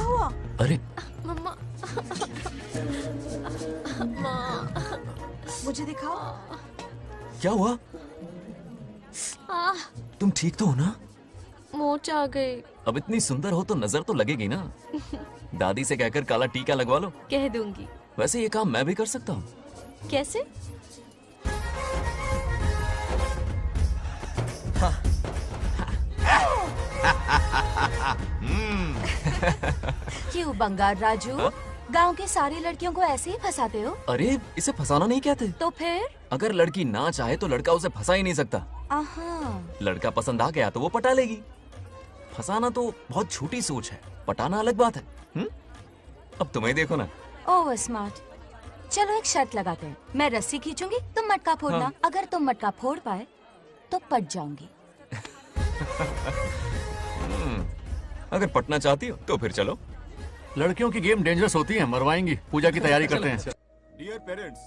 हुआ? अरे मम्मा। माँ। मुझे दिखाओ। क्या हुआ? तुम ठीक तो हो ना? मोच आ गई। अब इतनी सुंदर हो तो नजर तो लगेगी ना। दादी से कहकर काला टीका लगवा लो। कह दूंगी। वैसे ये काम मैं भी कर सकता हूँ। कैसे? क्यों बंगार राजू? गांव की सारी लड़कियों को ऐसे ही फंसाते हो? अरे इसे फंसाना नहीं कहते। तो फिर? अगर लड़की ना चाहे तो लड़का उसे फंसा ही नहीं सकता। लड़का पसंद आ गया तो वो पटा लेगी। फंसाना तो बहुत छोटी सोच है, पटाना अलग बात है। अब तुम्हें देखो ना। Over smart. चलो एक शर्त लगाते हैं, मैं रस्सी खींचूंगी, तुम मटका फोड़ना। हाँ। अगर तुम मटका फोड़ पाए तो पट जाऊंगी। अगर पटना चाहती हो तो फिर चलो। लड़कियों की गेम डेंजरस होती है, मरवाएंगी। पूजा की तैयारी करते हैं। डियर पेरेंट्स,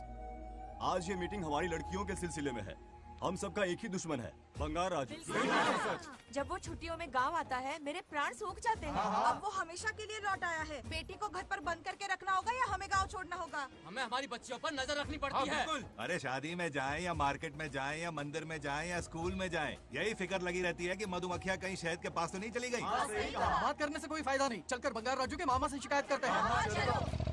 आज ये मीटिंग हमारी लड़कियों के सिलसिले में है। हम सबका एक ही दुश्मन है, बंगार राजू। जब वो छुट्टियों में गांव आता है मेरे प्राण सूख जाते हैं। अब वो हमेशा के लिए लौट आया है। बेटी को घर पर बंद करके रखना होगा या हमें गांव छोड़ना होगा? हमें हमारी बच्चियों पर नजर रखनी पड़ती है। अरे शादी में जाएं या मार्केट में जाएं या मंदिर में जाएं या स्कूल में जाएं, यही फिक्र लगी रहती है कि मधुमक्खियां कहीं शहद के पास तो नहीं चली गई। बात करने से कोई फायदा नहीं, चलकर बंगार राजू के मामा से शिकायत करते हैं।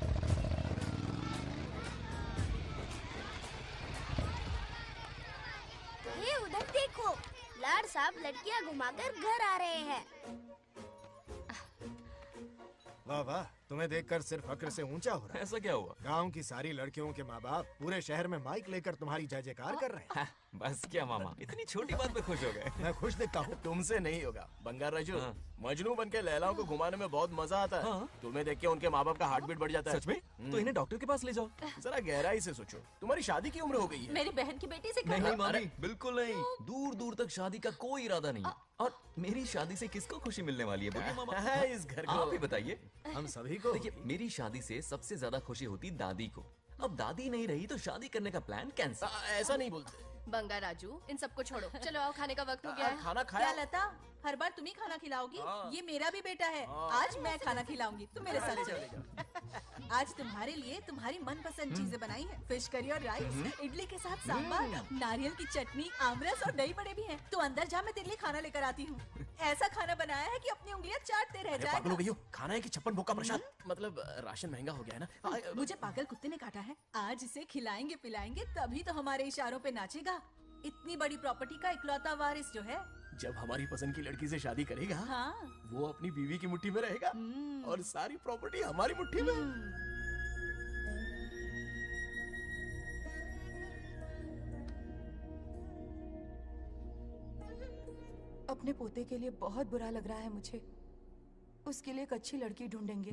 ये उधर देखो, लाड साहब लड़कियां घुमाकर घर आ रहे हैं। वाह वाह, तुम्हें देखकर सिर्फ फक्र से ऊंचा हो रहा है। ऐसा क्या हुआ? गांव की सारी लड़कियों के माँ बाप पूरे शहर में माइक लेकर तुम्हारी जय जयकार कर रहे हैं। बस क्या मामा, इतनी छोटी बात पे खुश हो गए। मैं खुश दिखता हूँ। तुमसे नहीं होगा बंगार राजू। मजनू बनके लैलाओं को घुमाने में बहुत मजा आता है। तुम्हें देख के उनके माँ बाप का हार्ट बीट बढ़ जाता है। सच में? तो इन्हें डॉक्टर के पास ले जाओ। जरा गहराई से सोचो, तुम्हारी शादी की उम्र हो गई है। मेरी बहन की बेटी से नहीं मामी, बिल्कुल नहीं। दूर दूर तक शादी का कोई इरादा नहीं है। और मेरी शादी से किसको खुशी मिलने वाली है बोलिए मामा? इस घर को आप ही बताइए। हम सभी को। देखिए, मेरी शादी से सबसे ज्यादा खुशी होती दादी को। अब दादी नहीं रही तो शादी करने का प्लान कैंसिल। ऐसा नहीं बोलते बंगार राजू, इन सबको छोड़ो, चलो आओ, खाने का वक्त हो गया है। खाना खाया? क्या लता, हर बार तुम ही खाना खिलाओगी? ये मेरा भी बेटा है। आज मैं खाना खिलाऊंगी, तुम मेरे साथ चलो। आज तुम्हारे लिए तुम्हारी मनपसंद चीजें बनाई है। फिश करी और राइस, इडली के साथ सांभर, नारियल की चटनी, आमरस और दही बड़े भी हैं। तो अंदर जा, मैं तेरे लिए खाना लेकर आती हूँ। ऐसा खाना बनाया है कि अपनी उंगलियां चाटते रह पागल हो जाएगा। गई हो, खाना है कि 56 भोग का प्रसाद? मतलब राशन महंगा हो गया है ना। मुझे पागल कुत्ते ने काटा है। आज इसे खिलाएंगे पिलाएंगे तभी तो हमारे इशारों पे नाचेगा। इतनी बड़ी प्रॉपर्टी का इकलौता वारिस जो है। जब हमारी पसंद की लड़की से शादी करेगा, वो अपनी बीवी की मुट्ठी में रहेगा और सारी प्रॉपर्टी हमारी मुट्ठी में। अपने पोते के लिए बहुत बुरा लग रहा है मुझे। उसके लिए एक अच्छी लड़की ढूंढेंगे।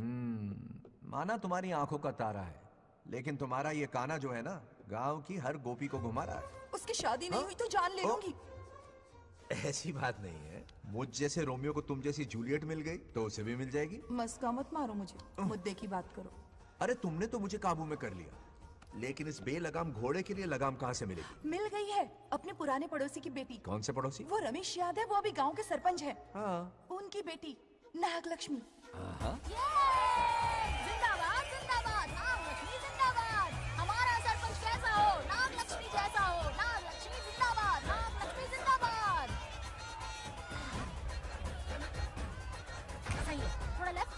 माना तुम्हारी आंखों का तारा है, लेकिन तुम्हारा ये काना जो है ना, गांव की हर गोपी को घुमा रहा है। उसकी शादी नहीं हुई तो जान ले लूंगी। ऐसी बात नहीं है। मुझ जैसे रोमियो को तुम जैसी जूलियट मिल गई तो उसे भी मिल जाएगी। मस्का मत मारो मुझे, मुद्दे की बात करो। अरे तुमने तो मुझे काबू में कर लिया, लेकिन इस बेलगाम घोड़े के लिए लगाम कहाँ से मिलेगी? मिल गई है, अपने पुराने पड़ोसी की बेटी। कौन से पड़ोसी? वो रमेश याद है, वो अभी गांव के सरपंच है। हाँ। उनकी बेटी नागलक्ष्मी। जिंदाबाद जिंदाबाद, नागलक्ष्मी जिंदाबाद। हमारा सरपंच कैसा हो, नागलक्ष्मी जैसा हो। नागलक्ष्मी जिंदाबाद, नागलक्ष्मी जिंदाबाद। सही है, थोड़ा लेफ्ट,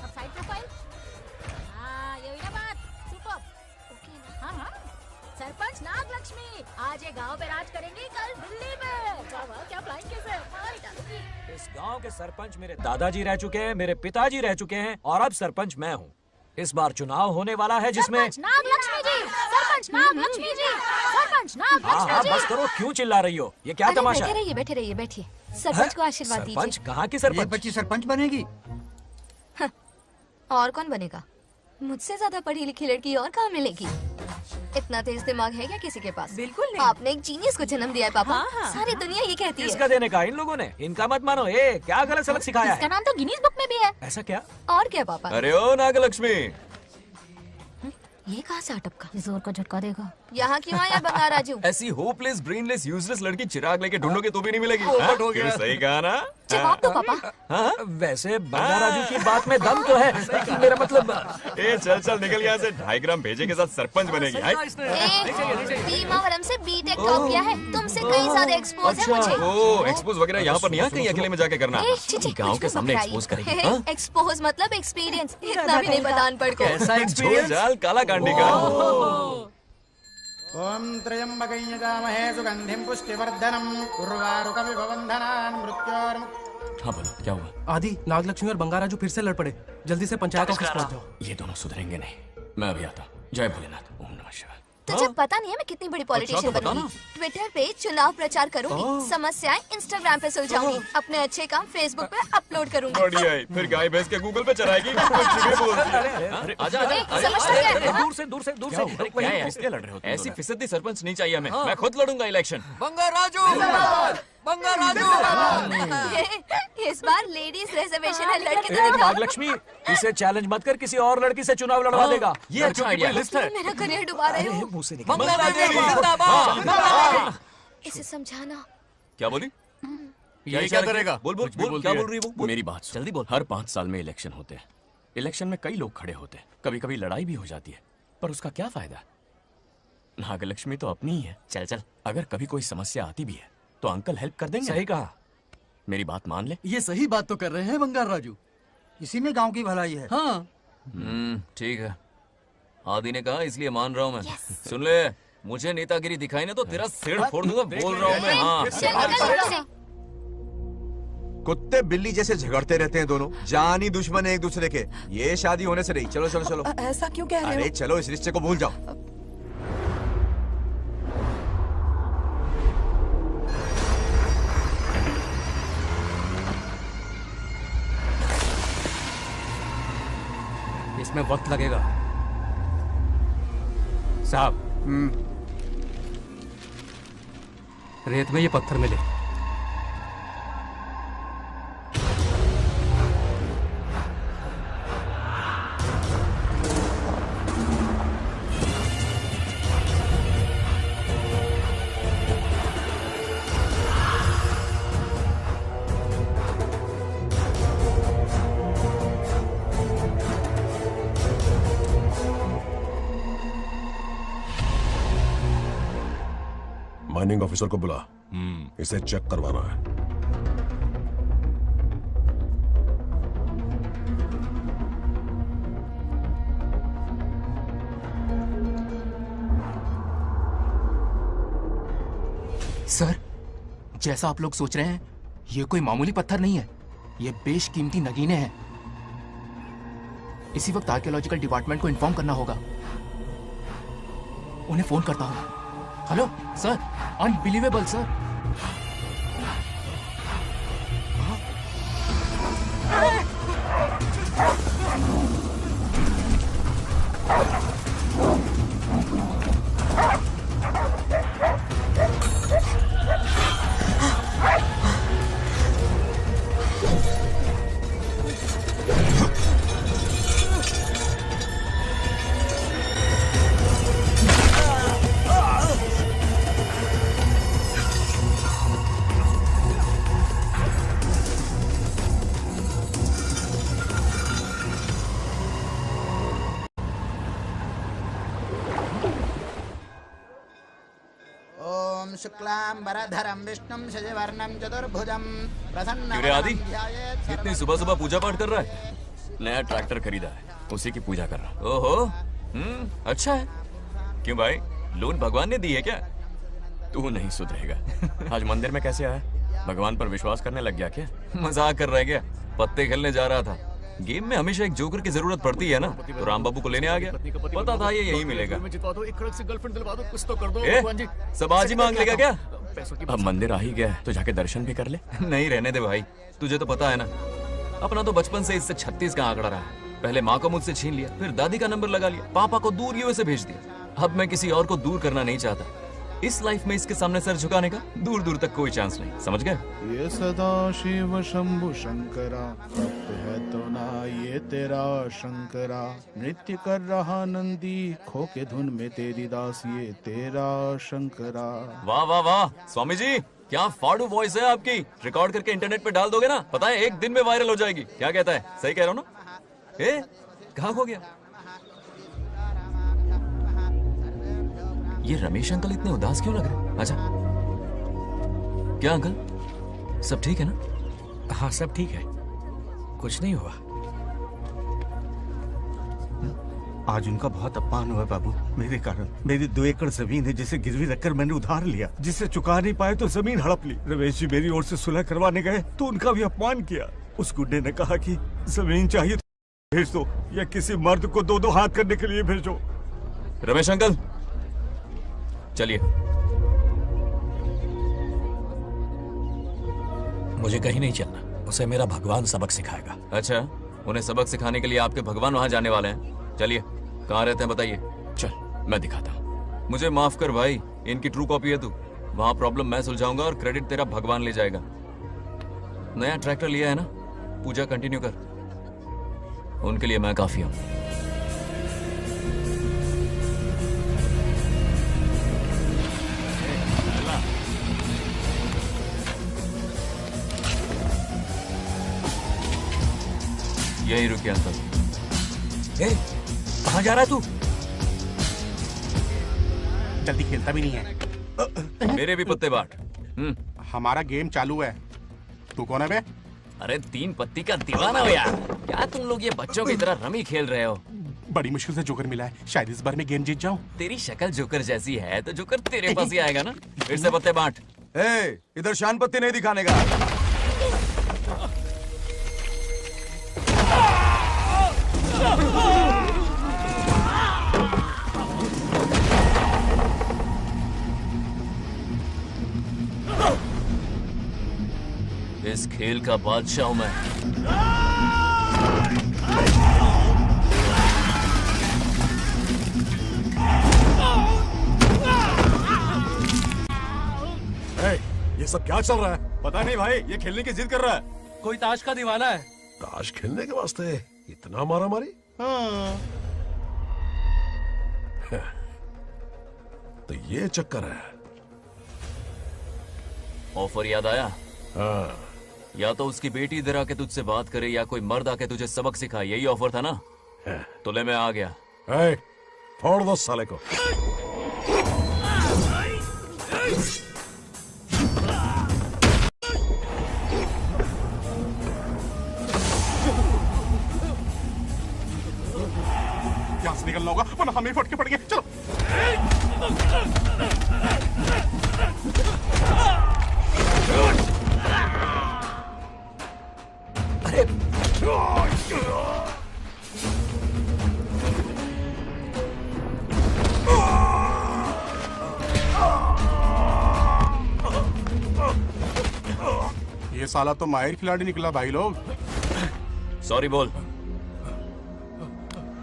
अब साइड प्रोफाइल। हाँ, ये हुई ना बात। सुपर। ओके। हाँ, सरपंच नागलक्ष्मी आज ये गांव पे राज करेंगी, कल दिल्ली में। वाह, क्या फ्लाइंग किस है, मार डालूंगी। इस गांव के सरपंच मेरे दादाजी रह चुके हैं, मेरे पिताजी रह चुके हैं और अब सरपंच मैं हूँ। इस बार चुनाव होने वाला है जिसमें नागलक्ष्मी जी, सरपंच नागलक्ष्मी जी, सरपंच नागलक्ष्मी जी। बस करो, क्यों चिल्ला रही हो? ये क्या तमाशा है? बैठे रहिए बैठिए। सरपंच को आशीर्वाद दीजिए। सरपंच कहाँ की सरपंच? ये बच्ची सरपंच बनेगी। और कौन बनेगा? मुझसे ज्यादा पढ़ी लिखी लड़की और कहाँ मिलेगी? इतना तेज दिमाग है क्या किसी के पास? बिल्कुल नहीं। आपने एक जीनियस को जन्म दिया है पापा। सारी दुनिया ये कहती है। किसका देने का? इन लोगों ने। इनका मत मानो। क्या गलत सलत सिखाया इसका है? नाम तो गिनीज बुक में भी है। ऐसा क्या? और क्या पापा? अरे ओ नागलक्ष्मी, ये कहाँ से अटपका? जोर का झटका देगा। यहाँ क्यों आया बंगार राजू? ऐसी होपलेस ब्रेनलेस यूजलेस लड़की चिराग लेके ढूंढोगे तो भी नहीं मिलेगी। पोपट हो गया। सही कहा ना? जवाब दो पापा। वैसे बंगा राजू की बात में दम तो है, मेरा मतलब। ए चल चल निकल यहाँ से, 2.5 ग्राम भेजे के साथ सरपंच बनेगी। भीमावरम से बीटेक टॉप किया है, तुमसे कहीं ज्यादा एक्सपोज है मुझे। ओ एक्सपोज वगैरह यहाँ पर नहीं, कहीं अकेले में जाके करना। गाँव के सामने एक्सपोज करेंगे। एक्सपोज मतलब एक्सपीरियंस, इतना भी नहीं बता अनपढ़ को। ऐसा एक्सपीरियंस जाल काला कांडी का। ओम त्र्यंबकं यजामहे सुगंधिं पुष्टिवर्धनम् उर्वारुकमिव बन्धनान् मृत्योर्मुक्तिः। हाँ बोलो क्या हुआ? आदि, नागलक्ष्मी और बंगा राजू फिर से लड़ पड़े। जल्दी से पंचायत ऑफिस पहुंच जाओ। ये दोनों सुधरेंगे नहीं, मैं अभी आता। जय भोलेनाथ। ओम नमः शिवाय। तुझे पता नहीं है मैं कितनी बड़ी पॉलिटिशियन बनूंगी। ट्विटर पे चुनाव प्रचार करूंगी, समस्याएं इंस्टाग्राम पे सुलझाऊंगी, अपने अच्छे काम फेसबुक पे अपलोड करूंगी। बढ़िया है, फिर गाय भैंस के गूगल पे चराएगी। आजा दूर से किसके लड़ रहे हो? ऐसी फिसदी सरपंच नहीं चाहिए हमें। मैं खुद लड़ूंगा इलेक्शन। बंगा राजू, बंगा राजू। इस बार लेडीज रिजर्वेशन है, लड़के तो दिखाओ। नागलक्ष्मी, इसे चैलेंज मत कर, किसी और लड़की से चुनाव लड़वा देगा। ये अच्छा आइडिया है। मेरा करियर डुबा रहे हो। मुंह से निकल। इसे समझाना। क्या बोली? ये क्या करेगा? बोल बोल बोल, क्या बोल रही है वो? मेरी बात सुन। जल्दी बोल। हर 5 साल में इलेक्शन होते हैं। इलेक्शन में कई लोग खड़े होते हैं, कभी कभी लड़ाई भी हो जाती है, पर उसका क्या फायदा? नागलक्ष्मी तो अपनी ही है। चल चल, अगर कभी कोई समस्या आती भी है तो अंकल हेल्प कर देंगे। सही कहा। मेरी बात मान ले। ये सही बात तो कर रहे हैं बंगार राजू। इसी में गांव की भलाई है। हाँ ठीक है, आदि ने कहा इसलिए मान रहा हूँ मैं। सुन ले, मुझे नेतागिरी दिखाई ना तो तेरा सिर फोड़ दूंगा। बोल रहा हूँ मैं। हाँ कुत्ते बिल्ली जैसे झगड़ते रहते हैं दोनों, जानी दुश्मन है एक दूसरे के। ये शादी होने से नहीं। चलो चलो चलो। ऐसा क्यों कह रहे हो? अरे चलो, इस रिश्ते को भूल जाओ। इसमें वक्त लगेगा साहब। रेत में ये पत्थर मिले। माइनिंग ऑफिसर को बुला, इसे चेक करवाना है। सर, जैसा आप लोग सोच रहे हैं, ये कोई मामूली पत्थर नहीं है। ये बेशकीमती नगीने हैं। इसी वक्त आर्कियोलॉजिकल डिपार्टमेंट को इन्फॉर्म करना होगा। उन्हें फोन करता हूँ। Hello sir, unbelievable sir. शुक्लांबरधरं विष्णुं शशिवर्णं चतुर्भुजं प्रसन्नं। क्यों रे आदि, इतनी सुबह सुबह पूजा पाठ कर रहा है? नया ट्रैक्टर खरीदा है, उसी की पूजा कर रहा। ओहो, अच्छा है। क्यों भाई, लोन भगवान ने दी है क्या? तू नहीं सुधरेगा। आज मंदिर में कैसे आया? भगवान पर विश्वास करने लग गया क्या? मजाक कर रहा है क्या? पत्ते खेलने जा रहा था। गेम में हमेशा एक जोकर की जरूरत पड़ती है ना, तो राम बाबू को लेने आ गया। पता था ये यही मिलेगा। सब आज ही मांग लेगा क्या? अब मंदिर आ ही गया है तो जाके दर्शन भी कर ले। नहीं रहने दे भाई, तुझे तो पता है ना, अपना तो बचपन से इससे 36 का आंकड़ा रहा है। पहले माँ को मुझसे छीन लिया, फिर दादी का नंबर लगा लिया, पापा को दूर यूएसए भेज दिया। अब मैं किसी और को दूर करना नहीं चाहता। इस लाइफ में इसके सामने सर झुकाने का दूर दूर तक कोई चांस नहीं, समझ गए? ये सदा शिव शंभु शंकरा, तप है तो ना ये तेरा शंकरा। नृत्य कर रहा नंदी, खोके धुन में तेरी दास, ये तेरा शंकरा। वाह वाह वाह, स्वामी जी क्या फाड़ू वॉइस है आपकी। रिकॉर्ड करके इंटरनेट पे डाल दोगे ना, पता है 1 दिन में वायरल हो जाएगी। क्या कहता है, सही कह रहा हूँ ना? ए, कहाँ हो गया ये रमेश अंकल? इतने उदास क्यों लग रहे? अच्छा, क्या अंकल सब ठीक है ना? हाँ सब ठीक है, कुछ नहीं हुआ। आज उनका बहुत अपमान हुआ बाबू, मेरे कारण। मेरी 2 एकड़ जमीन है जिसे गिरवी रखकर मैंने उधार लिया, जिसे चुका नहीं पाए तो जमीन हड़प ली। रमेश जी मेरी ओर से सुलह करवाने गए तो उनका भी अपमान किया। उस गुड्डे ने कहा कि जमीन चाहिए तो भेज दो या किसी मर्द को 2-2 हाथ करने के लिए भेजो। रमेश अंकल चलिए। मुझे कहीं नहीं चलना, उसे मेरा भगवान सबक सिखाएगा। अच्छा, उन्हें सबक सिखाने के लिए आपके भगवान वहां जाने वाले हैं। चलिए, कहाँ रहते हैं बताइए। चल मैं दिखाता हूँ। मुझे माफ कर भाई, इनकी ट्रू कॉपी है तू। वहां प्रॉब्लम मैं सुलझाऊंगा और क्रेडिट तेरा भगवान ले जाएगा। नया ट्रैक्टर लिया है ना, पूजा कंटिन्यू कर। उनके लिए मैं काफी हूँ। यही रुकिए अंकल। कहाँ जा रहा है तू? जल्दी खेलता भी नहीं है। मेरे भी पत्ते बाट। हमारा गेम चालू है। तू कौन है बे? अरे 3 पत्ती का दीवाना हो यार। क्या तुम लोग ये बच्चों की तरह रमी खेल रहे हो? बड़ी मुश्किल से जोकर मिला है, शायद इस बार मैं गेम जीत जाऊं। तेरी शक्ल जोकर जैसी है तो जोकर तेरे पास ही आएगा ना। फिर से पत्ते बांट। इधर शान पत्ती नहीं दिखाने का। इस खेल का बादशाह हूं मैं। ये सब क्या चल रहा है? पता नहीं भाई, ये खेलने की जिद कर रहा है। कोई ताश का दीवाना है। ताश खेलने के वास्ते इतना मारा मारी? तो ये चक्कर है। ऑफर याद आया? हाँ। या तो उसकी बेटी इधर आके तुझसे बात करे या कोई मर्द आके तुझे सबक सिखाए, यही ऑफर था ना? तो ले मैं आ गया। फोड़ दो साले को। यहाँ से निकलना होगा वरना हमें फटके पड़ेंगे। चलो। अरे ये साला तो माहिर खिलाड़ी निकला भाई लोग। सॉरी बोल।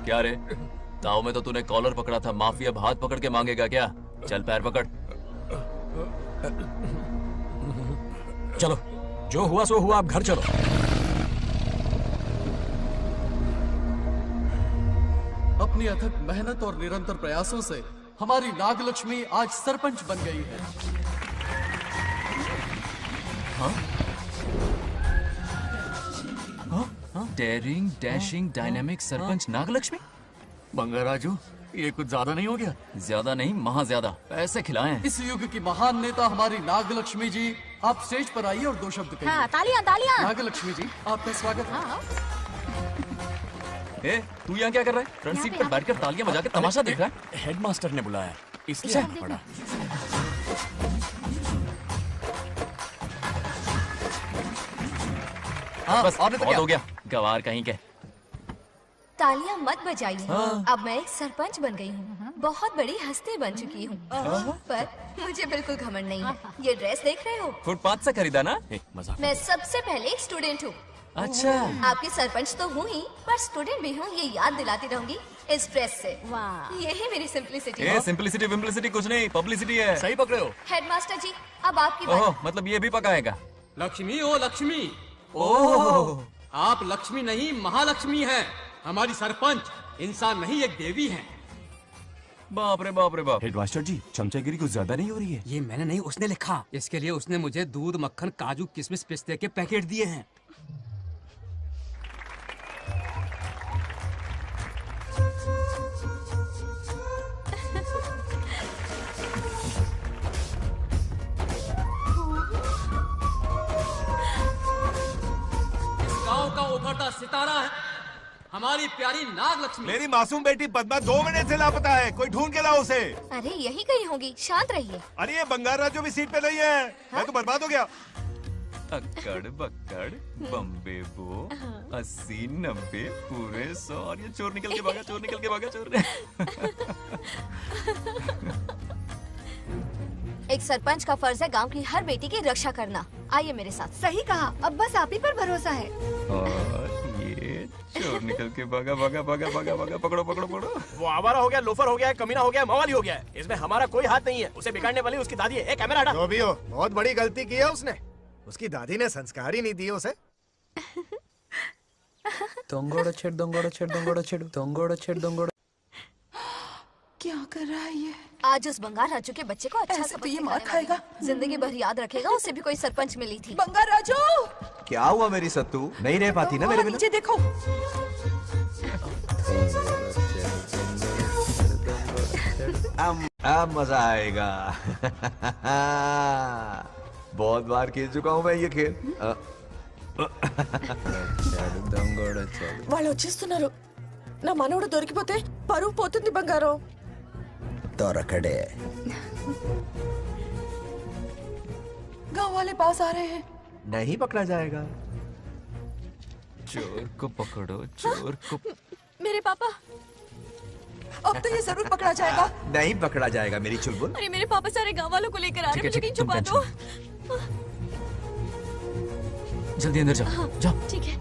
क्या रे, ताऊ में तो तूने कॉलर पकड़ा था, माफी अब हाथ पकड़ के मांगेगा क्या? चल पैर पकड़। चलो, जो हुआ सो हुआ, अब घर चलो। अपनी अथक मेहनत और निरंतर प्रयासों से हमारी नागलक्ष्मी आज सरपंच बन गई है। Daring, dashing, dynamic sarpanch Nagalakshmi. Bangaraju, ये कुछ ज्यादा नहीं हो गया? ज्यादा नहीं, महा ज्यादा। पैसे खिलाएं। इस युग की महान नेता हमारी नागलक्ष्मी जी, आप स्टेज पर आइए और 2 शब्द कहिए। हाँ, तालियां तालियां। नागलक्ष्मी जी, आपका स्वागत है। तू यहाँ क्या कर रहा है? फ्रंट सीट पर बैठकर तालियां बजा के तमाशा देख रहा है? हेडमास्टर ने बुलाया, इसलिए आना पड़ा। बस और बहुत हो गया, गवार कहीं के। तालियां मत बजाइए। अब मैं एक सरपंच बन गई हूँ, बहुत बड़ी हस्ती बन चुकी हूँ। पर मुझे बिल्कुल घमंड नहीं है। ये ड्रेस देख रहे हो? फुटपाथ से खरीदा ना? मजाक। मैं सबसे पहले एक स्टूडेंट हूँ। अच्छा। आपकी सरपंच तो हूँ ही, पर स्टूडेंट भी हूँ, ये याद दिलाती रहूंगी इस ड्रेस से। यही मेरी सिंपलिसिटी है। सिंपलिसिटी विम्पलिसिटी कुछ नहीं, पब्लिसिटी है। सही पकड़े हो। हेडमास्टर जी, अब आपकी बारी। मतलब ये भी पकाएगा? लक्ष्मी ओ लक्ष्मी। ओह, आप लक्ष्मी नहीं महालक्ष्मी हैं। हमारी सरपंच इंसान नहीं, एक देवी हैं। बाप रे बाप रे बाप। हेडमास्टर जी, चमचागिरी कुछ ज्यादा नहीं हो रही है? ये मैंने नहीं, उसने लिखा। इसके लिए उसने मुझे दूध, मक्खन, काजू, किशमिश, पिस्ते के पैकेट दिए हैं। गांव का उभरता सितारा है हमारी प्यारी नाग लक्ष्मी। मेरी मासूम बेटी पद्मा 2 महीने से लापता है, कोई ढूंढ के लाओ उसे। अरे यही कहीं होगी, शांत रहिए। अरे ये बंगाल राजू भी सीट पे नहीं है। मैं तो बर्बाद हो गया। अक्कड़ बक्कड़ बम्बे बो 80 90 पूरे 100 और ये चोर निकल के भागा, चोर निकल के भागा, चोर। एक सरपंच का फर्ज है गांव की हर बेटी की रक्षा करना। आइए मेरे साथ। सही कहा, अब बस आप ही पर भरोसा है। और ये चोर निकल के भागा भागा भागा भागा भागा, पकड़ो पकड़ो पकड़ो। वो आवारा हो गया, लोफर हो गया, कमीना हो गया, मवाली हो गया है। इसमें हमारा कोई हाथ नहीं है। उसे बिगाड़ने वाली उसकी दादी है। एक कैमरा हटा। जो भी हो, बहुत बड़ी गलती की है उसने। उसकी दादी ने संस्कार ही नहीं दिए उसे। दंगोड़ा छेड़ दंगोड़ा छेड़ दंगोड़ा छेड़ दंगोड़ा छेड़ दंगोड़ा। क्या कर रहा है ये? आज उस बंगाल राजू के बच्चे को अच्छा ऐसे तो ये मार खाएगा। जिंदगी भर याद रखेगा। उसे भी कोई सरपंच मिली थी। बंगाल राजू, क्या हुआ मेरी सत्तू? नहीं रह पाती ना मेरे बिना? नीचे देखो। अब मजा आएगा। बहुत बार खेल चुका हूँ मैं ये खेल। వాళ్ళు వచ్చేస్తున్నారు. నా మనవడు దొరికిపోతే పరువు పోతుంది బంగారం. दौरकड़े गांव वाले पास आ रहे हैं। नहीं पकड़ा जाएगा। चोर को पकड़ो, चोर को। मेरे पापा, अब तो ये जरूर पकड़ा जाएगा। नहीं पकड़ा जाएगा मेरी चुलबुल। अरे मेरे पापा सारे गांव वालों को लेकर आ रहे हैं, मुझे कहीं छुपा दो। जल्दी अंदर जाओ। जाओ। ठीक है।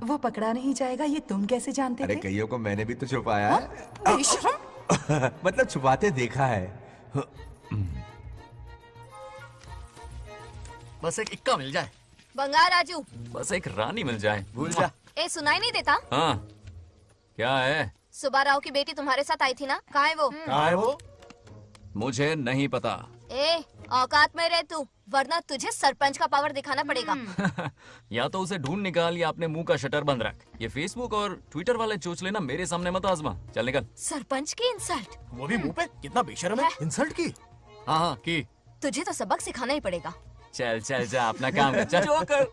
वो पकड़ा नहीं जाएगा, ये तुम कैसे जानते अरे थे? कईयों को मैंने भी तो छुपाया है। बेशरम। मतलब छुपाते देखा है। बस एक इक्का मिल जाए। बंगाल राजू, बस एक रानी मिल जाए। भूल जा। ए सुनाई नहीं देता? हाँ, क्या है? सुबह राव की बेटी तुम्हारे साथ आई थी ना? कहाँ है वो? कहाँ है वो? मुझे नहीं पता। ए औकात में रह तू, वरना तुझे सरपंच का पावर दिखाना पड़ेगा। या तो उसे ढूंढ निकाल या अपने मुंह का शटर बंद रख। ये फेसबुक और ट्विटर वाले चोचले ना मेरे सामने मत आजमा। चल निकल। सरपंच की इंसल्ट। वो भी मुंह पे? कितना बेशर्म है। इंसल्ट की? हाँ हाँ की। तुझे तो सबक सिखाना ही पड़ेगा। चल चल जा, अपना काम कर। चल जो कर।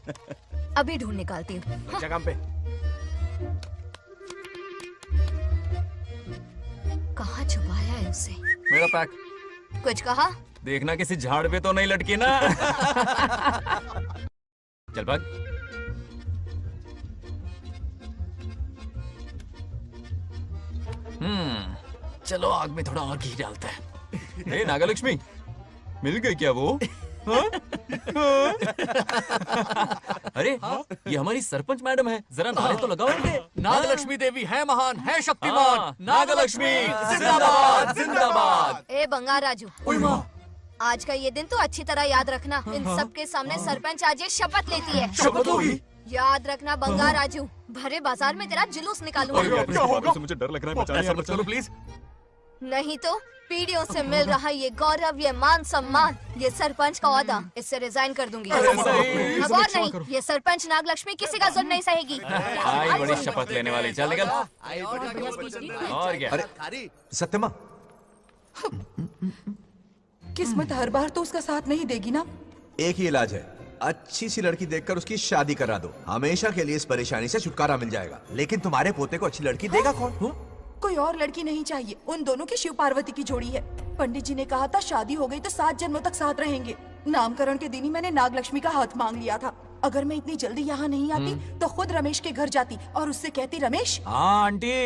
अभी ढूंढ निकालती हूँ। अच्छा काम पे। कहाँ छुपाया है उसे? मेरा पैक। कुछ कहा? देखना किसी झाड़ पे तो नहीं लटकी ना। चल भाग। चलो आग में थोड़ा और घी डालते हैं। हे नागलक्ष्मी, मिल गई क्या वो? हाँ? अरे ये हमारी सरपंच मैडम है, जरा नारे तो लगाओ इनके। नागलक्ष्मी देवी है महान, है शक्तिमान। नागलक्ष्मी जिंदाबाद जिंदाबाद। ए बंगाल राजू, आज का ये दिन तो अच्छी तरह याद रखना। इन सब के सामने सरपंच आज ये शपथ लेती है। शपथ होगी? याद रखना बंगाल राजू, भरे बाजार में तेरा जुलूस निकालूंगा। क्या होगा? मुझे डर लग रहा है, बचाइए मत चलो प्लीज। नहीं तो पीढ़ियों से मिल रहा ये गौरव, ये मान सम्मान, ये सरपंच का ओहदा, इससे रिजाइन कर दूंगी। अब और नहीं, ये सरपंच नागलक्ष्मी किसी का जुल्म नहीं सहेगी। आई बड़ी शपथ लेने वाली। चल निकल। और क्या? अरे सत्यमा, किस्मत हर बार तो उसका साथ नहीं देगी ना। एक ही इलाज है, अच्छी सी लड़की देखकर उसकी शादी करा दो। हमेशा के लिए इस परेशानी से छुटकारा मिल जाएगा। लेकिन तुम्हारे पोते को अच्छी लड़की देगा कौन? कोई और लड़की नहीं चाहिए, उन दोनों की शिव पार्वती की जोड़ी है। पंडित जी ने कहा था शादी हो गई तो 7 जन्मों तक साथ रहेंगे। नामकरण के दिन ही मैंने नागलक्ष्मी का हाथ मांग लिया था। अगर मैं इतनी जल्दी यहाँ नहीं आती तो खुद रमेश के घर जाती और उससे कहती, रमेश। हाँ आंटी,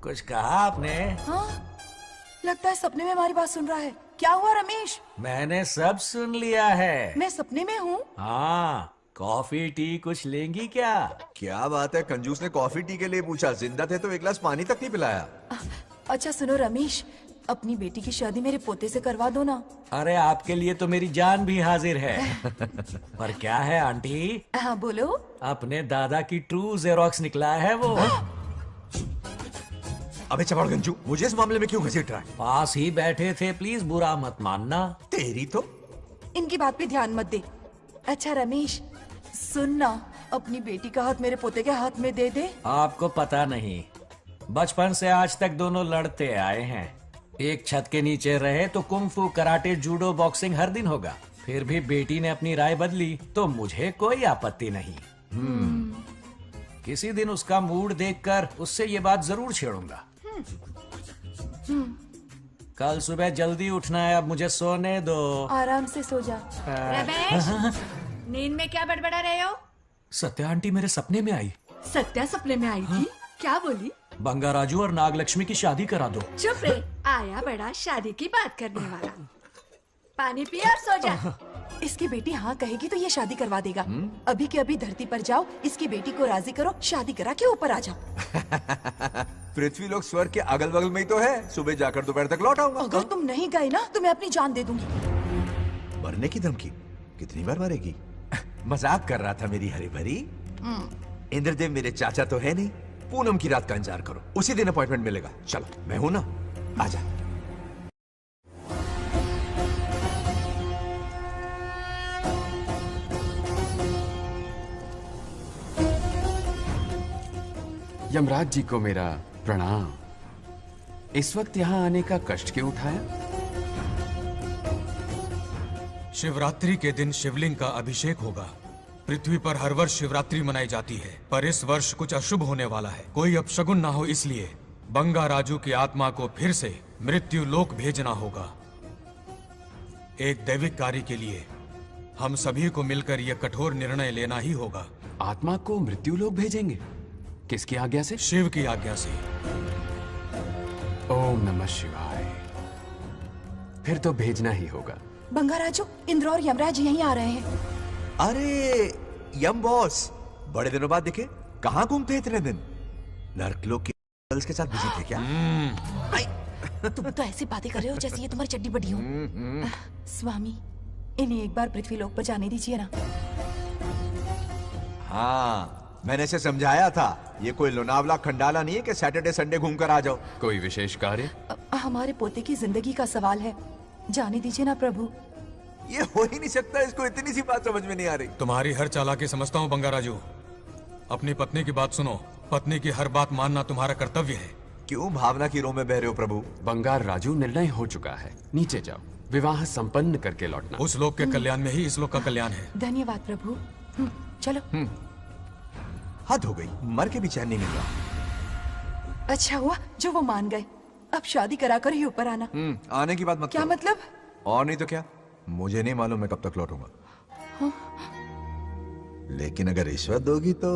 कुछ कहा आपने? हाँ, लगता है सपने में हमारी बात सुन रहा है। क्या हुआ रमेश? मैंने सब सुन लिया है। मैं सपने में हूँ? हाँ, कॉफी टी कुछ लेंगी क्या? क्या बात है, कंजूस ने कॉफी टी के लिए पूछा। जिंदा थे तो एक गिलास पानी तक नहीं पिलाया। अच्छा सुनो रमेश, अपनी बेटी की शादी मेरे पोते से करवा दो ना। अरे आपके लिए तो मेरी जान भी हाजिर है। पर क्या है आंटी? हाँ बोलो। अपने दादा की ट्रू जेरोक्स निकला है वो। अबे चपड़गंजू, मुझे इस मामले में क्यों घसीट रहा है? पास ही बैठे थे, प्लीज बुरा मत मानना। तेरी तो इनकी बात पे ध्यान मत दे। अच्छा रमेश सुन ना, अपनी बेटी का हाथ मेरे पोते के हाथ में दे दे। आपको पता नहीं, बचपन से आज तक दोनों लड़ते आए हैं। एक छत के नीचे रहे तो कुंफू, कराटे, जूडो, बॉक्सिंग हर दिन होगा। फिर भी बेटी ने अपनी राय बदली तो मुझे कोई आपत्ति नहीं। किसी दिन उसका मूड देखकर उससे ये बात जरूर छेड़ूंगा। कल सुबह जल्दी उठना है, अब मुझे सोने दो। आराम से सो जा। रमेश, नींद में क्या बड़बड़ा रहे हो? सत्या आंटी मेरे सपने में आई। सत्या सपने में आई थी? क्या बोली? बंगाराजू और नागलक्ष्मी की शादी करा दो। चुप रे, आया बड़ा शादी की बात करने वाला। पानी पिया और सो जा। इसकी बेटी हाँ कहेगी तो ये शादी करवा देगा। अभी के अभी धरती पर जाओ, इसकी बेटी को राजी करो, शादी करा के ऊपर आ जाओ। पृथ्वी लोग स्वर्ग के अगल बगल में ही तो है। सुबह जाकर दोपहर तक लौट आऊंगा। अगर तुम नहीं गए ना तो मैं अपनी जान दे दूंगी। मरने की धमकी? कितनी बार मरेगी? मजाक कर रहा था मेरी हरी भरी। इंद्रदेव मेरे चाचा तो है नहीं। पूनम की रात का इंतजार करो, उसी दिन अपॉइंटमेंट मिलेगा। चलो मैं हूं ना, आजा। यमराज जी को मेरा प्रणाम। इस वक्त यहाँ आने का कष्ट क्यों उठाया? शिवरात्रि के दिन शिवलिंग का अभिषेक होगा। पृथ्वी पर हर वर्ष शिवरात्रि मनाई जाती है, पर इस वर्ष कुछ अशुभ होने वाला है। कोई अपशगुन ना हो, इसलिए बंगाराजू की आत्मा को फिर से मृत्यु लोक भेजना होगा। एक दैविक कार्य के लिए हम सभी को मिलकर यह कठोर निर्णय लेना ही होगा। आत्मा को मृत्यु लोक भेजेंगे? किसकी आज्ञा से? शिव की आज्ञा से। ओम नमः शिवाय। फिर तो भेजना ही होगा। बंगाराजू, इंद्र और यमराज यहीं आ रहे हैं। अरे यम बॉस, बड़े दिनों बाद दिखे। कहाँ घूमते इतने दिन? नर्कलोक के गर्ल्स के साथ बिजी थे क्या? तुम तो ऐसी बातें कर रहे हो जैसे ये तुम्हारी चड्डी बड़ी हो। स्वामी, इन्हें एक बार पृथ्वी लोक पर जाने दीजिए ना। हाँ, मैंने इसे समझाया था। ये कोई लोनावला खंडाला नहीं है कि सैटरडे संडे घूम कर आ जाओ। कोई विशेष कार्य? हमारे पोते की जिंदगी का सवाल है, जाने दीजिए ना प्रभु। ये हो ही नहीं सकता, इसको इतनी सी बात समझ में नहीं आ रही। तुम्हारी हर चालाकी समझता हूँ बंगाराजू। अपनी पत्नी की बात सुनो। पत्नी की हर बात मानना तुम्हारा कर्तव्य है। क्यों भावना की रोह में बह रहे हो प्रभु? बंगार राजू, निर्णय हो चुका है, नीचे जाओ, विवाह संपन्न करके लौटना। उस लोक के कल्याण में ही इस लोक का कल्याण है। धन्यवाद प्रभु। चलो। हद हो गई, मर के भी चैन नहीं मिल रहा। अच्छा हुआ जो वो मान गए। अब शादी कराकर ही ऊपर आना। आने की बात मत क्या करो। मतलब? और नहीं तो क्या, मुझे नहीं मालूम मैं कब तक लौटूंगा। लेकिन अगर रिश्वत दोगी तो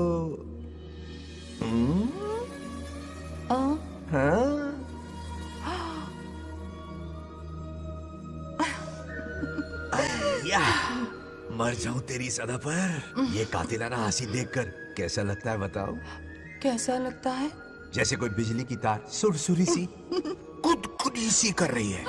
मर जाऊं तेरी सदा पर। ये कातिलाना हंसी देखकर कैसा लगता है बताओ? कैसा लगता है? जैसे कोई बिजली की तार सुरसुरी सी कुदकुदी सी कर रही है।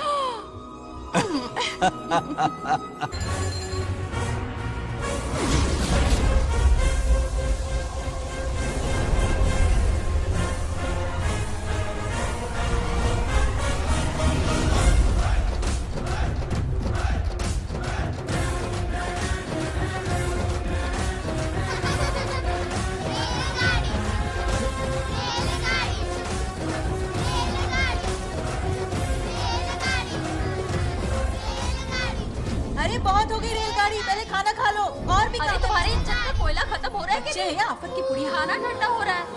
अरे बहुत हो गई रेलगाड़ी, पहले खाना खा लो। और भी अरे तुम्हारे इंजन का कोयला खत्म हो रहा है बच्चे हैं आफत की पुड़ी। खाना ठंडा हो रहा है।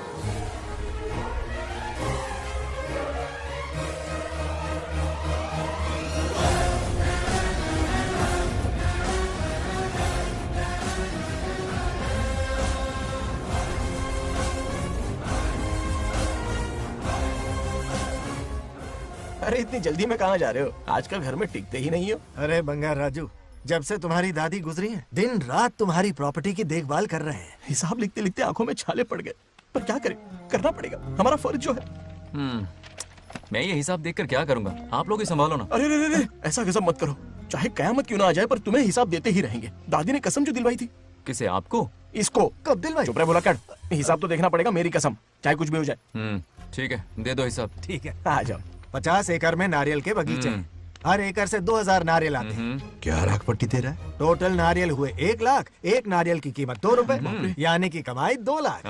अरे इतनी जल्दी में कहाँ जा रहे हो? आजकल घर में टिकते ही नहीं हो। अरे बंगार राजू, जब से तुम्हारी दादी गुजरी हैं, दिन रात तुम्हारी प्रॉपर्टी की देखभाल कर रहे हैं। हिसाब लिखते लिखते आंखों में छाले पड़ गए, पर क्या करें, करना पड़ेगा, हमारा फर्ज जो है। मैं ये हिसाब देखकर क्या करूंगा? आप लोग ही संभालो ना। अरे रे रे रे, ऐसा गजब मत करो। चाहे कयामत क्यों ना आ जाए पर तुम्हें हिसाब देते ही रहेंगे। दादी ने कसम जो दिलवाई थी। किसे, आपको? इसको। कब दिलवाई? चुप रहे बोला कर। हिसाब तो देखना पड़ेगा, मेरी कसम, चाहे कुछ भी हो जाए। ठीक है, दे दो हिसाब। ठीक है, आ जाओ। 50 एकड़ में नारियल के बगीचे हैं। हर एकड़ से 2000 नारियल आते हैं। क्या राख पट्टी दे रहा है? टोटल नारियल हुए 1 लाख। एक नारियल की कीमत 2 रुपए, यानी कि कमाई 2 लाख।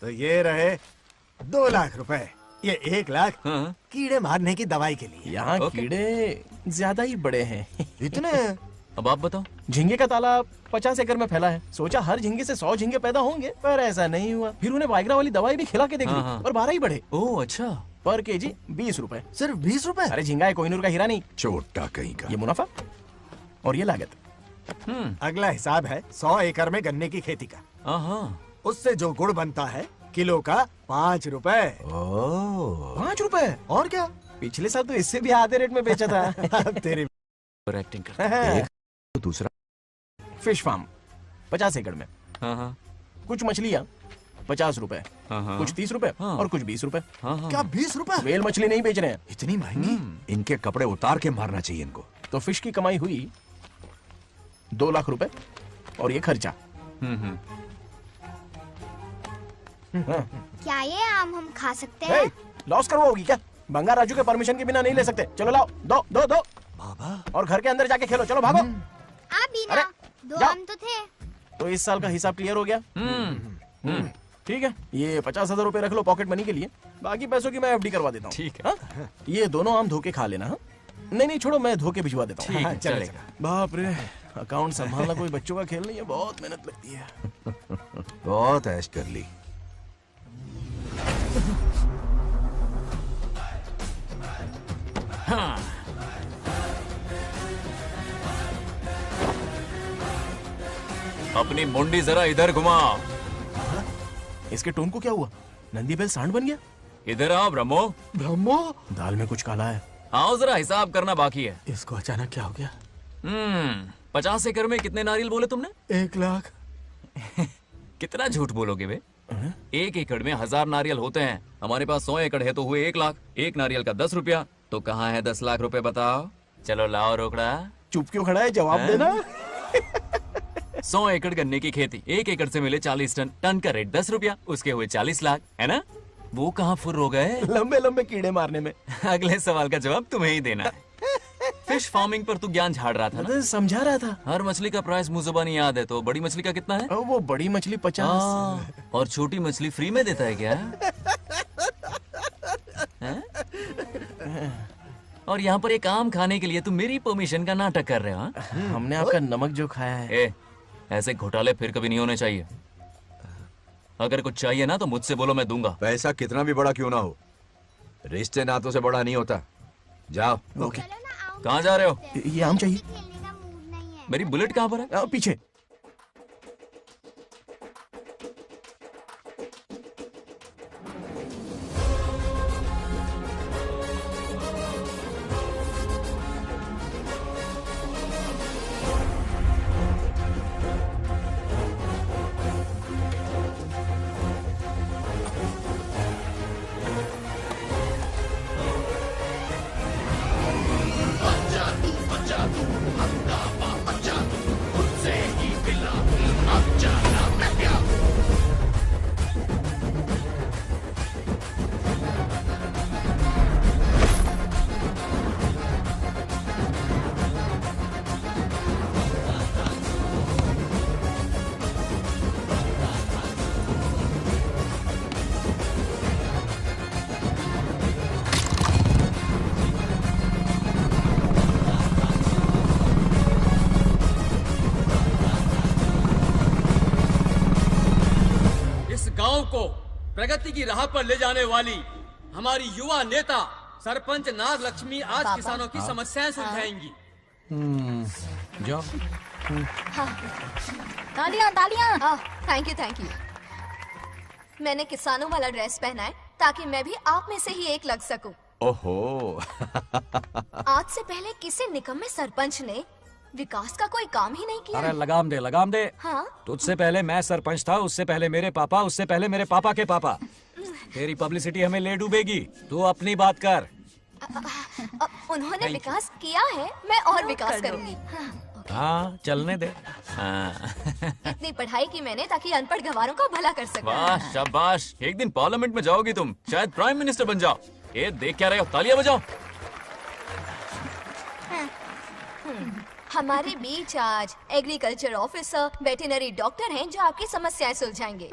तो ये रहे 2 लाख रुपए। ये 1 लाख कीड़े मारने की दवाई के लिए। यहाँ कीड़े ज्यादा ही बड़े हैं। इतने? अब आप बताओ। झींगे का तालाब 50 एकड़ में फैला है। सोचा हर झींगे से 100 झींगे पैदा होंगे, पर ऐसा नहीं हुआ। फिर उन्हें वाइग्रा वाली दवाई भी खिला के देख ली और 12 ही बढ़े। ओह अच्छा। पर केजी 20 रुपए। सिर्फ 20 रुपए? अरे झींगा है, कोहिनूर का हीरा नहीं। छोटा कहीं का। ये मुनाफा और ये लागत। अगला हिसाब है 100 एकड़ में गन्ने की खेती का। उससे जो गुड़ बनता है किलो का 5 रुपए। 5 रुपए? और क्या, पिछले साल तो इससे भी आधे रेट में बेचा था। तेरी एक्टिंग करता। दूसरा फिश फार्म 50 एकड़ में। कुछ मछलियाँ 50 रुपए, कुछ 30 रुपए और कुछ 20 रुपए। क्या 20 रुपए? वेल मछली नहीं बेच रहे हैं। इतनी महंगी? इनके कपड़े उतार के मारना चाहिए इनको। तो फिश की कमाई हुई 2 लाख रुपए और ये खर्चा। क्या ये आम हम खा सकते हैं? लॉस करवाओगी क्या? बंगा राजू के परमिशन के बिना नहीं ले सकते। चलो लाओ, दो दो दो। बाबा। और घर के अंदर जाके खेलो, चलो भागो। आप भी ना, 2 आम तो थे। तो इस साल का हिसाब क्लियर हो गया? ठीक है, ये 50,000 रुपए रख लो पॉकेट मनी के लिए, बाकी पैसों की मैं एफडी करवा देता हूँ। ठीक है। ये दोनों आम धोके खा लेना। नहीं नहीं छोड़ो, मैं धोके भिजवा देता हूँ। ठीक है, चलेगा। बाप रे, अकाउंट संभालना कोई बच्चों का खेल नहीं है, बहुत मेहनत लगती है। बहुत ऐश कर ली। हाँ। अपनी मुंडी जरा इधर घुमा। इसके टोन को क्या हुआ? नंदी बैल सांड बन गया? इधर आओ ब्रह्मो। ब्रह्मो? दाल में कुछ काला है। आओ जरा हिसाब करना बाकी है। इसको अचानक क्या हो गया? 50 एकड़ में कितने नारियल बोले तुमने? 1 लाख। कितना झूठ बोलोगे बे? 1 एकड़ में 1000 नारियल होते हैं। हमारे पास 100 एकड़ है तो हुए 1 लाख। एक नारियल का 10 रुपया, तो कहाँ है 10 लाख रुपए बताओ? चलो लाओ रोकड़ा। चुप क्यों खड़ा है, जवाब देना। 100 एकड़ गन्ने की खेती, 1 एकड़ से मिले 40 टन, टन का रेट 10 रुपया, उसके हुए 40 लाख, है ना? वो कहाँ फुर हो गए? लंबे लंबे कीड़े मारने में। अगले सवाल का जवाब तुम्हें ही देना है। फिश फार्मिंग पर तू ज्ञान झाड़ रहा था ना? समझा रहा था। हर मछली का प्राइस मुझे जुबानी याद है, तो बड़ी मछली का कितना है? वो बड़ी मछली 50 और छोटी मछली फ्री में देता है क्या? और यहाँ पर एक आम खाने के लिए तुम मेरी परमिशन का नाटक कर रहे हो? हमने आपका नमक जो खाया है। ऐसे घोटाले फिर कभी नहीं होने चाहिए। अगर कुछ चाहिए ना तो मुझसे बोलो, मैं दूंगा। पैसा कितना भी बड़ा क्यों ना हो, रिश्ते नातों से बड़ा नहीं होता। जाओ। ओके। कहाँ जा रहे हो? ये आम चाहिए। मेरी बुलेट कहाँ पर है? पीछे। गांव को प्रगति की राह पर ले जाने वाली हमारी युवा नेता सरपंच नाग लक्ष्मी आज किसानों की समस्याएं सुलझाएंगी। जाओ। तालियां तालियां। Thank you. मैंने किसानों वाला ड्रेस पहना है ताकि मैं भी आप में से ही एक लग सकूं। ओहो। आज से पहले किसी निकम्मे सरपंच ने विकास का कोई काम ही नहीं किया। अरे लगाम दे, लगाम दे। हाँ? तुझसे पहले मैं सरपंच था, उससे पहले मेरे पापा, उससे पहले मेरे पापा के पापा। तेरी पब्लिसिटी हमें ले डूबेगी। तू अपनी बात कर। उन्होंने विकास किया है, मैं और विकास करूंगी। हाँ चलने दे। इतनी पढ़ाई की मैंने ताकि अनपढ़ गंवारों का भला कर सकूं। वाह शाबाश, एक दिन पार्लियामेंट में जाओगी तुम, शायद प्राइम मिनिस्टर बन जाओ। ये देख क्या रहे हो, तालियां बजाओ। हमारे बीच आज एग्रीकल्चर ऑफिसर, वेटरनरी डॉक्टर हैं जो आपकी समस्याएं सुलझाएंगे।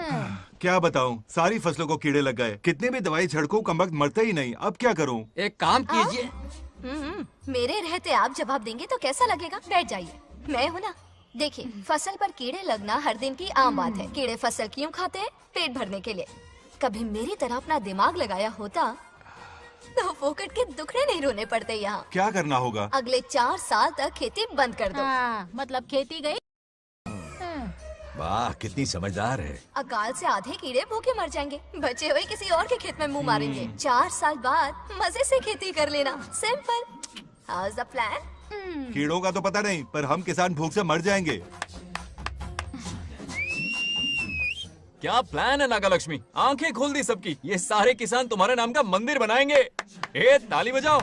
क्या बताऊं, सारी फसलों को कीड़े लग गए। कितने भी दवाई छिड़कूं, कमबख्त मरते ही नहीं। अब क्या करूं? एक काम कीजिए। मेरे रहते आप जवाब देंगे तो कैसा लगेगा? बैठ जाइए, मैं हूं ना। देखिए, फसल पर कीड़े लगना हर दिन की आम बात है। कीड़े फसल क्यों खाते हैं? पेट भरने के लिए। कभी मेरी तरह अपना दिमाग लगाया होता तो फोकट के दुखड़े नहीं रोने पड़ते यहाँ। क्या करना होगा? अगले 4 साल तक खेती बंद कर दो। मतलब खेती गई। वाह कितनी समझदार है। अकाल से आधे कीड़े भूखे मर जाएंगे, बचे हुए किसी और के खेत में मुंह मारेंगे। 4 साल बाद मजे से खेती कर लेना। सिंपल। House the plan? कीड़ों का तो पता नहीं, पर हम किसान भूख से मर जाएंगे। क्या प्लान है नागालक्ष्मी? आंखें खोल दी सबकी। ये सारे किसान तुम्हारे नाम का मंदिर बनाएंगे। ए ताली बजाओ।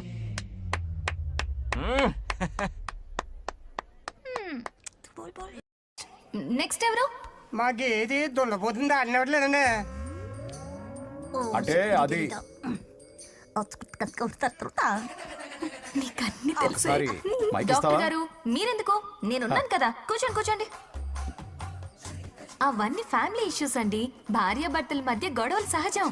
నెక్స్ట్ ఎవరు? మాకేది దున్నపోతుంది ఆడినట్లేదండి. అంటే అది నీకన్నీ తెలుసు. సారీ, మైక్ ఇస్తావా? డాక్టర్ గారు మీరెందుకు? నేనున్నాను కదా, కూర్చోండి కూర్చోండి. అవన్నీ ఫ్యామిలీ ఇష్యూస్ అండి. భార్య భర్తల మధ్య గొడవలు సహజం.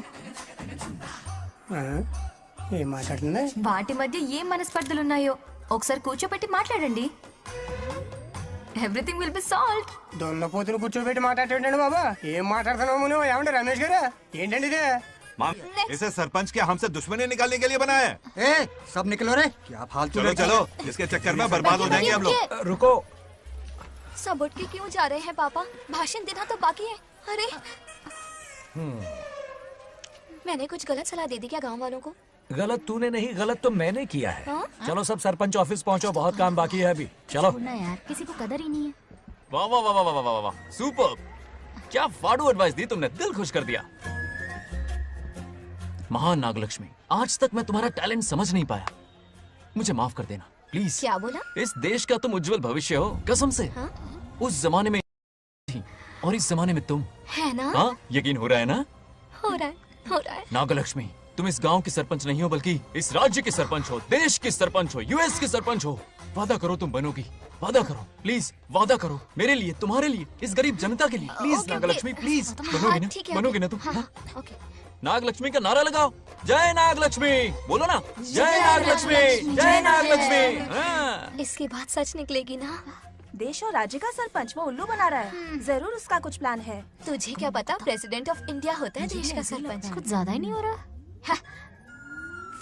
ఏం మాట్లాడుతుంది? వాటి మధ్య ఏం మనస్పర్ధలున్నాయో ఒకసారి కూర్చోబెట్టి మాట్లాడండి. Everything will be solved. దున్నపోతును కూర్చోబెట్టి మాట్లాడేటండి బాబా. ఏం మాట్లాడుతున్నావు నువ్వు? ఏమండి రమేష్ గారు, ఏంటండి ఇది? इसे सरपंच के हमसे दुश्मनी निकालने के लिए बनाया है। सब निकलो रे। क्या फालतू? चलो चलो, इसके चक्कर में बर्बाद हो जाएंगे हम लोग। रुको। सब उठ के क्यों जा रहे हैं पापा? भाषण देना तो बाकी है। अरे मैंने कुछ गलत सलाह दे दी क्या गांव वालों को? गलत तूने नहीं, गलत तो मैंने किया है। हाँ? चलो सब सरपंच ऑफिस पहुंचो, बहुत काम बाकी है अभी। चलो यार, किसी को कदर ही नहीं है। वाह वाह वाह वाह वाह वाह, सुपर। क्या फाड़ू एडवाइस दी तुमने, दिल खुश कर दिया। महान नागलक्ष्मी, आज तक मैं तुम्हारा टैलेंट समझ नहीं पाया। मुझे माफ कर देना प्लीज। क्या बोला? इस देश का तुम उज्जवल भविष्य हो, कसम से। हाँ? उस जमाने में थी और इस जमाने में तुम, है ना? हाँ यकीन हो रहा है ना? हो रहा है, हो रहा है। नागलक्ष्मी, तुम इस गांव की सरपंच नहीं हो, बल्कि इस राज्य की सरपंच हो, देश की सरपंच हो, यूएस की सरपंच हो। वादा करो तुम बनोगी, वादा करो प्लीज, वादा करो मेरे लिए, तुम्हारे लिए, इस गरीब जनता के लिए। प्लीज नागलक्ष्मी प्लीज, बनोगी ना? बनोगी ना तुम? ओके। नागलक्ष्मी का नारा लगाओ। जय नागलक्ष्मी, बोलो ना। जय नागलक्ष्मी, जय नागलक्ष्मी। इसकी बात सच निकलेगी ना? देश और राज्य का सरपंच वो उल्लू बना रहा है। जरूर उसका कुछ प्लान है। तुझे क्या पता, प्रेसिडेंट ऑफ इंडिया होता है देश का सरपंच। कुछ ज्यादा ही नहीं हो रहा?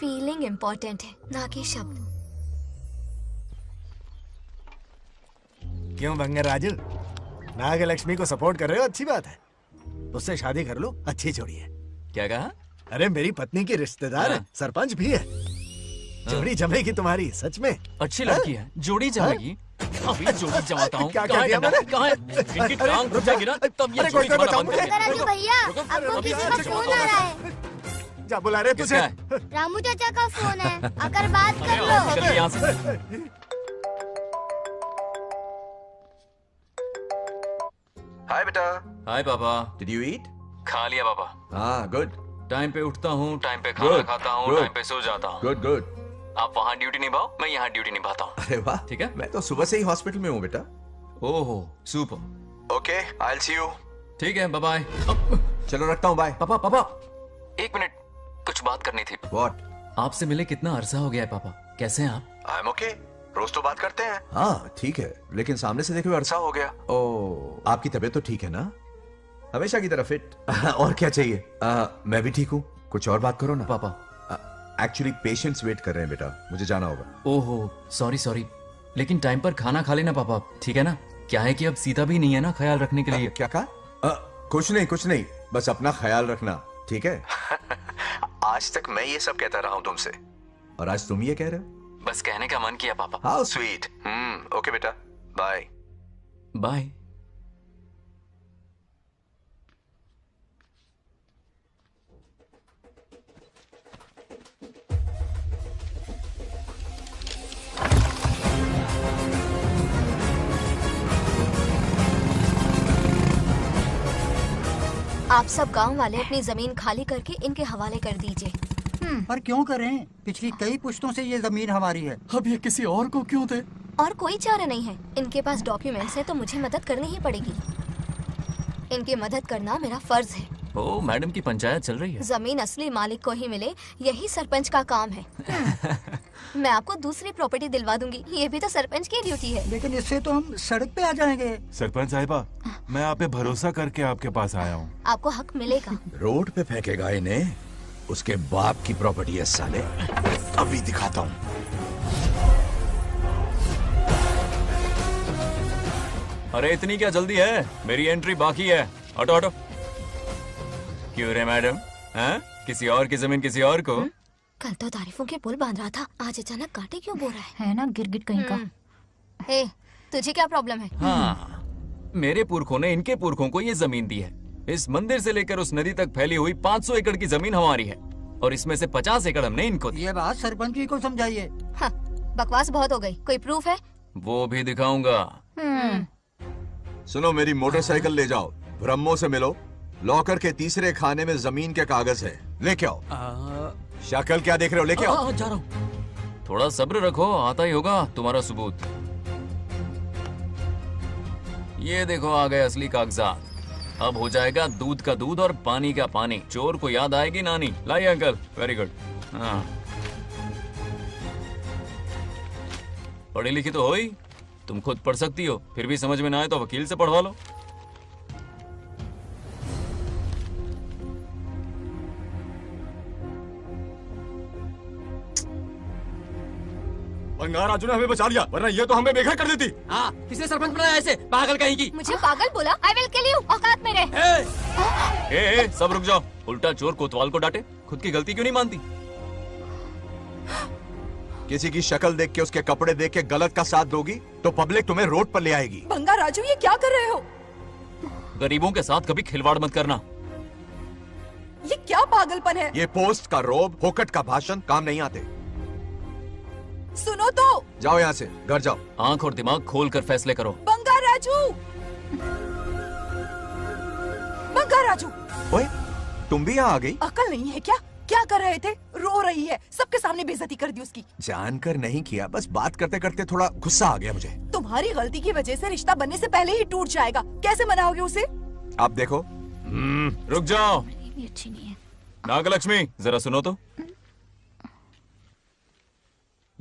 फीलिंग इम्पोर्टेंट है, ना कि शब्द। क्यों बंगर राजू, नागलक्ष्मी को सपोर्ट कर रहे हो? अच्छी बात है, उससे शादी कर लो, अच्छी जोड़ी है। क्या कहा? अरे मेरी पत्नी की रिश्तेदार है, सरपंच भी है। जोड़ी जमेगी तुम्हारी, सच में। अच्छी लड़की है, जोड़ी जमेगी। अभी जोड़ी जमाता हूँ। क्या कह दिया मैंने? कहाँ है? इनकी टांग रुक जाएगी ना, तब ये जोड़ी जमाना बंद कर देंगे। भैया, आपको किसी का फोन आ रहा है। जा बुला रहे तुझे। रामू चाचा का फोन है, आकर बात कर लो। निकल यहाँ से। हाय बेटा। हाय पापा। Did you eat? खा लिया पापा। हाँ गुड। टाइम पे उठता हूँ, टाइम पे खाना खाता हूँ, टाइम पे सो जाता हूँ। Good good. आप वहाँ ड्यूटी निभाओ, मैं यहाँ ड्यूटी निभाता हूँ। अरे वाह, ठीक है। मैं तो सुबह से ही हॉस्पिटल में हूँ बेटा। ओहो super. Okay, I will see you. ठीक है, बाय बाय। चलो रखता हूँ, बाय। पापा पापा, एक मिनट, कुछ बात करनी थी। व्हाट? आपसे मिले कितना अरसा हो गया है पापा, कैसे हैं आप? आई एम ओके, रोज तो बात करते हैं। हाँ ठीक है, लेकिन सामने से देखे हुए अरसा हो गया। ओ, आपकी तबीयत तो ठीक है ना? हमेशा की तरह फिट। और क्या चाहिए? मैं भी ठीक हूँ, कुछ और बात करो ना। पापा एक्चुअली पेशेंट्स वेट कर रहे हैं बेटा, मुझे जाना होगा। ओहो सॉरी सॉरी, लेकिन टाइम पर खाना खा लेना पापा, ठीक है ना? क्या है कि अब सीता भी नहीं है ना ख्याल रखने के लिए। क्या कहा? कुछ नहीं, बस अपना ख्याल रखना, ठीक है? आज तक मैं ये सब कहता रहा हूँ तुमसे, और आज तुम ये कह रहे हो? बस कहने का मन किया पापा। How sweet. ओके बेटा, बाय बाय। आप सब गांव वाले अपनी जमीन खाली करके इनके हवाले कर दीजिए। पर क्यों करें? पिछली कई पुश्तों से ये जमीन हमारी है। अब ये किसी और को क्यों दे? और कोई चारा नहीं है। इनके पास डॉक्यूमेंट्स है तो मुझे मदद करनी ही पड़ेगी। इनकी मदद करना मेरा फर्ज है। ओ, मैडम की पंचायत चल रही है। जमीन असली मालिक को ही मिले, यही सरपंच का काम है। मैं आपको दूसरी प्रॉपर्टी दिलवा दूंगी, ये भी तो सरपंच की ड्यूटी है। लेकिन इससे तो हम सड़क पे आ जाएंगे। सरपंच साहिबा, मैं आप पे भरोसा करके आपके पास आया हूँ। आपको हक मिलेगा। रोड पे फेंकेगा इन्हें, उसके बाप की प्रॉपर्टी है साले। अभी दिखाता हूँ। अरे इतनी क्या जल्दी है? मेरी एंट्री बाकी है। हटो हटो। क्यों रे मैडम? हाँ? किसी और की जमीन किसी और को? कल तो तारीफों के पुल बांध रहा था, आज अचानक कांटे क्यों बो रहा है ना गिरगिट कहीं का। ए, तुझे क्या प्रॉब्लम है? हाँ, मेरे पुरखों ने इनके पुरखों को ये जमीन दी है। इस मंदिर से लेकर उस नदी तक फैली हुई 500 एकड़ की जमीन हमारी है और इसमें से 50 एकड़ हमने इनको दी। ये बात सरपंच जी को समझाइए। हाँ, बकवास बहुत हो गई। कोई प्रूफ है? वो भी दिखाऊंगा। सुनो, मेरी मोटरसाइकिल ले जाओ, ब्रह्मो से मिलो, लॉकर के तीसरे खाने में जमीन के कागज है, लेके आओ। शक्ल क्या देख रहे हो? लेके आओ। जा रहा हूँ। थोड़ा सब्र रखो, आता ही होगा तुम्हारा सबूत। ये देखो आ गए असली कागजात। अब हो जाएगा दूध का दूध और पानी का पानी। चोर को याद आएगी नानी। लाइए अंकल, वेरी गुड। हाँ, पढ़ी लिखी तो हो ही, तुम खुद पढ़ सकती हो। फिर भी समझ में ना आए तो वकील से पढ़वा लो। बंगार राजू ने हमें बचा लिया, वरना ये तो हमें बेघर कर देती। हाँ, किसने सरपंच बनाया ऐसे? पागल कहीं की। मुझे पागल बोला? I will kill you. औकात मेरे। ए, सब रुक जाओ। उल्टा चोर कोतवाल को डांटे, खुद की गलती क्यों नहीं मानती? किसी की शक्ल देख के, उसके कपड़े देख के गलत का साथ दोगी तो पब्लिक तुम्हें रोड पर ले आएगी। बंगा राजू, ये क्या कर रहे हो? गरीबों के साथ कभी खिलवाड़ मत करना। ये क्या पागलपन है? ये पोस्ट का रोब, फोकट का भाषण काम नहीं आते। सुनो तो। जाओ यहाँ से, घर जाओ। आंख और दिमाग खोल कर फैसले करो। बंगा राजू, बंगा राजू। ओए, तुम भी यहाँ आ गई? अकल नहीं है क्या? क्या कर रहे थे? रो रही है, सबके सामने बेइज्जती कर दी उसकी। जानकर नहीं किया, बस बात करते करते थोड़ा गुस्सा आ गया मुझे। तुम्हारी गलती की वजह से रिश्ता बनने से पहले ही टूट जाएगा। कैसे मनाओगे उसे? आप देखो। रुक जाओ। अच्छी नहीं है। नागलक्ष्मी, जरा सुनो तो।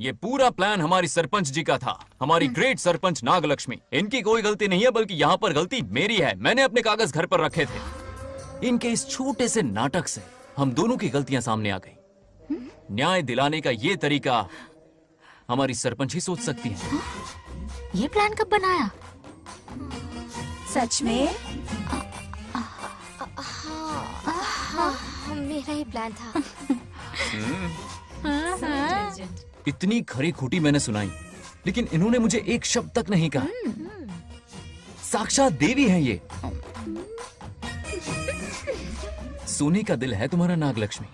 ये पूरा प्लान हमारी सरपंच जी का था, हमारी ग्रेट सरपंच नागलक्ष्मी। इनकी कोई गलती नहीं है, बल्कि यहाँ पर गलती मेरी है। मैंने अपने कागज घर पर रखे थे। इनके इस छोटे से नाटक से हम दोनों की गलतियां सामने आ गई। न्याय दिलाने का ये तरीका हमारी सरपंच ही सोच सकती है। ये प्लान कब बनाया? सच में? हाँ, मेरा ही प्लान था। इतनी खरी खोटी मैंने सुनाई, लेकिन इन्होंने मुझे एक शब्द तक नहीं कहा। साक्षात देवी है ये। सोने का दिल है तुम्हारा नागलक्ष्मी।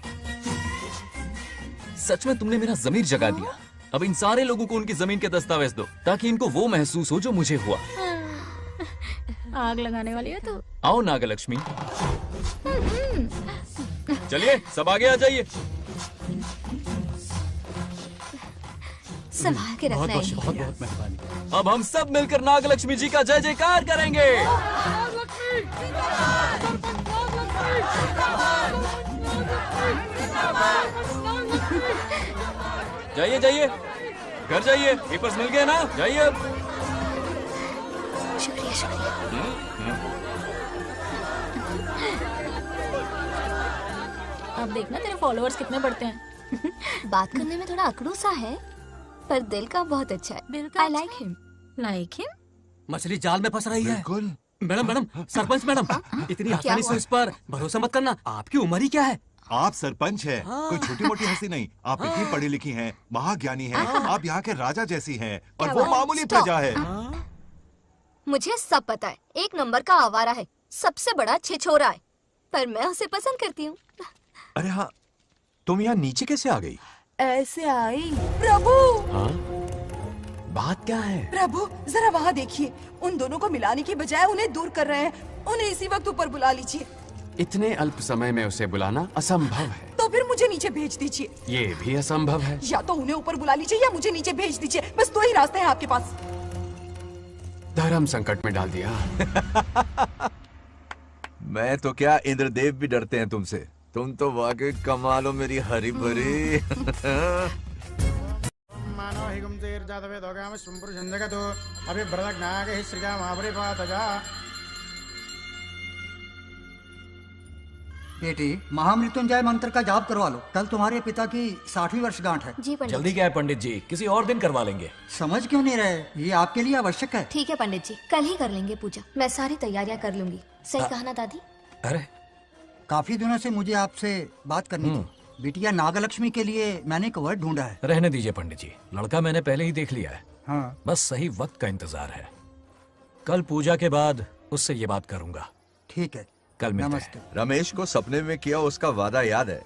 सच में तुमने मेरा ज़मीर जगा दिया। अब इन सारे लोगों को उनकी जमीन के दस्तावेज दो, ताकि इनको वो महसूस हो जो मुझे हुआ। आग लगाने वाली है तू। आओ नागलक्ष्मी, चलिए सब आगे आ जाइए। संभाल के रखना है। बहुत बहुत मेहरबानी। अब हम सब मिलकर नागलक्ष्मी जी का जय जयकार करेंगे। जाइए जाइए, घर जाइए। पेपर्स मिल गए ना? जाइए अब। शुक्रिया शुक्रिया। अब देखना तेरे फॉलोअर्स कितने बढ़ते हैं। बात करने में थोड़ा अकड़ू सा है, पर दिल का बहुत अच्छा है। I like him. Like him? मछली जाल में फंस रही है। बिल्कुल। मैडम मैडम, सरपंच मैडम, इतनी आसानी से इस पर भरोसा मत करना। आपकी उम्र ही क्या है? आप सरपंच हैं, कोई छोटी मोटी हस्ती नहीं। आप इतनी पढ़ी लिखी हैं, महाज्ञानी हैं, आप यहाँ के राजा जैसी हैं, और वो मामूली प्रजा है। मुझे सब पता है, एक नंबर का आवारा है, सबसे बड़ा छिछोरा है, पर मैं उसे पसंद करती हूँ। अरे हाँ, तुम यहाँ नीचे कैसे आ गई? ऐसे आई। प्रभु, बात क्या है? प्रभु जरा वहाँ देखिए, उन दोनों को मिलाने की बजाय उन्हें दूर कर रहे हैं। उन्हें इसी वक्त ऊपर बुला लीजिए। इतने अल्प समय में उसे बुलाना असंभव है। तो फिर मुझे नीचे भेज दीजिए। ये भी असंभव है। या तो उन्हें ऊपर बुला लीजिए या मुझे नीचे भेज दीजिए, बस 2 ही रास्ते हैं आपके पास। धर्म संकट में डाल दिया। मैं तो क्या, इंद्रदेव भी डरते हैं तुमसे। तुम तो वाकई कमाल हो मेरी हरी भरी। मानो हिगम तेर जातवे दोगाम सुंपुरुषं जगतो अभिभ्रदग्नागे श्रीगा महापरिपातजा। बेटी, महामृत्युंजय मंत्र का जाप करवा लो। कल तुम्हारे पिता की 60वीं वर्षगांठ है। जी पंडित। जल्दी क्या है पंडित जी, किसी और दिन करवा लेंगे। समझ क्यों नहीं रहे, ये आपके लिए आवश्यक है। ठीक है पंडित जी, कल ही कर लेंगे पूजा। मैं सारी तैयारियां कर लूंगी। सही कहा ना दादी? अरे काफी दिनों से मुझे आपसे बात करनी थी। बिटिया नागलक्ष्मी के लिए मैंने एक वर्ड ढूंढा है। रहने दीजिए पंडित जी, लड़का मैंने पहले ही देख लिया है। हाँ। बस सही वक्त का इंतजार है। कल पूजा के बाद उससे ये बात करूंगा। ठीक है, कल मिलते हैं। रमेश को सपने में किया उसका वादा याद है?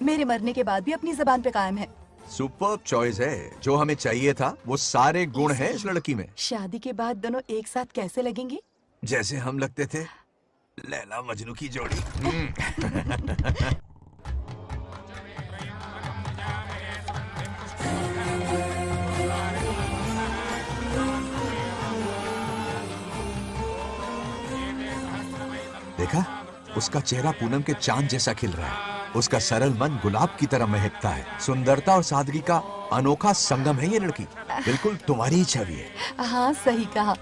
मेरे मरने के बाद भी अपनी जबान पे कायम है। सुपर्ब चॉइस है। जो हमें चाहिए था वो सारे गुण हैं इस लड़की में। शादी के बाद दोनों एक साथ कैसे लगेंगे? जैसे हम लगते थे लैला मजनू की जोड़ी। देखा, उसका चेहरा पूनम के चांद जैसा खिल रहा है। उसका सरल मन गुलाब की तरह महकता है। सुंदरता और सादगी का अनोखा संगम है ये लड़की। बिल्कुल तुम्हारी ही छवि है। हाँ सही कहा,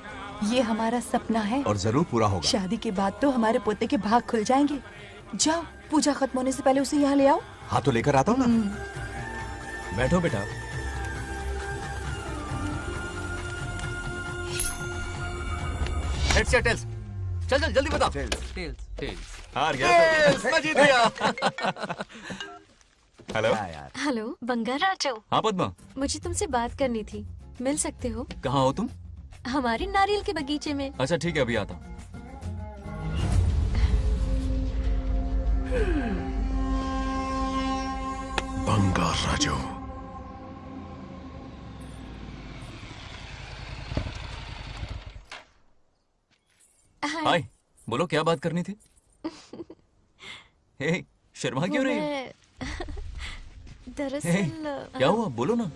ये हमारा सपना है और जरूर पूरा होगा। शादी के बाद तो हमारे पोते के भाग खुल जाएंगे। जाओ, पूजा खत्म होने से पहले उसे यहाँ ले आओ। हाँ तो लेकर आता हूँ ना। बैठो बेटा। हेड्स या टेल्स? चल चल जल्दी बता। टेल्स। हार गया। मैं जीत गया। हेलो। हेलो बंगाराजो। हाँ पद्मा। मुझे तुमसे बात करनी थी, मिल सकते हो? कहाँ हो तुम? हमारे नारियल के बगीचे में। अच्छा ठीक है, अभी आता हूँ। बंगाराजो। हाय, बोलो क्या बात करनी थी? हे, शर्मा क्यों रही? दरअसल क्या हुआ, बोलो ना।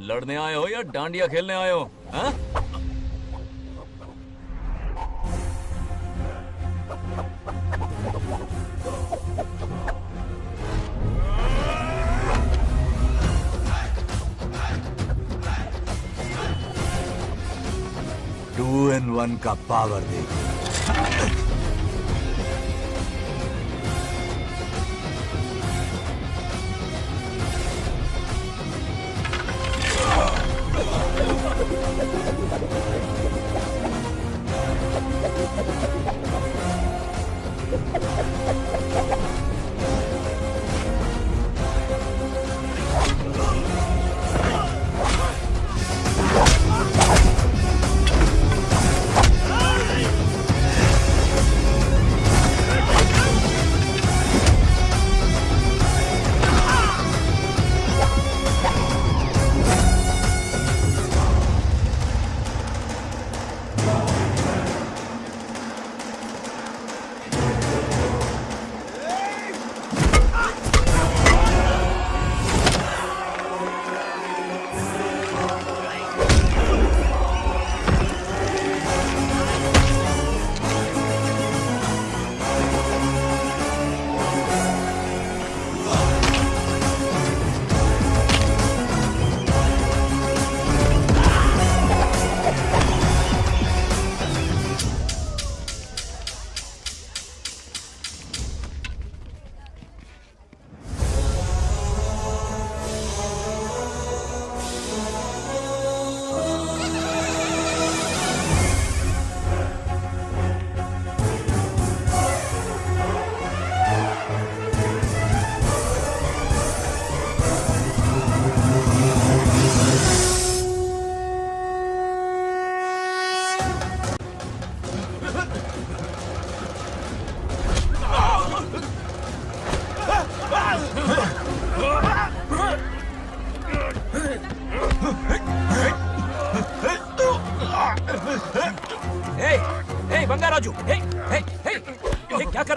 लड़ने आए हो या डांडिया खेलने आए हो? हाँ? टू इन वन का पावर देखो।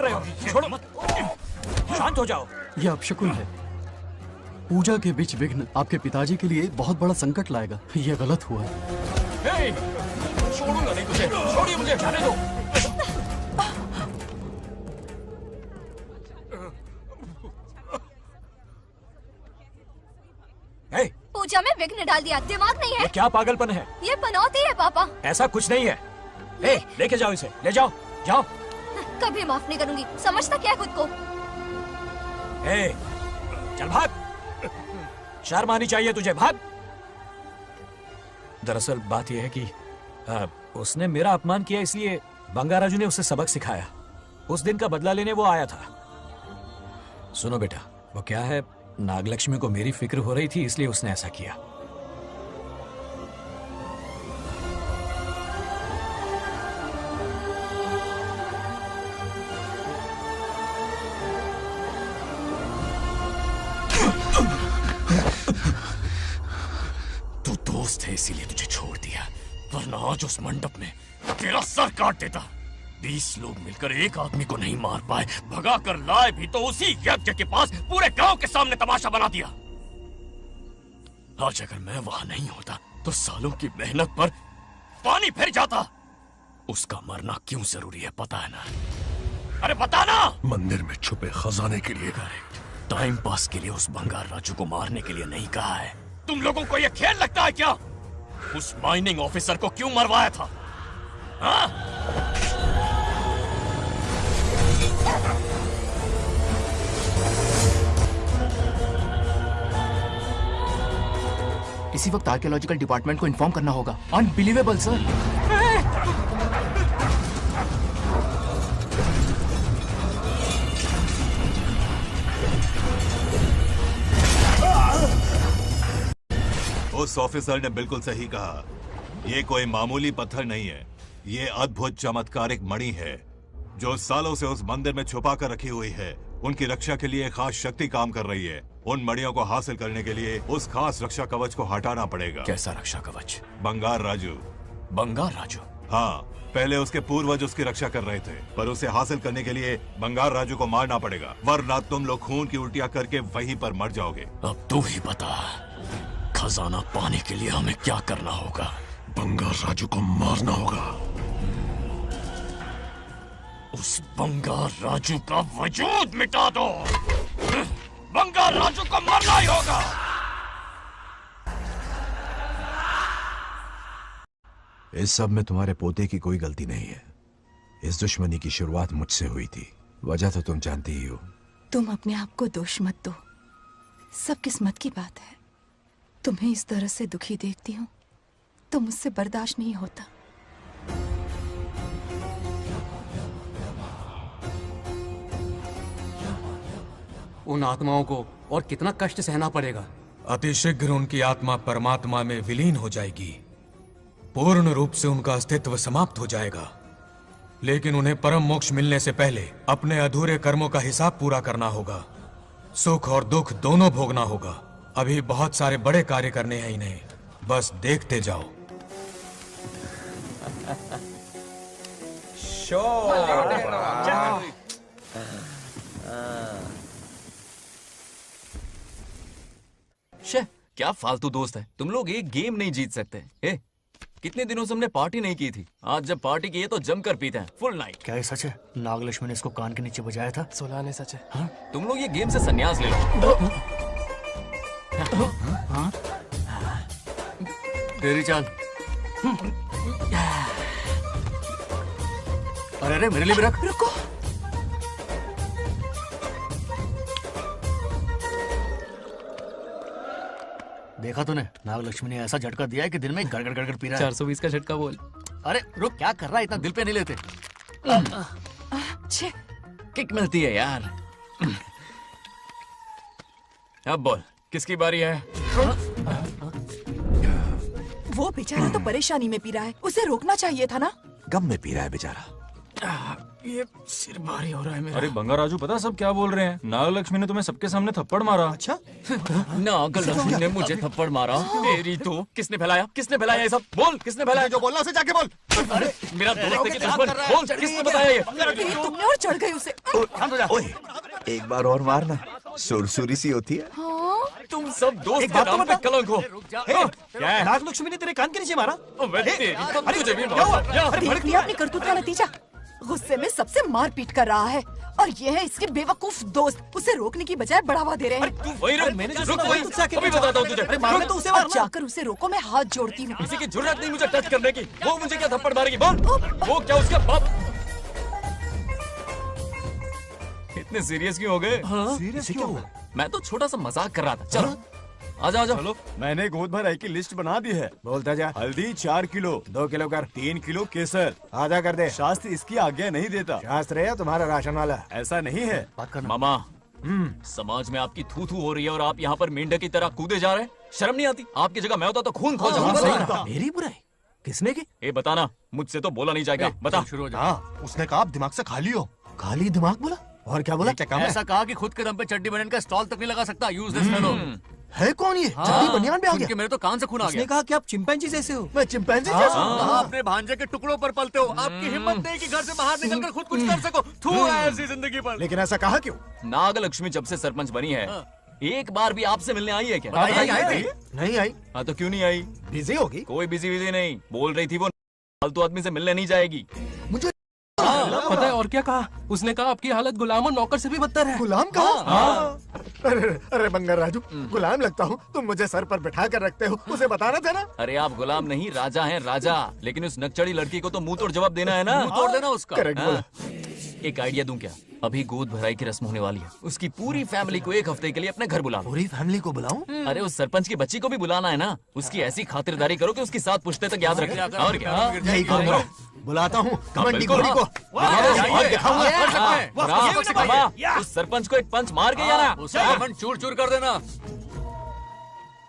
रहे हो? छोड़ो मत, शांत हो जाओ। ये अपशकुन है। पूजा के बीच विघ्न आपके पिताजी के लिए बहुत बड़ा संकट लाएगा। ये गलत हुआ है। छोड़ूंगा नहीं तुझे, छोड़िए मुझे, जाने दो। पूजा में विघ्न डाल दिया, दिमाग नहीं है? ये क्या पागलपन है? ये बनौती है पापा। ऐसा कुछ नहीं है। लेके जाओ इसे, ले जाओ, जाओ। कभी माफ नहीं करूंगी, समझता क्या है खुद को? चल भाग, शर्म आनी चाहिए तुझे, भाग। दरअसल बात यह है कि उसने मेरा अपमान किया, इसलिए बंगाराजू ने उसे सबक सिखाया। उस दिन का बदला लेने वो आया था। सुनो बेटा, वो क्या है, नागलक्ष्मी को मेरी फिक्र हो रही थी, इसलिए उसने ऐसा किया। तू दोस्त है इसीलिए तुझे छोड़ दिया, वरना आज उस मंडप में तेरा सर काट देता। 20 लोग मिलकर एक आदमी को नहीं मार पाए, भगा कर लाए भी तो उसी यज्ञ के पास पूरे गांव के सामने तमाशा बना दिया। आज अगर मैं वहां नहीं होता तो सालों की मेहनत पर पानी फिर जाता। उसका मरना क्यों जरूरी है पता है ना? अरे बता ना। मंदिर में छुपे खजाने के लिए। टाइम पास के लिए उस बंगार राजू को मारने के लिए नहीं कहा है। तुम लोगों को यह खेल लगता है क्या? उस माइनिंग ऑफिसर को क्यों मरवाया था? हाँ? इसी वक्त आर्कियोलॉजिकल डिपार्टमेंट को इन्फॉर्म करना होगा। Unbelievable sir. उस ऑफिसर ने बिल्कुल सही कहा। ये कोई मामूली पत्थर नहीं है, ये अद्भुत चमत्कारिक मणि है जो सालों से उस मंदिर में छुपा कर रखी हुई है। उनकी रक्षा के लिए खास शक्ति काम कर रही है। उन मणियों को हासिल करने के लिए उस खास रक्षा कवच को हटाना पड़ेगा। कैसा रक्षा कवच? बंगार राजू। बंगार राजू? हाँ, पहले उसके पूर्वज उसकी रक्षा कर रहे थे, पर उसे हासिल करने के लिए बंगार राजू को मारना पड़ेगा, वरना तुम लोग खून की उल्टियां करके वहीं पर मर जाओगे। अब तू ही बता, खजाना पाने के लिए हमें क्या करना होगा? बंगार राजू को मारना होगा। उस बंगार राजू का वजूद मिटा दो। बंगार राजू को मारना ही होगा। इस सब में तुम्हारे पोते की कोई गलती नहीं है। इस दुश्मनी की शुरुआत मुझसे हुई थी, वजह तो तुम जानती ही हो। तुम अपने आप को दोष मत दो, सब किस्मत की बात है। तुम्हें इस तरह से दुखी देखती हूँ तो मुझसे बर्दाश्त नहीं होता। उन आत्माओं को और कितना कष्ट सहना पड़ेगा। अतिशीघ्र उनकी आत्मा परमात्मा में विलीन हो जाएगी, पूर्ण रूप से उनका अस्तित्व समाप्त हो जाएगा। लेकिन उन्हें परम मोक्ष मिलने से पहले अपने अधूरे कर्मों का हिसाब पूरा करना होगा। सुख और दुख दोनों भोगना होगा। अभी बहुत सारे बड़े कार्य करने हैं इन्हें, बस देखते जाओ। शे, क्या फालतू दोस्त है। तुम लोग एक गेम नहीं जीत सकते। कितने दिनों से हमने पार्टी नहीं की थी, आज जब पार्टी की है तो जमकर पीते हैं, फुल नाइट। क्या ये सच है? नागलक्ष्मी ने इसको कान के नीचे बजाया था। सोलह ने सच है। हाँ? तुम लोग ये गेम से संन्यास ले लो। हाँ? तेरी चाल। अरे अरे, मेरे लिए भी रख। रुको, देखा तूने, नागलक्ष्मी ने ऐसा झटका दिया है कि दिन में गड़गड़ गड़गड़ पी रहा है। 420 का झटका बोल। अरे रुक, क्या कर रहा है? इतना दिल पे नहीं लेते। किक मिलती है यार। अब बोल, किसकी बारी है? वो बेचारा तो परेशानी में पी रहा है, उसे रोकना चाहिए था ना। गम में पी रहा है बेचारा। ये सिर भारी हो रहा है मेरा। अरे बंगा राजू, पता सब क्या बोल रहे हैं? नागलक्ष्मी ने तुम्हें सबके सामने थप्पड़ मारा। अच्छा? नागलक्ष्मी ने मुझे थप्पड़ मारा? तेरी तो किसने फैलाया ये सब? बोल, किसने फैलाया? जो बोलना उसे जाके बोल। अरे मेरा दोस्त है कि दुश्मन? बोल, किसने बताया ये? तुमने और चढ़ गई उसे। ओए, एक बार और मारना, सुरसुरी सी होती है। तुम सब दोस्त के नाम पे कलंक हो। क्या है? नागलक्ष्मी ने तेरे कान के नीचे मारा? तुझे भी देख लिया अपनी करतूत का नतीजा। गुस्से में सबसे मार पीट कर रहा है और ये है इसके बेवकूफ दोस्त, उसे रोकने की बजाय बढ़ावा दे रहे हैं। वही अभी बताता हूँ तुझे। अब जाकर उसे रोको, मैं हाथ जोड़ती हूँ। किसी की जुर्रत नहीं मुझे टच करने की। वो मुझे क्या थप्पड़ मारेगी? बोल, वो क्या उसका बाप? इतने सीरियस क्यों हो गए? सीरियस क्यों हुआ? मैं तो छोटा सा मजाक कर रहा था। चलो आजा आजा। चलो, मैंने गोद भराई की लिस्ट बना दी है। बोलता जा। हल्दी 4 किलो, 2 किलो कर। 3 किलो केसर। आधा कर दे। शास्त्र इसकी आज्ञा नहीं देता। शास्त्र है तुम्हारा राशन वाला? ऐसा नहीं है। मामा, समाज में आपकी थू थू हो रही है और आप यहाँ पर मेंढक की तरह कूदे जा रहे हैं। शर्म नहीं आती? आपकी जगह मैं होता तो खून खौल जाता। मेरी बुराई किसने की? ए बताना, मुझसे तो बोला नहीं जाएगा। बता। उसने कहा आप दिमाग से खाली हो। खाली दिमाग बोला? और क्या बोला? ऐसा कहा कि खुद के दम पे चड्डी बनियान का स्टॉल तक नहीं लगा सकता। Useless fellow. है कौन ये? चड्डी बनियान में आ गया? मेरे तो कान से खून आ गया। उसने कहा कि आप चिंपैंजी जैसे हो। मैं चिंपैंजी जैसा हूँ? आप अपने भांजे के टुकड़ों पर पलते हो। आपकी हिम्मत नहीं कि घर से बाहर निकलकर खुद कुछ कर सको। थू है ऐसी जिंदगी पर। लेकिन ऐसा कहा क्यों? नागलक्ष्मी जब से सरपंच बनी है, एक बार भी आपसे मिलने आई है क्या? नहीं आई। हाँ तो क्यों नहीं आई? बिजी होगी। कोई बिजी नहीं। बोल रही थी वो फालतू आदमी से मिलने नहीं जाएगी। मुझे पता है और क्या कहा? उसने कहा आपकी हालत गुलाम और नौकर से भी बदतर है। गुलाम कहा? अरे बंगर राजू, गुलाम लगता हूँ? तुम मुझे सर पर बिठा कर रखते हो, उसे बताना था ना। अरे आप गुलाम नहीं, राजा हैं, राजा। लेकिन उस नकचड़ी लड़की को तो मुंह तोड़ जवाब देना है ना। मुंह तोड़ देना उसका। करेक्ट बोला। एक आइडिया दूं क्या? अभी गोद भराई की रस्म होने वाली है। उसकी पूरी फैमिली को 1 हफ्ते के लिए अपने घर बुला लो। पूरी फैमिली को बुलाऊं? अरे उस सरपंच की बच्ची को भी बुलाना है ना। उसकी ऐसी खातिरदारी करो कि उसकी 7 पुश्ते तक याद रखे। और क्या? यही करूंगा। बुलाता हूँ कमंडी घोड़ी को। उस सरपंच को एक पंच मार के जाना। चूर चूर कर देना।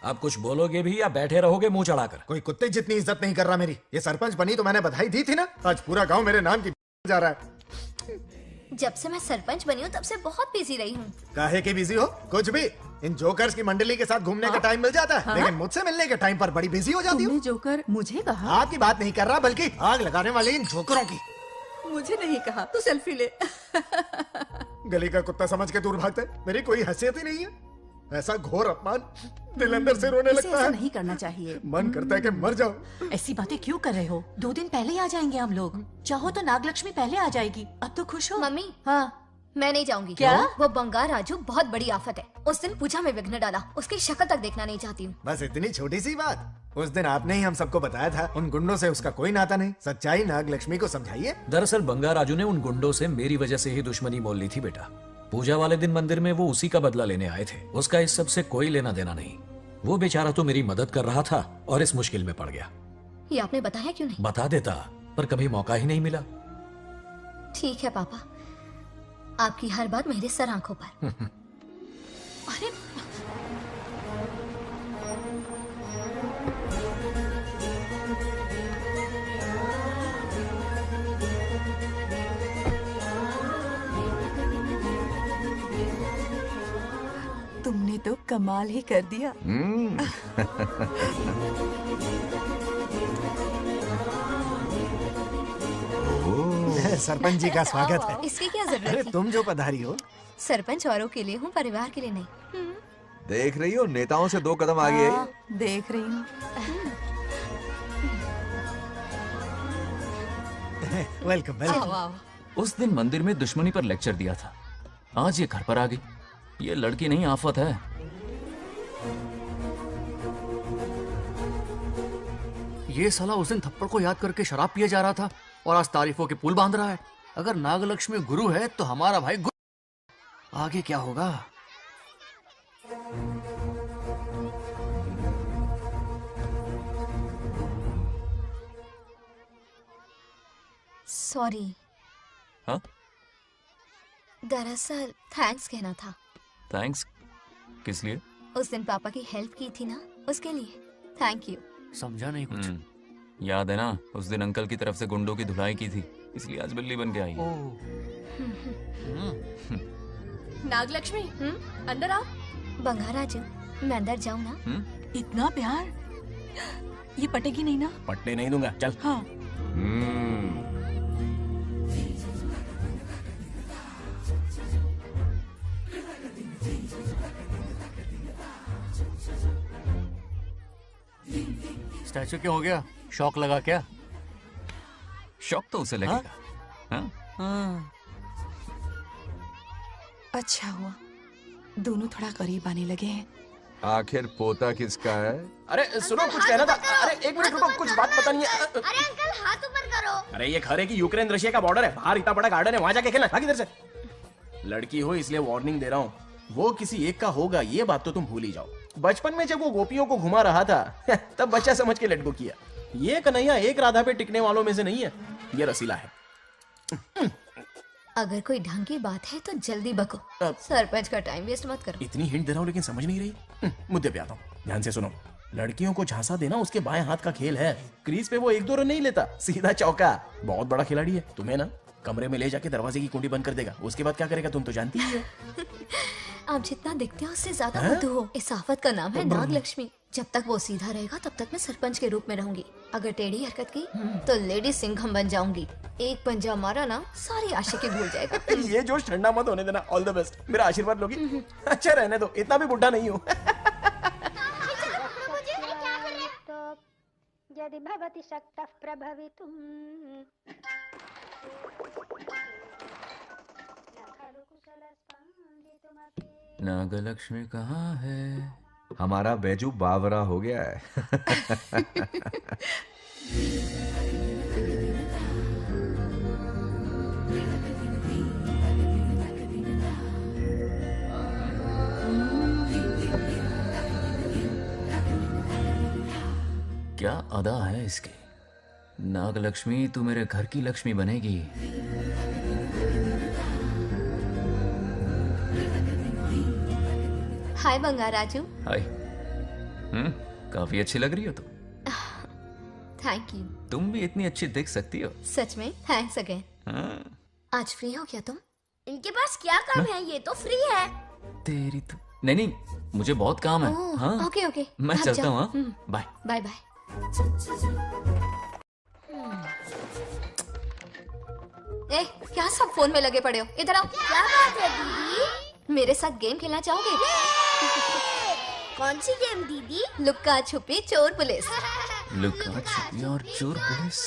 आप कुछ बोलोगे भी या बैठे रहोगे मुंह चढ़ाकर? कोई कुत्ते जितनी इज्जत नहीं कर रहा मेरी। ये सरपंच बनी तो मैंने बधाई दी थी ना। आज पूरा गांव मेरे नाम की जा रहा है। जब से मैं सरपंच बनी हूँ तब से बहुत बिजी रही हूँ। काहे की बिजी हो? कुछ भी। इन जोकर्स की मंडली के साथ घूमने का टाइम मिल जाता है, लेकिन मुझसे मिलने के टाइम पर बड़ी बिजी हो जाती हूँ। जोकर मुझे कहा? आपकी बात नहीं कर रहा, बल्कि आग लगाने वाले इन जोकरों की। मुझे नहीं कहा। तू सेल्फी ले। गली का कुत्ता समझ के दूर भागता है। मेरी कोई हैसियत ही नहीं है। ऐसा घोर अपमान, दिल अंदर से रोने लगता है। ऐसा नहीं करना चाहिए। मन करता है कि मर जाओ। ऐसी बातें क्यों कर रहे हो? 2 दिन पहले ही आ जाएंगे हम लोग। चाहो तो नागलक्ष्मी पहले आ जाएगी। अब तो खुश हो? मम्मी, हाँ मैं नहीं जाऊंगी। क्या? वो बंगार राजू बहुत बड़ी आफत है। उस दिन पूजा में विघ्न डाला। उसकी शक्ल तक देखना नहीं चाहती हूँ। बस इतनी छोटी सी बात। उस दिन आपने ही हम सबको बताया था उन गुंडों से उसका कोई नाता नहीं। सच्चाई नागलक्ष्मी को समझाइए। दरअसल बंगा राजू ने उन गुंडों से मेरी वजह से ही दुश्मनी मोल ली थी बेटा। पूजा वाले दिन मंदिर में वो उसी का बदला लेने आए थे। उसका इस सब से कोई लेना देना नहीं। वो बेचारा तो मेरी मदद कर रहा था और इस मुश्किल में पड़ गया। ये आपने बताया क्यों नहीं? बता देता, पर कभी मौका ही नहीं मिला। ठीक है पापा, आपकी हर बात मेरे सर आंखों पर। अरे तुमने तो कमाल ही कर दिया। सरपंच जी का स्वागत है। इसकी क्या जरूरत है? तुम जो पधारी हो। सरपंच औरों के लिए हूँ, परिवार के लिए नहीं। देख रही हो, नेताओं से 2 कदम आगे है। देख रही हूँ। Welcome welcome. उस दिन मंदिर में दुश्मनी पर लेक्चर दिया था। आज ये घर पर आ गई। ये लड़की नहीं आफत है। ये साला उस दिन थप्पड़ को याद करके शराब पिए जा रहा था और आज तारीफों के पुल बांध रहा है। अगर नागलक्ष्मी गुरु है तो हमारा भाई गुरु। आगे क्या होगा? सॉरी। हाँ? दरअसल थैंक्स कहना था। थैंक्स किस लिए? उस दिन पापा की हेल्प की थी ना, उसके लिए थैंक यू। समझा नहीं कुछ। याद है ना, उस दिन अंकल की तरफ से गुंडों की धुलाई की थी। इसलिए आज बिल्ली बन के आई है। नागलक्ष्मी अंदर आओ। बंगाराजू मैं अंदर जाऊँ ना? इतना प्यार, ये पटेगी नहीं ना? पटने नहीं दूंगा, चल। हाँ। स्टैचू क्यों हो गया? शौक लगा क्या? शौक तो उसे लगेगा। हाँ? अच्छा हुआ दोनों थोड़ा करीब आने लगे हैं। आखिर पोता किसका है? अरे सुनो, कुछ कहना था। अरे एक मिनट रुको, कुछ बात पता नहीं है। अरे अंकल हाथ ऊपर करो। अरे ये घर है कि यूक्रेन रशिया का बॉर्डर है? बाहर इतना बड़ा गार्डन है, वहां जाके खेलना। भाग इधर से। लड़की हो इसलिए वार्निंग दे रहा हूँ, वो किसी एक का होगा ये बात तो तुम भूल ही जाओ। बचपन में जब वो गोपियों को घुमा रहा था तब बच्चा समझ के लटको किया। ये कन्हैया एक राधा पे टिकने वालों में से नहीं है, ये रसीला है। अगर कोई ढंग की बात है तो जल्दी बको, सरपंच का टाइम वेस्ट मत करो। इतनी हिंट दे रहा हूँ लेकिन समझ नहीं रही। मुद्दे पे आता हूँ, ध्यान से सुनो। लड़कियों को झांसा देना उसके बाएं हाथ का खेल है। क्रीज पे वो 1-2 रन नहीं लेता, सीधा चौका। बहुत बड़ा खिलाड़ी है। तुम्हें ना कमरे में ले जाके दरवाजे की कुंडी बंद कर देगा, उसके बाद क्या करेगा तुम तो जानती ही हो। आप जितना दिखते हो उससे ज्यादा बुद्धू हो। इस आफत का नाम है नागलक्ष्मी। जब तक वो सीधा रहेगा तब तक मैं सरपंच के रूप में रहूंगी। अगर टेढ़ी हरकत की तो लेडी सिंघम बन जाऊंगी। एक पंजा मारा ना सारी आशिकी भूल जाएगा। ये जोश ठंडा मत होने देना। All the best. मेरा आशीर्वाद लोगी? अच्छा रहने दो, इतना भी बुढ़ा नहीं हूँ। यदि भवति शक्तः प्रभवितुम्। नागलक्ष्मी कहाँ है? हमारा बैजू बावरा हो गया है। क्या अदा है इसकी। नागलक्ष्मी तू मेरे घर की लक्ष्मी बनेगी। हाय बंगाराजू। हाय। काफी अच्छी लग रही हो तुम। Thank you. तुम भी इतनी अच्छी दिख सकती हो। सच में थैंक्स अगेन। आज फ्री हो क्या तुम? इनके पास क्या काम है, ये तो फ्री है। तेरी तो नहीं, मुझे बहुत काम है। हाँ ओके ओके, मैं चलता हूँ। Bye bye bye. ए, क्या सब फोन में लगे पड़े हो? इधर आओ। क्या बात है दीदी? मेरे साथ गेम खेलना चाहोगे? कौन सी गेम दीदी? लुक्का छुपी चोर पुलिस। लुक्का छुपी और चोर पुलिस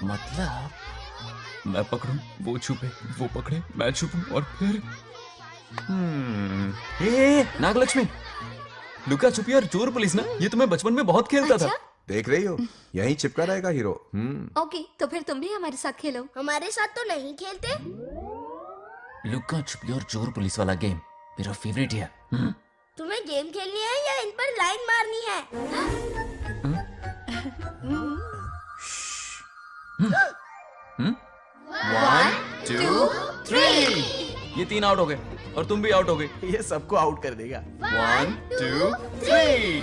मतलब मैं पकड़ूं, वो छुपे, वो पकड़े, मैं छुपूं और फिर नागलक्ष्मी, लुक्का छुपी और चोर पुलिस ना, ये तो मैं बचपन में बहुत खेलता था। देख रही हो, यहीं चिपका रहेगा हीरो। ओके, तो फिर तुम भी हमारे साथ खेलो। हमारे साथ तो नहीं खेलते। लुक्का छुपी और चोर पुलिस वाला गेम मेरा फेवरेट है। तुम्हें गेम खेलनी है या इन पर लाइन मारनी है? 1 2 3। ये 3 आउट हो गए और तुम भी आउट हो गए। ये सबको आउट कर देगा। 1 2 3।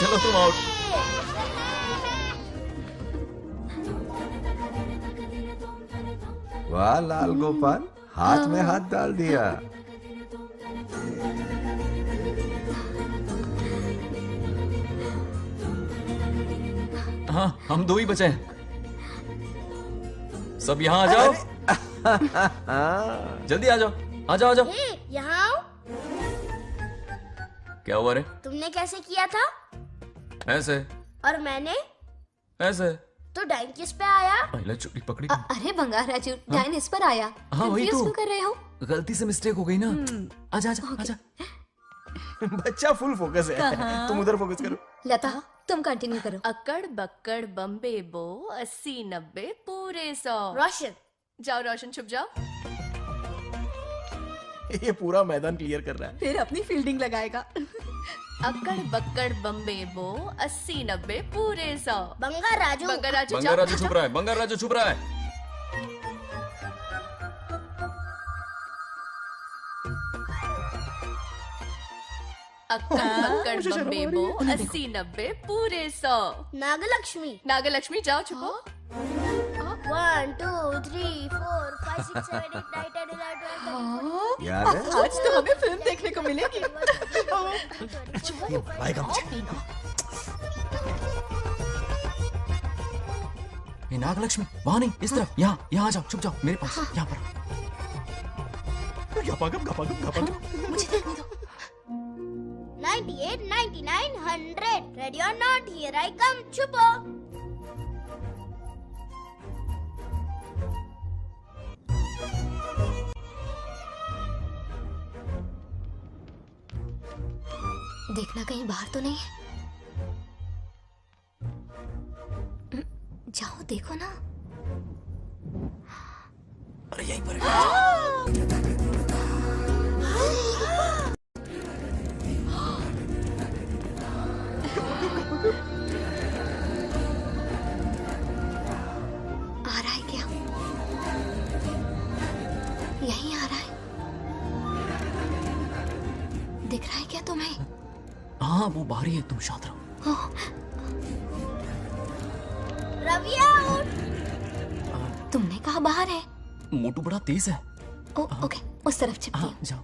चलो तुम आउट। वाह लाल गोपाल, हाथ में हाथ डाल दिया। हाँ, हम 2 ही बचे हैं। सब यहाँ आ जाओ। जल्दी आ जाओ, आ जाओ, आ जाओ। यहाँ आओ। क्या हुआ रे? तुमने कैसे किया था? ऐसे। और मैंने? ऐसे। तो डाइन किस पे आया? पहले चोरी पकड़ी। अरे बंगाराजू, डाइन इस पर आया। हाँ वही तो। क्यों कर रहे हो? गलती से मिस्टेक हो गई ना। आजा आजा आजा। बच्चा फुल फोकस है, तुम उधर फोकस करो। लता, तुम कंटिन्यू करो। अक्कड़ बक्कड़ बम्बे बो 80 90 पूरे 100। रोशन, जाओ रोशन, छुप जाओ। ये पूरा मैदान क्लियर कर रहा है। फिर अपनी फील्डिंग लगाएगा। अक्कड़ बक्कड़ बम्बे बो 80 90 पूरे 100। बंगाराजू, बंगाराजू बंगाराजू छुप रहा है, बंगाराजू छुप रहा है। अक्कड़ बक्कड़ बम्बे बो 80 90 पूरे 100। नागलक्ष्मी, नागलक्ष्मी जाओ छुपो। 1 2 3 4 5 6 7 8 9 10 11 12 याद है? आज तो हमें फिल्म देखने को मिलेगी। ये आएगा मुझे। ये नागलक्ष्मी वहाँ नहीं, इस तरफ, यहाँ यहाँ आ जाओ, छुप जाओ मेरे पास, यहाँ पर। मुझे देखने दो। 98 99 100 ready or not here I come छुपो। देखना कहीं बाहर तो नहीं है। जाओ देखो ना। अरे यहीं पर आ रहा है क्या? यहीं आ रहा है। दिख रहा है क्या तुम्हें? हाँ वो बाहर ही है, तुम शांत रहो। रविया उठ। तुमने कहा बाहर है? मोटू बड़ा तेज है। ओके उस तरफ छिपती हूँ। जाओ।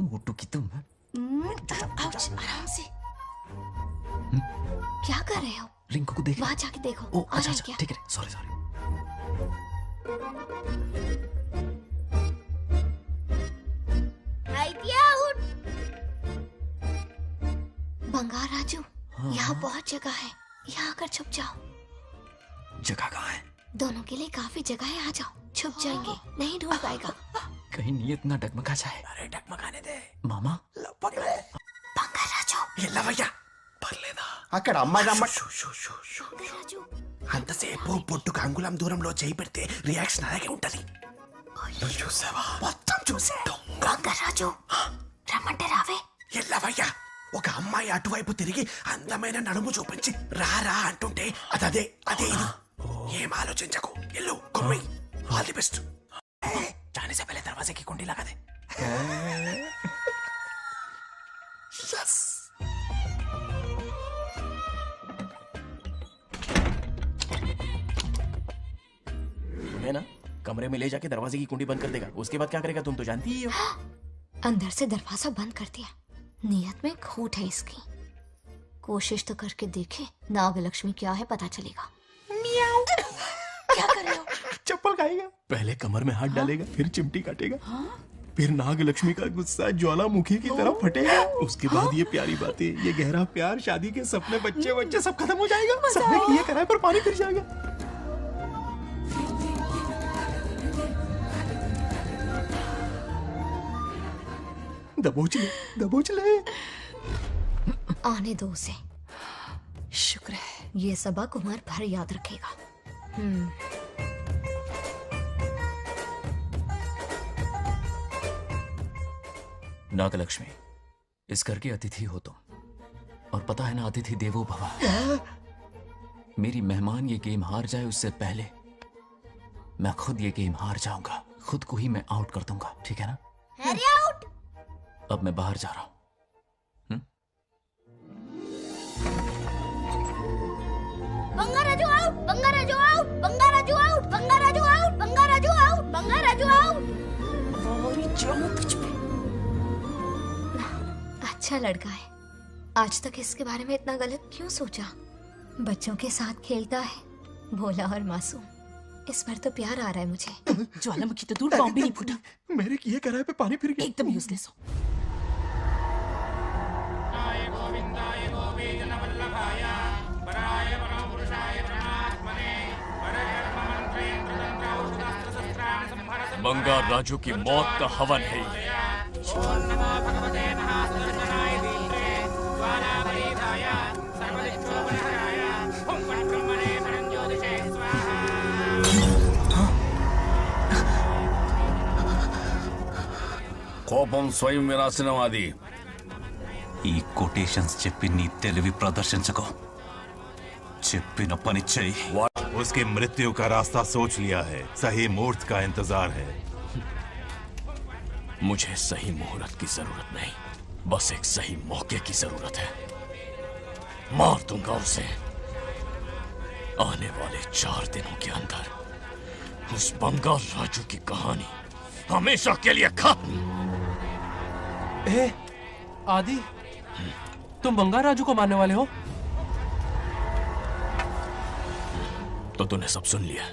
मोटू की तुम है। आराम से। क्या कर रहे हो? रिंकू को देख। वहाँ जाके देखो। ओ आ रहा अच्छा है अच्छा क्या? ठीक है, सॉरी सॉरी। रविया उठ। बंगार राजू, हाँ। यहाँ बहुत जगह है, यहाँ आकर छुप जाओ। जगह कहाँ है? दोनों के लिए काफी जगह है, आ जाओ। छुप जाएंगे, नहीं ढूंढ पाएगा। कहीं नीयत ना डगमगा जाए। अरे डगमगाने दे मामा बंगार राजू ये లవయ్యా పర్లేదా అక్కడ అమ్మాయి అమ్మాయి రాజు అంతసేపు పొట్టుకు అంగుళం దూరంలో చేయి పెడితే రియాక్షన్ అలాగే ఉంటది నువ్వు చూసావా మొత్తం చూసా బంగారు రాజు రమ్మంటే రావే ఎల్లవయ్యా ఒక అమ్మాయి అటువైపు తిరిగి అందమైన నడుము చూపించి రారా అంటుంటే అదే అదే ఇది ఏం ఆలోచించకు ఎల్లు కొమ్మి ఆల్ ది బెస్ట్ जाने से पहले दरवाजे की कुंडी लगा दे यस है ना, कमरे में ले जाके दरवाजे की कुंडी बंद कर देगा। उसके बाद क्या करेगा तुम तो जानती ही हो। अंदर से दरवाजा बंद कर दिया। नियत में खोट है इसकी। कोशिश तो करके देखे, नागलक्ष्मी क्या है पता चलेगा। क्या कर रहे हो? चप्पल खाएगा। पहले कमर में हाथ डालेगा, फिर चिमटी काटेगा, फिर नागलक्ष्मी का गुस्सा ज्वालामुखी की तरह फटेगा। उसके बाद ये प्यारी बातें, ये गहरा प्यार, शादी के सपने, बच्चे बच्चे सब खत्म हो जाएगा। सबने किए कराए पर पानी फिर जाएगा। दबोच ले, दबोच ले। आने दो उसे। शुक्र है ये सबक उम्र भर याद रखेगा। नागलक्ष्मी, इस घर की अतिथि हो तुम, और पता है ना अतिथि देवो भव। मेरी मेहमान ये गेम हार जाए उससे पहले मैं खुद ये गेम हार जाऊंगा। खुद को ही मैं आउट कर दूंगा, ठीक है ना? Harry out. अब मैं बाहर जा रहा हूं। Bangaraju out, Bangaraju out, Bangaraju out, Bangaraju out, Bangaraju out, Bangaraju out. अच्छा लड़का है। आज तक इसके बारे में इतना गलत क्यों सोचा? बच्चों के साथ खेलता है, भोला और मासूम। इस पर तो प्यार आ रहा है मुझे। ज्वालामुखी तो दूर, बॉम्ब भी नहीं फूटा। मेरे किए कराए पे पानी फिर गया। एकदम यूजलेस हो। बंगार राजू की मौत का हवन है ये। కోపం స్వయం వినాశనవాది ఈ కొటేషన్స్ చెప్పి నీ తెలివి ప్రదర్శించకు చెప్పిన పని చెయ్యి उसकी मृत्यु का रास्ता सोच लिया है, सही मुहूर्त का इंतजार है। मुझे सही मुहूर्त की जरूरत नहीं, बस एक सही मौके की जरूरत है। मार दूंगा उसे आने वाले 4 दिनों के अंदर। उस बंगाल राजू की कहानी हमेशा के लिए खत्म। ए, आदि, तुम बंगाल राजू को मारने वाले हो? तो तूने सब सुन लिया?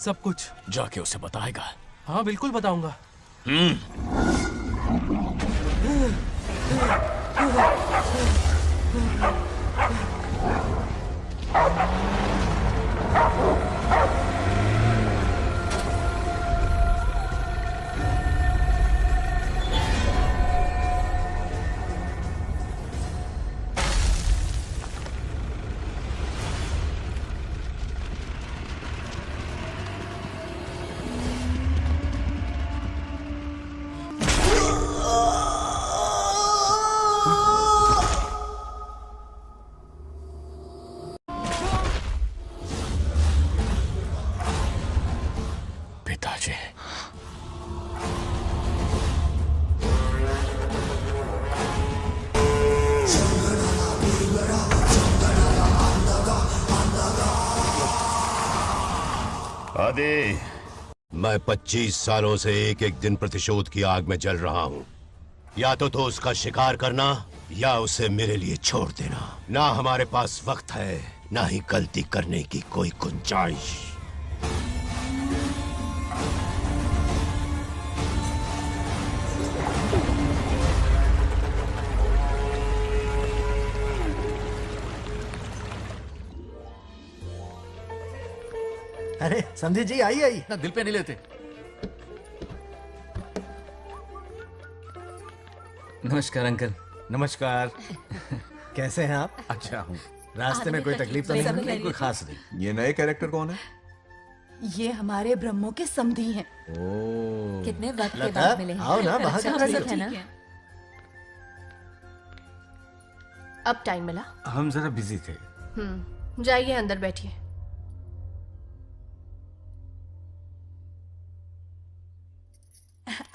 सब कुछ। जाके उसे बताएगा? हाँ बिल्कुल बताऊंगा। पिताजी, आदि, मैं 25 सालों से एक एक दिन प्रतिशोध की आग में जल रहा हूँ। या तो उसका शिकार करना या उसे मेरे लिए छोड़ देना। ना हमारे पास वक्त है, ना ही गलती करने की कोई गुंजाइश। अरे समझी जी, आई आई। ना दिल पे नहीं लेते। नमस्कार अंकल। नमस्कार। कैसे हैं आप? अच्छा हूँ। रास्ते में कोई तकलीफ तो नहीं? नहीं, कोई खास नहीं। ये नए कैरेक्टर कौन है? ये हमारे ब्रह्मों के समधी हैं। ओ, कितने वक्त के लता, बाद मिले हैं। आओ ना, बाहर अच्छा, खड़ी सब हो। है ना? अब टाइम मिला? हम जरा बिजी थे। जाइए अंदर बैठिए।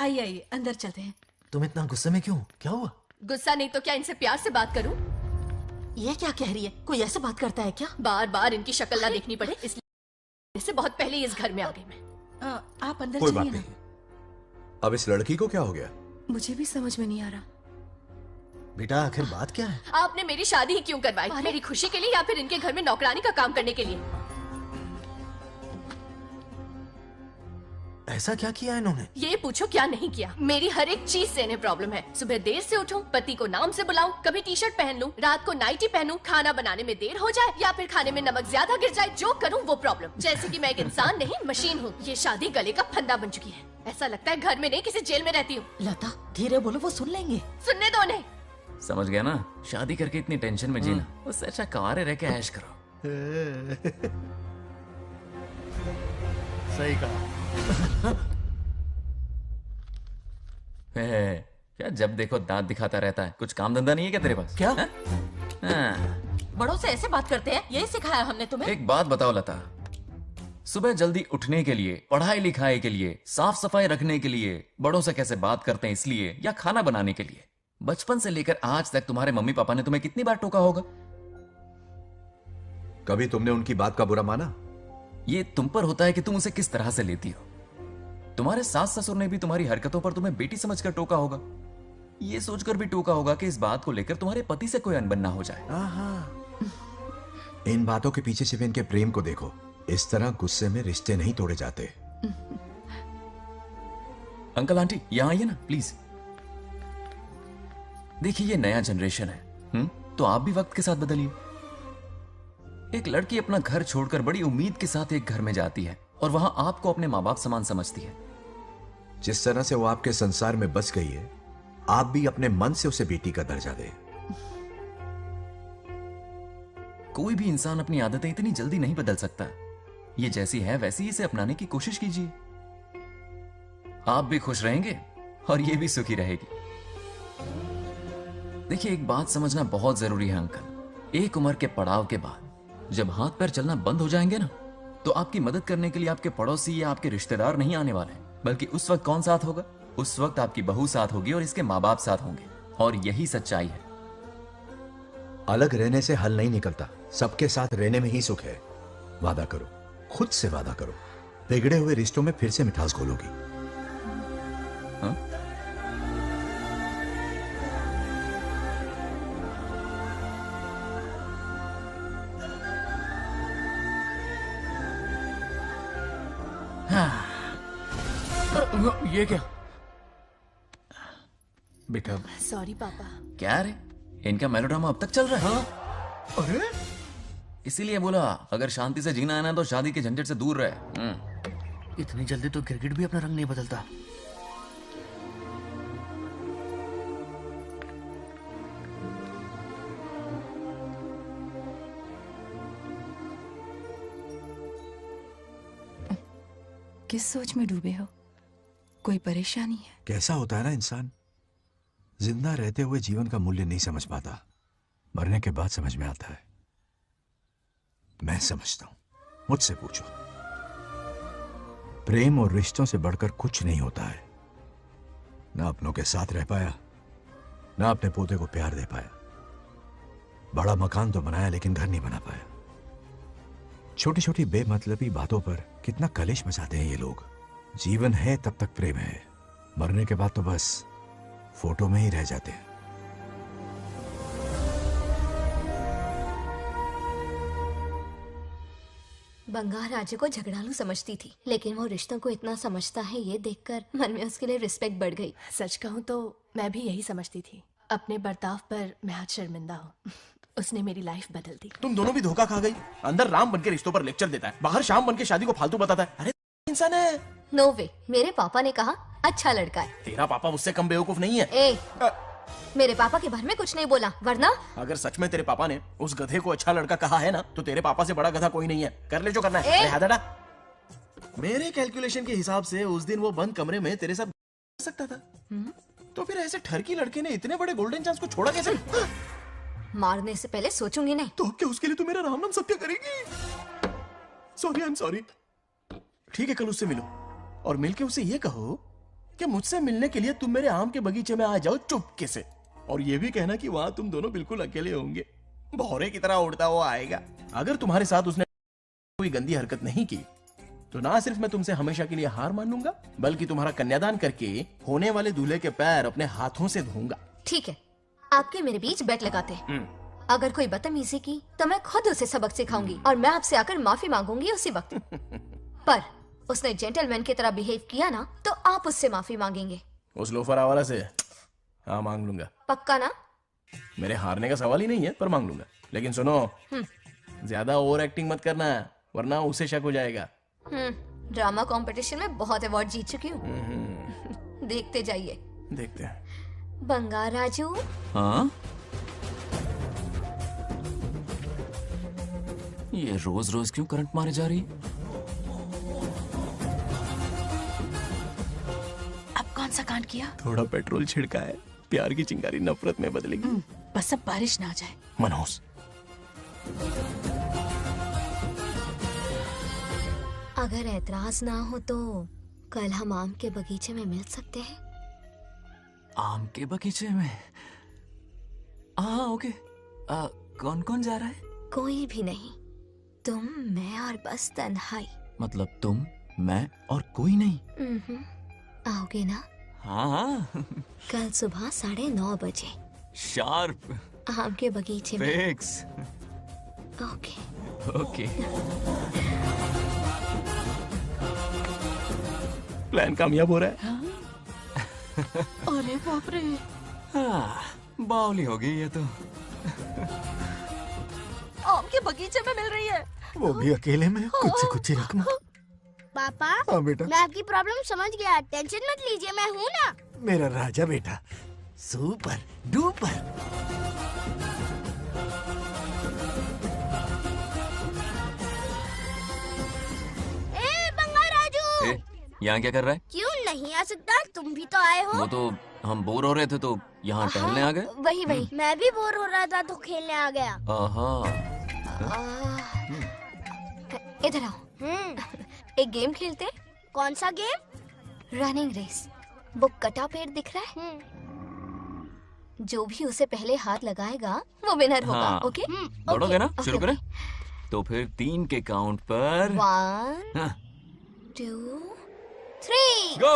आइए आइए, अंदर चलते हैं। तुम इतना गुस्से में क्यों? क्या हुआ? गुस्सा नहीं तो क्या, इनसे प्यार से बात करूं? ये क्या कह रही है? कोई ऐसे बात करता है क्या? बार बार इनकी शक्ल ना देखनी पड़े इसलिए से बहुत पहले इस घर में आ गई मैं। आप अंदर कोई बात चलिए ना। नहीं। अब इस लड़की को क्या हो गया? मुझे भी समझ में नहीं आ रहा। बेटा आखिर बात क्या है? आपने मेरी शादी ही क्यों करवाई? मेरी खुशी के लिए या फिर इनके घर में नौकरानी का काम करने के लिए? ऐसा क्या किया इन्होंने? ये पूछो क्या नहीं किया। मेरी हर एक चीज से इन्हें प्रॉब्लम है। सुबह देर से उठूं, पति को नाम से बुलाऊं, कभी टी शर्ट पहन लूं, रात को नाइटी पहनूं, खाना बनाने में देर हो जाए या फिर खाने में नमक ज्यादा गिर जाए, जो करूं वो प्रॉब्लम। जैसे कि मैं एक इंसान नहीं मशीन हूँ। ये शादी गले का फंदा बन चुकी है। ऐसा लगता है घर में नहीं किसी जेल में रहती हूँ। लता धीरे बोलो, वो सुन लेंगे। सुनने दो उन्हें। समझ गया ना? शादी करके इतनी टेंशन में जीना, उससे अच्छा कुंवारे रह के ऐश करो। सही कहा। क्या जब देखो दांत दिखाता रहता है? कुछ काम धंधा नहीं है क्या तेरे पास? क्या? हाँ। बड़ों से ऐसे बात करते हैं? यही सिखाया हमने तुम्हें? एक बात बताओ लता, सुबह जल्दी उठने के लिए, पढ़ाई लिखाई के लिए, साफ सफाई रखने के लिए बड़ों से कैसे बात करते हैं इसलिए, या खाना बनाने के लिए? बचपन से लेकर आज तक तुम्हारे मम्मी पापा ने तुम्हें कितनी बार टोका होगा? कभी तुमने उनकी बात का बुरा माना? ये तुम पर होता है कि तुम उसे किस तरह से लेती हो। तुम्हारे सास ससुर ने भी तुम्हारी हरकतों पर तुम्हें बेटी समझकर टोका होगा। ये सोचकर भी टोका होगा कि इस बात को लेकर तुम्हारे पति से कोई अनबन ना हो जाए। इन बातों के पीछे सिर्फ इनके प्रेम को देखो। इस तरह गुस्से में रिश्ते नहीं तोड़े जाते। अंकल आंटी यहां आइए ना प्लीज। देखिए ये नया जनरेशन है, तो आप भी वक्त के साथ बदलिए। एक लड़की अपना घर छोड़कर बड़ी उम्मीद के साथ एक घर में जाती है और वहां आपको अपने माँ बाप समान समझती है। जिस तरह से वो आपके संसार में बस गई है, आप भी अपने मन से उसे बेटी का दर्जा दें। कोई भी इंसान अपनी आदतें इतनी जल्दी नहीं बदल सकता। ये जैसी है वैसी ही इसे अपनाने की कोशिश कीजिए। आप भी खुश रहेंगे और ये भी सुखी रहेगी। देखिए एक बात समझना बहुत जरूरी है अंकल, एक उम्र के पड़ाव के बाद जब हाथ पैर चलना बंद हो जाएंगे ना, तो आपकी मदद करने के लिए आपके पड़ोसी या आपके रिश्तेदार नहीं आने वाले, बल्कि उस वक्त कौन साथ होगा? उस वक्त आपकी बहू साथ होगी और इसके माँ बाप साथ होंगे। और यही सच्चाई है। अलग रहने से हल नहीं निकलता, सबके साथ रहने में ही सुख है। वादा करो, खुद से वादा करो बिगड़े हुए रिश्तों में फिर से मिठास घोलोगी। हाँ? ये क्या बेटा? सॉरी पापा। क्या रे, इनका मेलोड्रामा अब तक चल रहा है? अरे इसीलिए बोला अगर शांति से जीना है ना तो शादी के झंझट से दूर रहे। इतनी जल्दी तो क्रिकेट भी अपना रंग नहीं बदलता। किस सोच में डूबे हो? कोई परेशानी है? कैसा होता है ना इंसान, जिंदा रहते हुए जीवन का मूल्य नहीं समझ पाता, मरने के बाद समझ में आता है। मैं समझता हूं, मुझसे पूछो। प्रेम और रिश्तों से बढ़कर कुछ नहीं होता है। ना अपनों के साथ रह पाया, ना अपने पोते को प्यार दे पाया। बड़ा मकान तो बनाया लेकिन घर नहीं बना पाया। छोटी छोटी बेमतलबी बातों पर कितना कलेश मचाते हैं ये लोग। जीवन है तब तक प्रेम है, मरने के बाद तो बस फोटो में ही रह जाते हैं। बंगार राजे को झगड़ालू समझती थी, लेकिन वो रिश्तों को इतना समझता है ये देखकर मन में उसके लिए रिस्पेक्ट बढ़ गई। सच कहूँ तो मैं भी यही समझती थी। अपने बर्ताव पर मैं आज शर्मिंदा हूँ। उसने मेरी लाइफ बदल दी। तुम दोनों भी धोखा खा गई। अंदर राम बनके रिश्तों पर लेक्चर देता है, बाहर शाम बनके शादी को फालतू बताता है। अरे इंसान है। नो वे, मेरे पापा ने कहा अच्छा लड़का है। तेरा पापा मुझसे कम बेवकूफ नहीं है। ए, मेरे पापा के बारे में कुछ नहीं बोला, वरना अगर सच में तेरे पापा ने उस गधे को अच्छा लड़का कहा है ना, तो तेरे पापा से बड़ा गधा कोई नहीं है। कर ले जो करना है। अरे हादड़ा। मेरे कैलकुलेशन के हिसाब से उस दिन वो बंद कमरे में तेरे साथ कर सकता था। तो फिर ऐसे ठरकी लड़के ने इतने बड़े गोल्डन चांस को छोड़ा कैसे? मारने से पहले सोचूंगी नहीं। तो क्या उसके लिए तू मेरा राम नाम सत्य करेगी? Sorry, I am sorry. ठीक है, कल उससे मिलो और मिलके उसे ये कहो कि मुझसे मिलने के लिए तुम मेरे आम के बगीचे में आ जाओ चुपके से, और ये भी कहना कि वहां तुम दोनों बिल्कुल अकेले होंगे। भौरे की तरह उड़ता हुआ आएगा। अगर तुम्हारे साथ उसने कोई गंदी हरकत नहीं की तो ना सिर्फ मैं तुमसे हमेशा के लिए हार मान लूंगा, बल्कि तुम्हारा कन्यादान करके होने वाले दूल्हे के पैर अपने हाथों से धोऊंगा। ठीक है, आपके मेरे बीच बेट लगाते हैं। अगर कोई बदतमीजी की तो मैं खुद उसे सबक सिखाऊंगी और मैं आपसे आकर माफी मांगूंगी उसी वक्त। पर उसने जेंटलमैन की तरह बिहेव किया ना, तो आप उससे माफी मांगेंगे। उस लोफर आवारा से हाँ मांग लूंगा। पक्का ना? मेरे हारने का सवाल ही नहीं है, पर मांग लूंगा। लेकिन सुनो, ज्यादा ओवर एक्टिंग मत करना, वरना उसे शक हो जाएगा। ड्रामा कंपटीशन में बहुत अवार्ड जीत चुकी हूँ। देखते जाइए। देखते हैं। बंगार राजू। हाँ? ये रोज रोज क्यों करंट मारे जा रही है? अब कौन सा कांड किया? थोड़ा पेट्रोल छिड़का है, प्यार की चिंगारी नफरत में बदलेगी। बस अब बारिश ना आ जाए। मनोज, अगर ऐतराज ना हो तो कल हम आम के बगीचे में मिल सकते हैं। आम के बगीचे में? हाँ ओके। कौन कौन जा रहा है? कोई भी नहीं, तुम, मैं और बस तन्हाई। मतलब तुम, मैं और कोई नहीं? आओगे ना? हाँ हाँ। कल सुबह 9:30 बजे शार्प। आम के बगीचे में। फिक्स। Okay okay. प्लान कामयाब हो रहा है। अरे बाप रे। हाँ, बावली हो गई ये तो। आम के बगीचे में मिल रही है, वो भी अकेले में, कुछ से कुछ ही रकम। पापा, हाँ बेटा। मैं आपकी प्रॉब्लम समझ गया, टेंशन मत लीजिए, मैं हूँ ना। मेरा राजा बेटा, सुपर डुपर। बंगार राजू, यहाँ क्या कर रहा है? क्यों नहीं आ सकता? तुम भी तो आए हो। वो तो हम बोर हो रहे थे तो यहाँ टहलने आ गए। वही वही। मैं भी बोर हो रहा था तो खेलने आ गया। इधर आओ। एक गेम खेलते हैं। कौन सा गेम? Running race. वो कटा पेड़ दिख रहा है? जो भी उसे पहले हाथ लगाएगा वो विनर होगा। हाँ। ओके? दौड़ोगे ना? शुरू करें? तो फिर 3 के काउंट पर 1 2, 3 गो।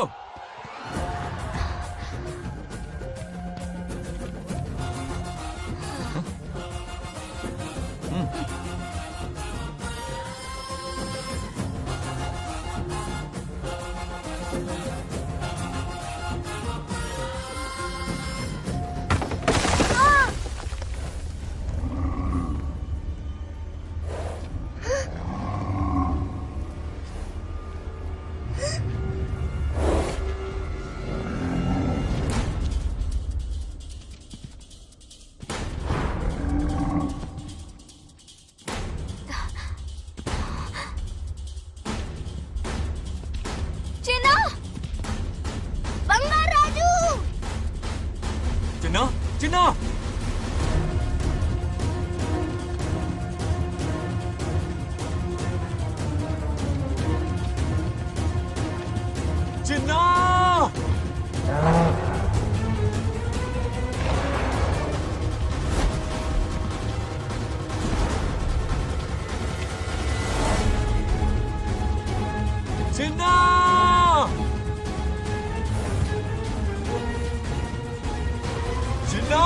चिन्ना, बंगार राजू, चिन्ना, चिन्ना, चिन्ना, चिन्ना, चिन्ना,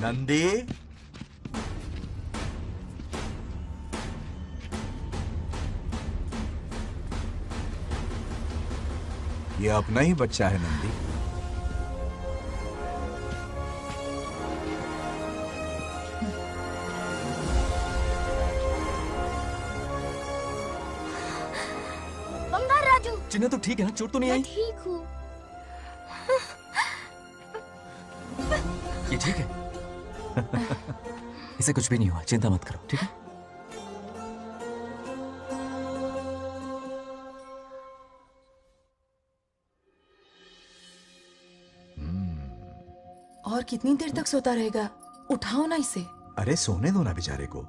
नंदी, ये अपना ही बच्चा है नंदी। बंगार राजू। चिन्ना तो ठीक है ना? चोट तो नहीं आई? ठीक हूँ। ये ठीक है। इसे कुछ भी नहीं हुआ, चिंता मत करो, ठीक है? और कितनी देर तक सोता रहेगा? उठाओ ना इसे। अरे सोने दो ना बेचारे को।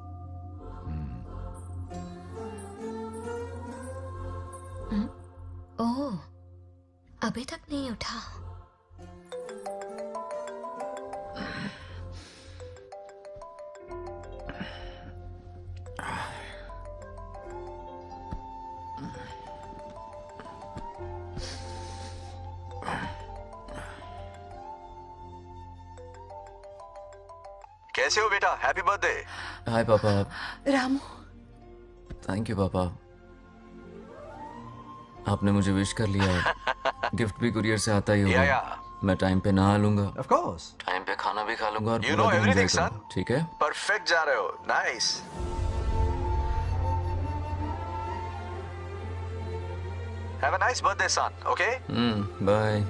ओह, अभी तक नहीं उठा। कैसे हो बेटा? Happy birthday. हाय पापा। रामू, थैंक यू पापा, आपने मुझे विश कर लिया। गिफ्ट भी कुरियर से आता ही होगा। मैं टाइम पे नहा लूंगा, ऑफ कोर्स, टाइम पे खाना भी खा लूंगा और You पूरा know दिन everything, enjoy करूंगा, ठीक है? परफेक्ट जा रहे हो। Nice. Have a nice birthday son, okay? Bye.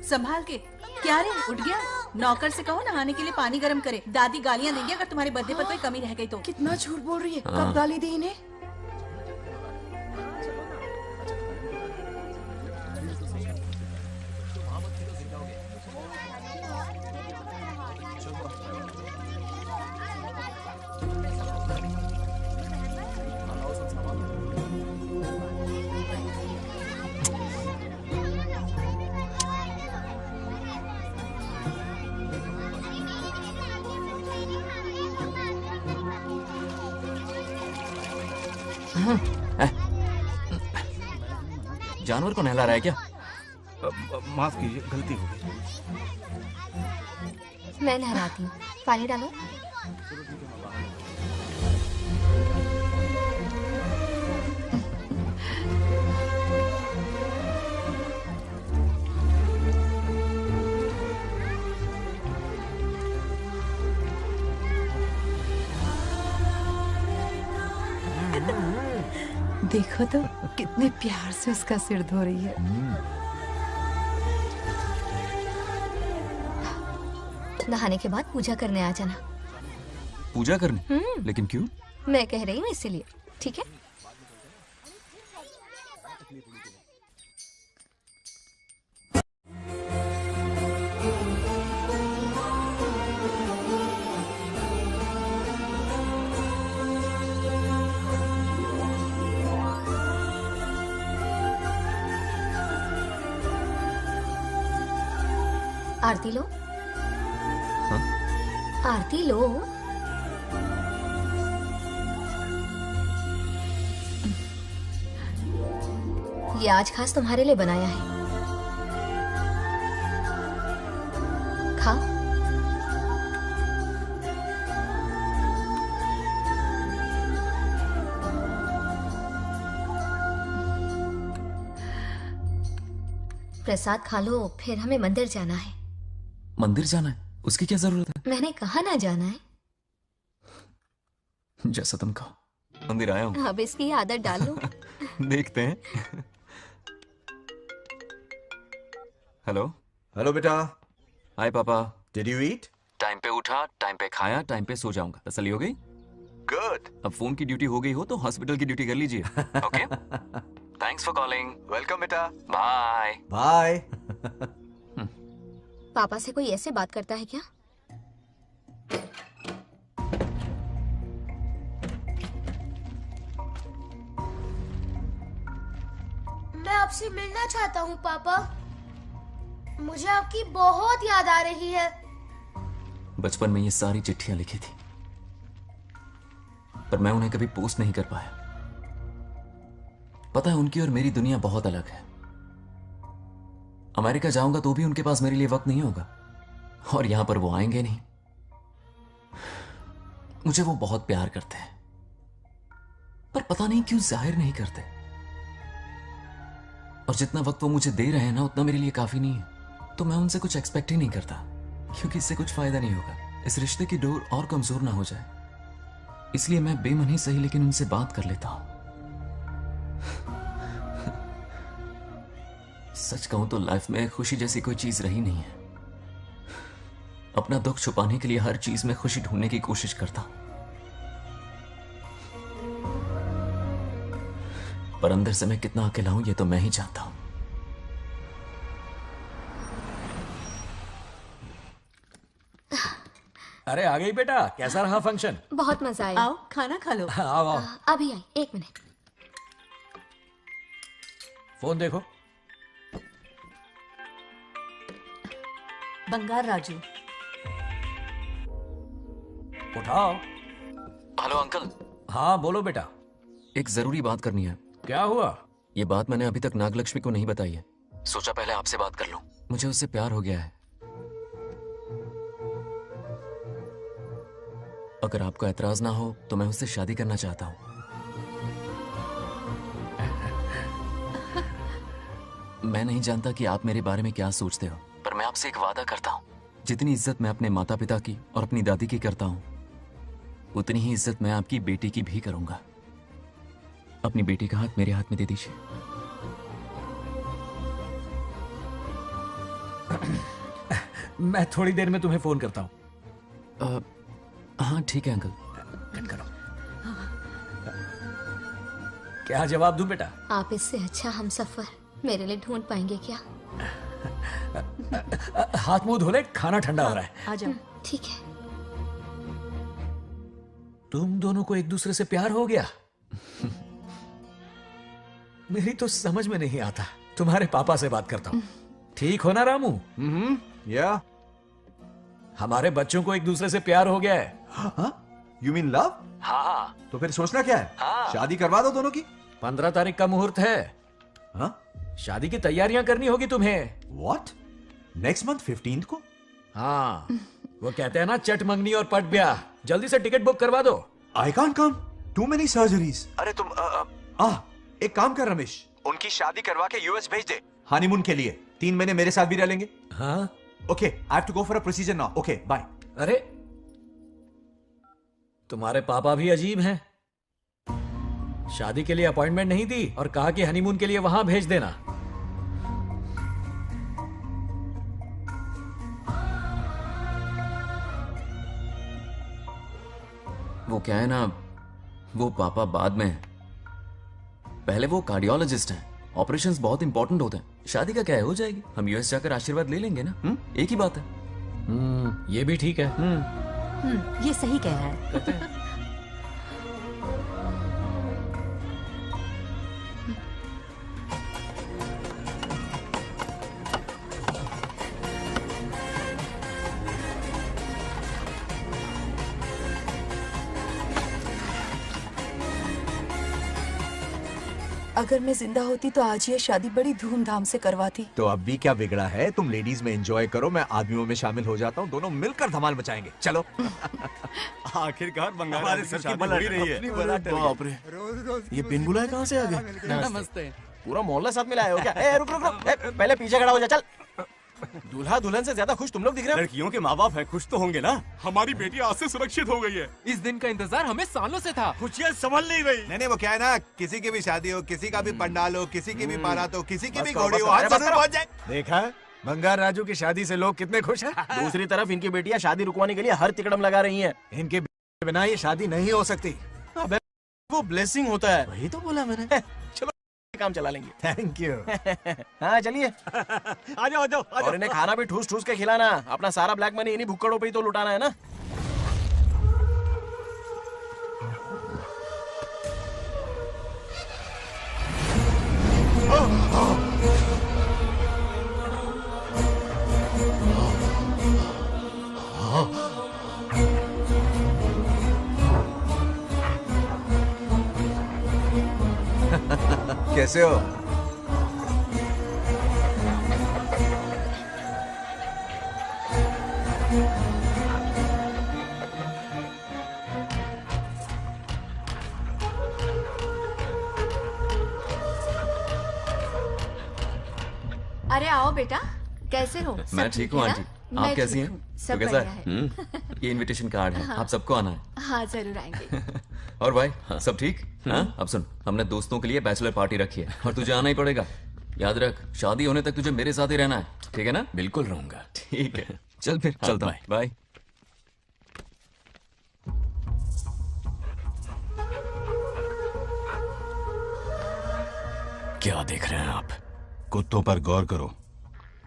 संभाल के। क्या रे, उठ गया? नौकर से कहो नहाने के लिए पानी गर्म करे। दादी गालियां देंगे अगर तुम्हारे बर्थडे पर कोई कमी रह गई तो। कितना झूठ बोल रही है। हाँ। कब गाली दी इन्हें? जानवर को नहला रहा है क्या? माफ कीजिए, गलती हो गई। मैं नहलाती हूँ, पानी डालो। देखो तो कितने प्यार से उसका सिर धो रही है। नहाने के बाद पूजा करने आ जाना। पूजा करने? लेकिन क्यों? मैं कह रही हूँ इसीलिए, ठीक है? आरती लो। हाँ? आरती लो। ये आज खास तुम्हारे लिए बनाया है, खाओ। प्रसाद खा लो, फिर हमें मंदिर जाना है। मंदिर जाना है? उसकी क्या जरूरत है? मैंने कहा ना जाना है। जैसा तुम कहो। मंदिर आया हूँ। अब इसकी आदत डाल लो। देखते हैं। हेलो। हेलो बेटा। हाय पापा। Did you eat? टाइम पे उठा, टाइम पे खाया, टाइम पे सो जाऊंगा। तसल्ली हो गई? गुड। अब फोन की ड्यूटी हो गई हो तो हॉस्पिटल की ड्यूटी कर लीजिए। Okay? Thanks for calling. Welcome बेटा। बाय। बाय। पापा से कोई ऐसे बात करता है क्या? मैं आपसे मिलना चाहता हूँ पापा। मुझे आपकी बहुत याद आ रही है। बचपन में ये सारी चिट्ठियां लिखी थी, पर मैं उन्हें कभी पोस्ट नहीं कर पाया। पता है, उनकी और मेरी दुनिया बहुत अलग है। अमेरिका जाऊंगा तो भी उनके पास मेरे लिए वक्त नहीं होगा, और यहां पर वो आएंगे नहीं। मुझे वो बहुत प्यार करते हैं, पर पता नहीं क्यों जाहिर नहीं करते। और जितना वक्त वो मुझे दे रहे हैं ना, उतना मेरे लिए काफी नहीं है। तो मैं उनसे कुछ एक्सपेक्ट ही नहीं करता, क्योंकि इससे कुछ फायदा नहीं होगा। इस रिश्ते की डोर और कमजोर ना हो जाए, इसलिए मैं बेमन ही सही लेकिन उनसे बात कर लेता हूं। सच कहूं तो लाइफ में खुशी जैसी कोई चीज रही नहीं है। अपना दुख छुपाने के लिए हर चीज में खुशी ढूंढने की कोशिश करता हूं, पर अंदर से मैं कितना अकेला हूं ये तो मैं ही जानता हूं। अरे आ गई बेटा, कैसा रहा फंक्शन? बहुत मजा आया। आओ खाना खा लो। आओ आओ। अभी आई, एक मिनट। फोन देखो। बंगार राजू। उठाओ। Hello uncle. हाँ बोलो बेटा। एक जरूरी बात करनी है। क्या हुआ? ये बात मैंने अभी तक नागलक्ष्मी को नहीं बताई है। सोचा पहले आपसे बात कर लूं। मुझे उससे प्यार हो गया है। अगर आपको ऐतराज ना हो तो मैं उससे शादी करना चाहता हूं। मैं नहीं जानता कि आप मेरे बारे में क्या सोचते हो, पर मैं आपसे एक वादा करता हूं। जितनी इज्जत मैं अपने माता पिता की और अपनी दादी की करता हूं, उतनी ही इज्जत मैं आपकी बेटी की भी करूंगा। अपनी बेटी का हाथ मेरे हाथ में दे दीजिए। मैं थोड़ी देर में तुम्हें फोन करता हूं। हाँ ठीक है अंकल। कट करो। क्या जवाब दूं बेटा? आप इससे अच्छा हम सफर मेरे लिए ढूंढ पाएंगे क्या? हाथ मुंह धो ले, खाना ठंडा हो रहा है। आ जाओ। ठीक है। तुम दोनों को एक दूसरे से प्यार हो गया? मेरी तो समझ में नहीं आता। तुम्हारे पापा से बात करता हूँ। ठीक हो ना रामू? या हमारे बच्चों को एक दूसरे से प्यार हो गया है। You mean love? हाँ। तो फिर सोचना क्या है? हाँ। शादी करवा दो दोनों की। 15 तारीख का मुहूर्त है। हाँ? शादी की तैयारियां करनी होगी तुम्हें। What? नेक्स्ट मंथ 15 को? हाँ, वो कहते हैं ना चट मंगनी और पट ब्याह। जल्दी से टिकट बुक करवा दो। I can't come. Too many surgeries. अरे तुम एक काम कर रमेश, उनकी शादी करवा के यूएस भेज दे हनीमून के लिए। 3 महीने मेरे साथ भी रह लेंगे। हाँ okay, I have to go for a procedure now. Okay bye. अरे तुम्हारे पापा भी अजीब हैं। शादी के लिए अपॉइंटमेंट नहीं दी और कहा कि हनीमून के लिए वहां भेज देना। वो क्या है ना, वो पापा बाद में, पहले वो कार्डियोलॉजिस्ट हैं। ऑपरेशंस बहुत इंपॉर्टेंट होते हैं। शादी का क्या है, हो जाएगी। हम यूएस जाकर आशीर्वाद ले लेंगे ना। एक ही बात है। ये भी ठीक है। ये सही कह रहा है। अगर मैं जिंदा होती तो आज ये शादी बड़ी धूमधाम से करवाती। तो अब भी क्या बिगड़ा है, तुम लेडीज में एंजॉय करो, मैं आदमियों में शामिल हो जाता हूँ, दोनों मिलकर धमाल मचाएंगे। चलो। आखिरकार बंगाल हमारे सर की बल रही है। बाप रे, ये बिन बुलाए कहाँ से आ गए? नमस्ते। पूरा मोहल्ला साथ में लाए हो क्या? ए, रुक रुक रुक, पहले पीछे खड़ा हो जा। चल। दूल्हा दुल्हन से ज्यादा खुश तुम लोग दिख रहे हो। लड़कियों के माँ बाप है, खुश तो होंगे ना। हमारी बेटी आज से सुरक्षित हो गई है। इस दिन का इंतजार हमें सालों से था। खुशियाँ संभल नहीं रही। नहीं वो क्या है ना, किसी की भी शादी हो, किसी का भी पंडाल हो, किसी की भी बारात हो, किसी की भी करो, घोड़ी बस हो, करो, आज बस जरूर करो। पहुंच जाए। देखा, बंगार राजू की शादी से लोग कितने खुश हैं। दूसरी तरफ इनकी बेटियां शादी रुकवाने के लिए हर तिकड़म लगा रही हैं। इनके बिना ये शादी नहीं हो सकती। अबे वो ब्लेसिंग होता है। वही तो बोला मैंने। चलो काम चला लेंगे। Thank you. हाँ चलिए। आ जाओ आ जाओ। और इन्हें खाना भी ठूस ठूस के खिलाना। अपना सारा ब्लैक मनी इन्हीं भुक्कड़ों पे ही तो लुटाना है ना। कैसे हो? अरे आओ बेटा, कैसे हो? सब मैं ठीक हूँ है ना? आंटी। मैं आप कैसी ठीक हैं? हूँ, सब तो कैसा बढ़िया है। ये इनविटेशन कार्ड है, हाँ। आप सबको आना है। हाँ जरूर आएंगे। और भाई सब ठीक? हाँ? अब सुन, हमने दोस्तों के लिए बैचलर पार्टी रखी है और तुझे आना ही पड़ेगा। याद रख, शादी होने तक तुझे मेरे साथ ही रहना है, ठीक है ना? बिल्कुल रहूंगा। ठीक है, चल फिर चलता हूँ। बाय। क्या देख रहे हैं आप? कुत्तों पर गौर करो,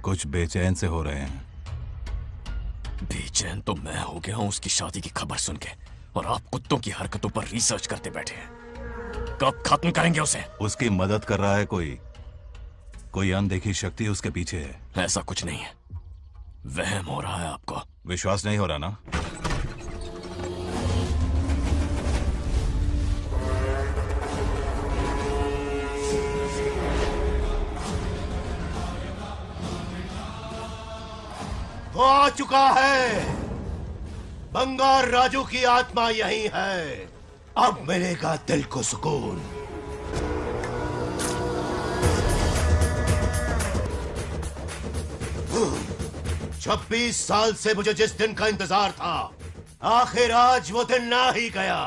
कुछ बेचैन से हो रहे हैं। बेचैन तो मैं हो गया हूं उसकी शादी की खबर सुन के, और आप कुत्तों की हरकतों पर रिसर्च करते बैठे हैं। कब खत्म करेंगे उसे? उसकी मदद कर रहा है कोई अनदेखी शक्ति उसके पीछे है। ऐसा कुछ नहीं है, वहम हो रहा है आपको। विश्वास नहीं हो रहा ना? वो आ चुका है। बंगार राजू की आत्मा यही है। अब मिलेगा दिल को सुकून। छब्बीस साल से मुझे जिस दिन का इंतजार था, आखिर आज वो दिन ना ही गया।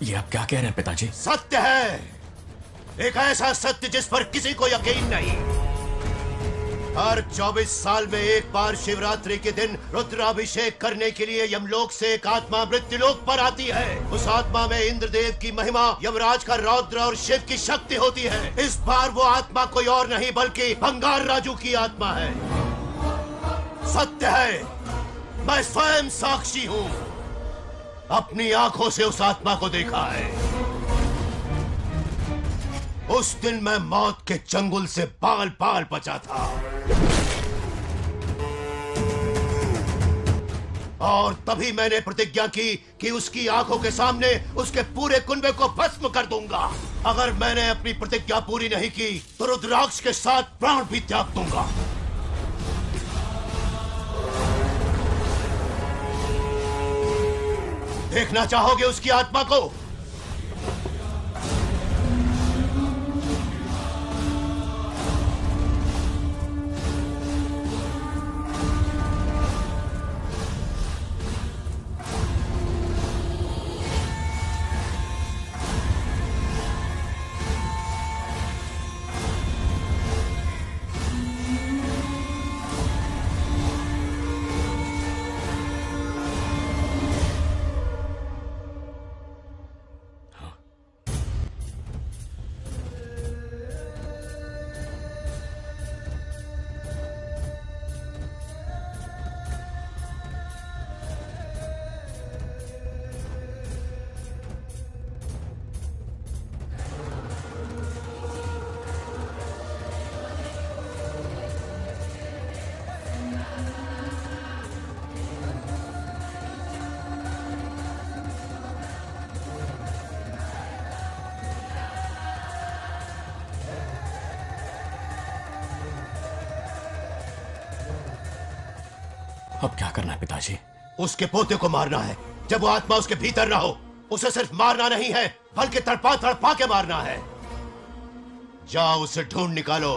ये आप क्या कह रहे हैं पिताजी? सत्य है, एक ऐसा सत्य जिस पर किसी को यकीन नहीं। हर 24 साल में एक बार शिवरात्रि के दिन रुद्राभिषेक करने के लिए यमलोक से एक आत्मा मृत्युलोक पर आती है। उस आत्मा में इंद्रदेव की महिमा, यमराज का रौद्र और शिव की शक्ति होती है। इस बार वो आत्मा कोई और नहीं बल्कि बंगार राजू की आत्मा है। सत्य है, मैं स्वयं साक्षी हूँ। अपनी आंखों से उस आत्मा को देखा है। उस दिन मैं मौत के चंगुल से बाल बाल बचा था। और तभी मैंने प्रतिज्ञा की कि उसकी आंखों के सामने उसके पूरे कुनबे को भस्म कर दूंगा। अगर मैंने अपनी प्रतिज्ञा पूरी नहीं की तो रुद्राक्ष के साथ प्राण भी त्याग दूंगा। देखना चाहोगे उसकी आत्मा को? अब क्या करना है पिताजी? उसके पोते को मारना है। जब वो आत्मा उसके भीतर ना हो, उसे सिर्फ मारना नहीं है बल्कि तड़पा तड़पा के मारना है। जाओ उसे ढूंढ निकालो।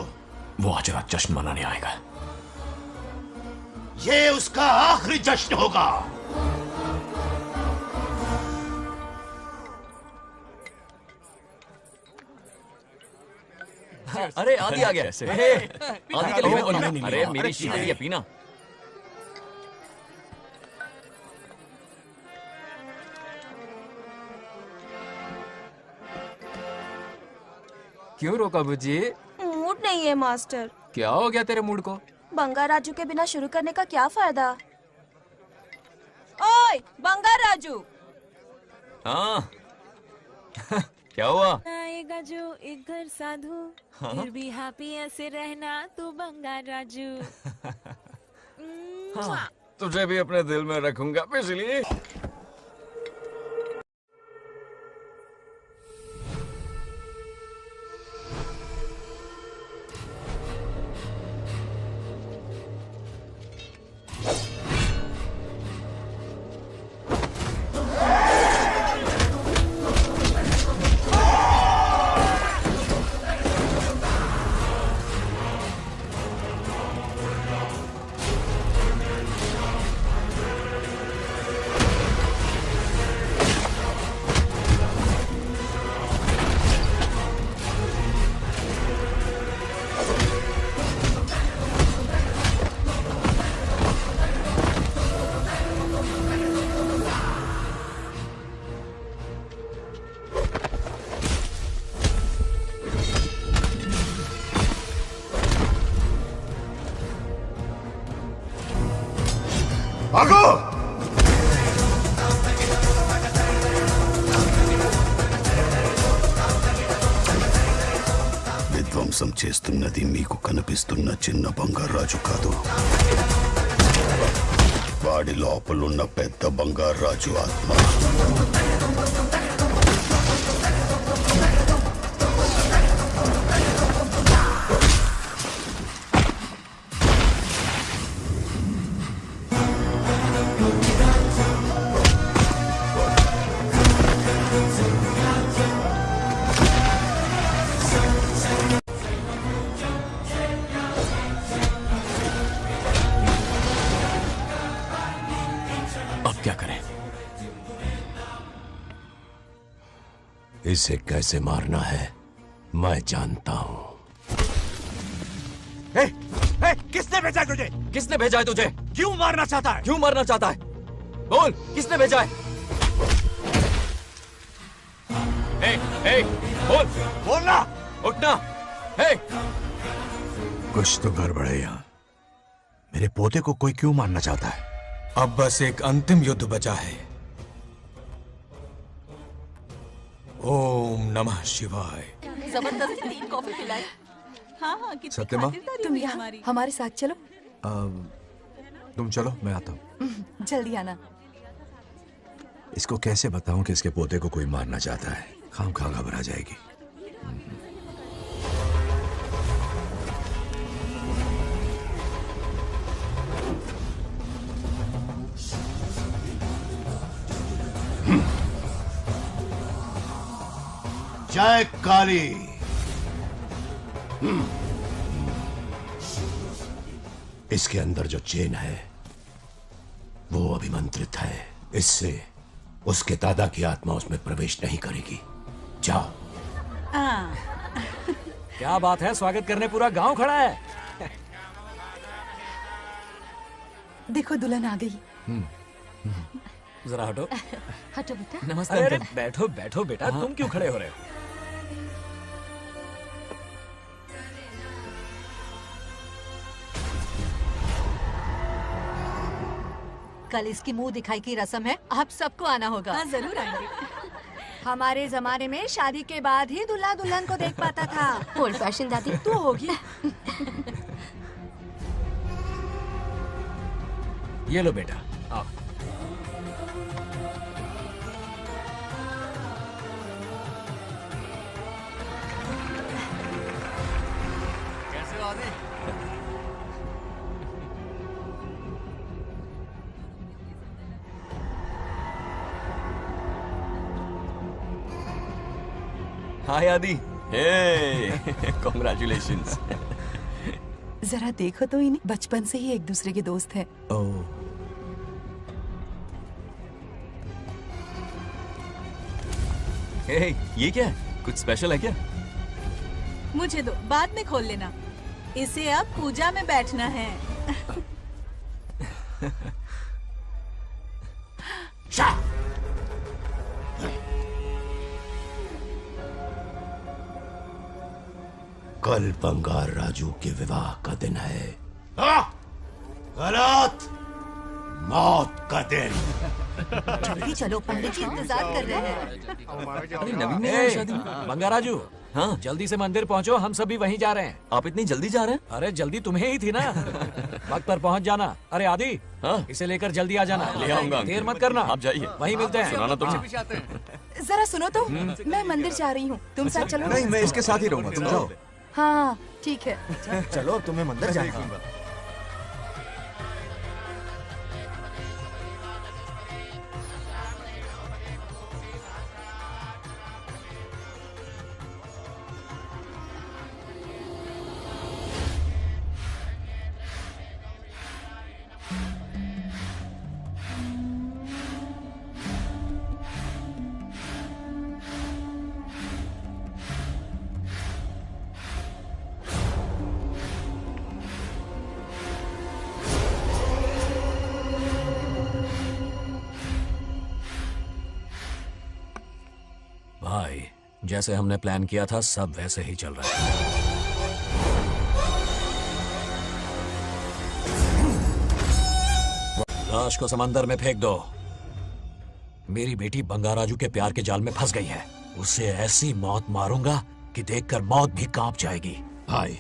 वो आज रात जश्न मनाने आएगा। ये उसका आखिरी जश्न होगा। अरे आदि आ गया। आदि के लिए अरे मेरी शीतल ये पीना। क्यों रोका बुजी? मूड नहीं है मास्टर। क्या हो गया तेरे मूड को? बंगा राजू के बिना शुरू करने का क्या फायदा? ओए बंगा राजू। हाँ क्या हुआ? आएगा जो एक घर साधु, फिर भी हैप्पी ऐसे रहना तू बंगा राजू। हाँ, तुझे भी अपने दिल में रखूंगा पिछली। भागो! విధ్వంసం చేస్తున్నది మీకు కనిపిస్తున్న చిన్న బంగారాజు కాదు, వాడి లోపలున్న పెద్ద బంగారాజు ఆత్మ. इसे कैसे मारना है मैं जानता हूं। किसने भेजा है तुझे? किसने भेजा है तुझे? क्यों मारना चाहता है? क्यों मारना चाहता है? बोल, किसने भेजा है? बोल, बोलना, उठना। कुछ तो गड़बड़ है यहाँ। मेरे पोते को कोई क्यों मारना चाहता है? अब बस एक अंतिम युद्ध बचा है। ओम नमः शिवाय। जबरदस्ती 3 कॉफी पिलाई। हाँ हाँ सत्यमा, तुम यहाँ हमारे साथ चलो। तुम चलो, मैं आता हूँ। जल्दी आना। इसको कैसे बताऊं कि इसके पोते को कोई मारना चाहता है? खामखा घबरा जाएगी। जय काली। इसके अंदर जो चेन है वो अभिमंत्रित है। इससे उसके दादा की आत्मा उसमें प्रवेश नहीं करेगी। जाओ। क्या बात है, स्वागत करने पूरा गांव खड़ा है। देखो दुल्हन आ गई। जरा हटो। हटो बेटा। नमस्ते। अरे बैठो बैठो बेटा, तुम क्यों खड़े हो रहे हो? कल इसकी मुंह दिखाई की रस्म है, आप सबको आना होगा। हाँ जरूर आएंगे। हमारे जमाने में शादी के बाद ही दूल्हा दुल्हन को देख पाता था। ओल्ड फैशन दादी तू होगी। ये लो बेटा, आओ। कैसे हो आदि? हाय आदि। हे कॉन्ग्रेचुलेशंस। जरा देखो तो इन्हें, बचपन से ही एक दूसरे के दोस्त हैं। हे, ये क्या है? कुछ स्पेशल है क्या? मुझे दो, बाद में खोल लेना। इसे अब पूजा में बैठना है। कल बंगार राजू के विवाह का दिन है। गलत, मौत का दिन। जल्दी चलो, पंडित जी इंतजार कर रहे हैं। नवीन ने आई शादी। बंगाराजू, हाँ जल्दी से मंदिर पहुंचो, हम सभी वहीं जा रहे हैं। आप इतनी जल्दी जा रहे हैं? अरे जल्दी तुम्हें ही थी ना। वक्त पर पहुंच जाना। अरे आदि, हाँ? इसे लेकर जल्दी आ जाना। ले आऊंगा। देर मत करना। आप जाइए, वहीं मिलते हैं। सुनाना तो। जरा सुनो तो, मैं मंदिर जा रही हूँ, तुम साथ चलो। नहीं, मैं इसके साथ ही रहूंगा, तुम जाओ। हाँ ठीक है। चलो, अब तुम्हें मंदिर जाना है। भाई, जैसे हमने प्लान किया था सब वैसे ही चल रहा है। लाश को समंदर में फेंक दो। मेरी बेटी बंगाराजू के प्यार के जाल में फंस गई है। उसे ऐसी मौत मारूंगा कि देखकर मौत भी कांप जाएगी। भाई,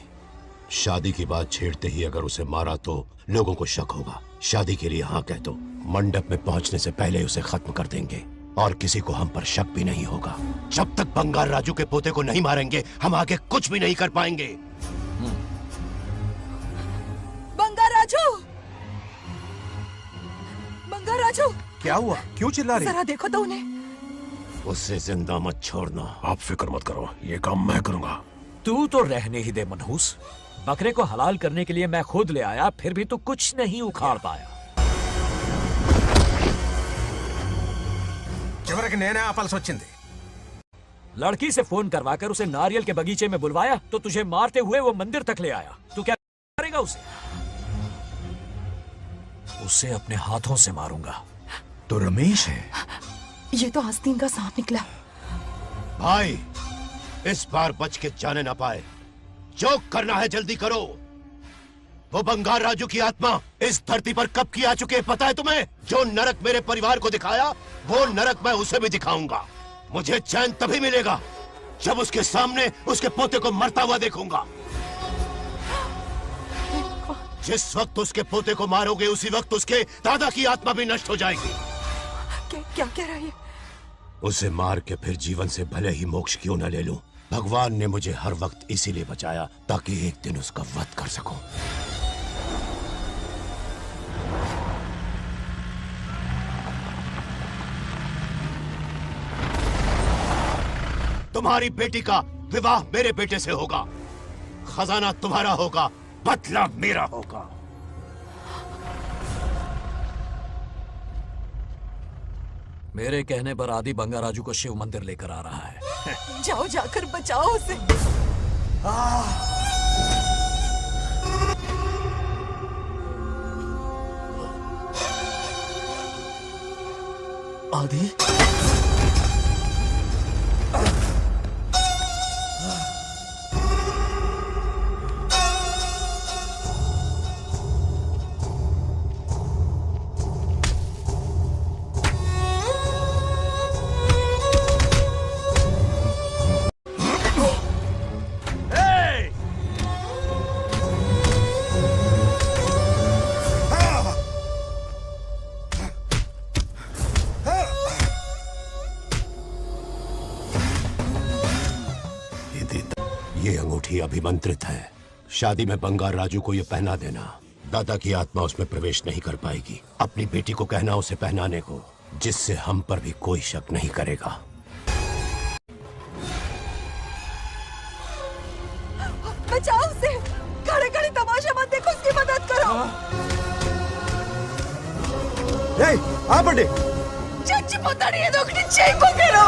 शादी की बात छेड़ते ही अगर उसे मारा तो लोगों को शक होगा। शादी के लिए हाँ कह दो, मंडप में पहुंचने से पहले उसे खत्म कर देंगे और किसी को हम पर शक भी नहीं होगा। जब तक बंगार राजू के पोते को नहीं मारेंगे हम आगे कुछ भी नहीं कर पाएंगे। बंगार राजू, बंगार राजू। क्या हुआ? क्यों चिल्ला रही? जरा देखो तो उन्हें। उससे जिंदा मत छोड़ना। आप फिक्र मत करो, ये काम मैं करूंगा। तू तो रहने ही दे मनहूस। बकरे को हलाल करने के लिए मैं खुद ले आया, फिर भी तू कुछ नहीं उखाड़ पाया। చివరికి నేనే ఆపాల్సి వచ్చింది। लड़की से फोन करवाकर उसे नारियल के बगीचे में बुलवाया तो तुझे मारते हुए वो मंदिर तक ले आया। तू क्या करेगा उसे? उसे अपने हाथों से मारूंगा। तो रमेश है। ये तो आस्तीन का सांप निकला। भाई, इस बार बच के जाने ना पाए। जो करना है जल्दी करो। वो बंगार राजू की आत्मा इस धरती पर कब की आ चुकी है पता है तुम्हें? जो नरक मेरे परिवार को दिखाया वो नरक मैं उसे भी दिखाऊंगा। मुझे चैन तभी मिलेगा जब उसके सामने उसके पोते को मरता हुआ देखूंगा। जिस वक्त उसके पोते को मारोगे उसी वक्त उसके दादा की आत्मा भी नष्ट हो जाएगी। क्या कह रहा है? उसे मार के फिर जीवन से भले ही मोक्ष क्यों न ले लूं, भगवान ने मुझे हर वक्त इसीलिए बचाया ताकि एक दिन उसका वध कर सकूं। तुम्हारी बेटी का विवाह मेरे बेटे से होगा, खजाना तुम्हारा होगा, बदला मेरा होगा। मेरे कहने पर आदि बंगाराजू को शिव मंदिर लेकर आ रहा है। जाओ, जाकर बचाओ उसे। आदि, ये अंगूठी अभिमंत्रित है। शादी में बंगार राजू को ये पहना देना। दादा की आत्मा उसमें प्रवेश नहीं कर पाएगी। अपनी बेटी को कहना उसे पहनाने को, जिससे हम पर भी कोई शक नहीं करेगा। बचाओ उसे। खड़े खड़े तमाशा मत देखो, उसकी मदद करो। आपंడి చచ్చిపోతాడు ఏదో ఒకటి చేయకోగలరు।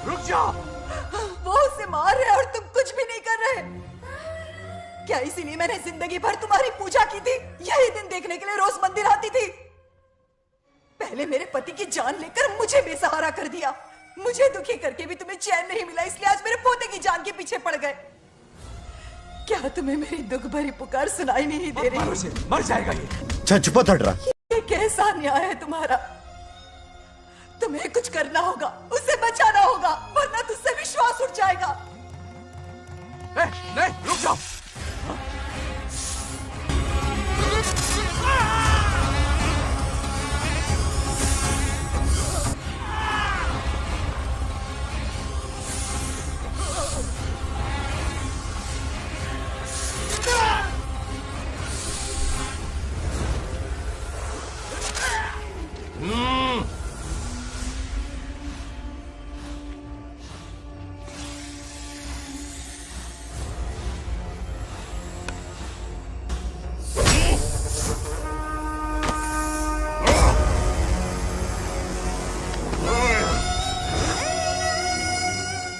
रुक जाओ। वो उसे मार रहे और तुम कुछ भी नहीं कर रहे। क्या इसीलिए मैंने जिंदगी भर तुम्हारी पूजा की थी? यही दिन देखने के लिए रोज मंदिर आती थी। पहले मेरे पति की जान लेकर मुझे बेसहारा कर दिया। मुझे दुखी करके भी तुम्हें चैन नहीं मिला, इसलिए आज मेरे पोते की जान के पीछे पड़ गए। क्या तुम्हें मेरी दुख भरी पुकार सुनाई नहीं दे रही? मर जाएगा ये। చచ్చిపోతాడురా। ये कैसा न्याय है तुम्हारा? तुम्हें कुछ करना होगा, उसे बचाना होगा, वरना तुझसे विश्वास उठ जाएगा। नहीं, रुक जाओ।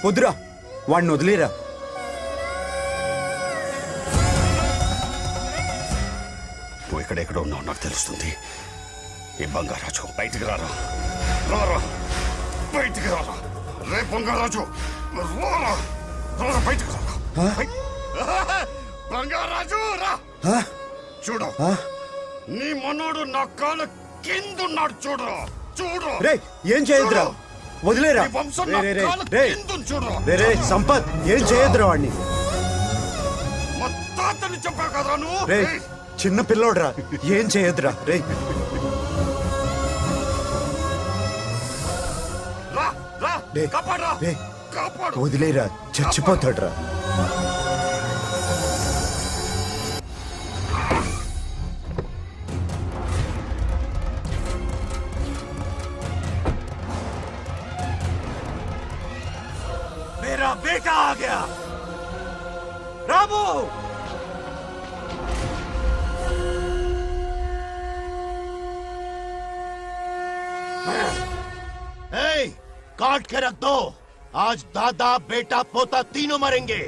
వద్దురా, వాడిని వదిలేరా. నువ్వు ఎక్కడెక్కడ ఉన్నావు నాకు తెలుస్తుంది. ఈ బంగారాజు బయటికి రారా, రారా బయటికి రారా. రే బంగారాజు, రారా రారా బయటికి రారా. బంగారాజు రా. చూడు, నీ మనోడు నా కాళ్ళ కిందున్నాడు. చూడు చూడు. రే ఏం చేయొద్దురా, వదిలేరా. రే సంపత్, ఏం చేయొద్దురా వాడిని. తాతని చెప్పా కదరా నువ్వు. రే చిన్న పిల్లోడ్రా, ఏం చేయొద్దురా. రే వదిలేరా, చచ్చిపోతాడురా. मेरा बेटा आ गया। रामू, काट के रख दो। आज दादा बेटा पोता तीनों मरेंगे।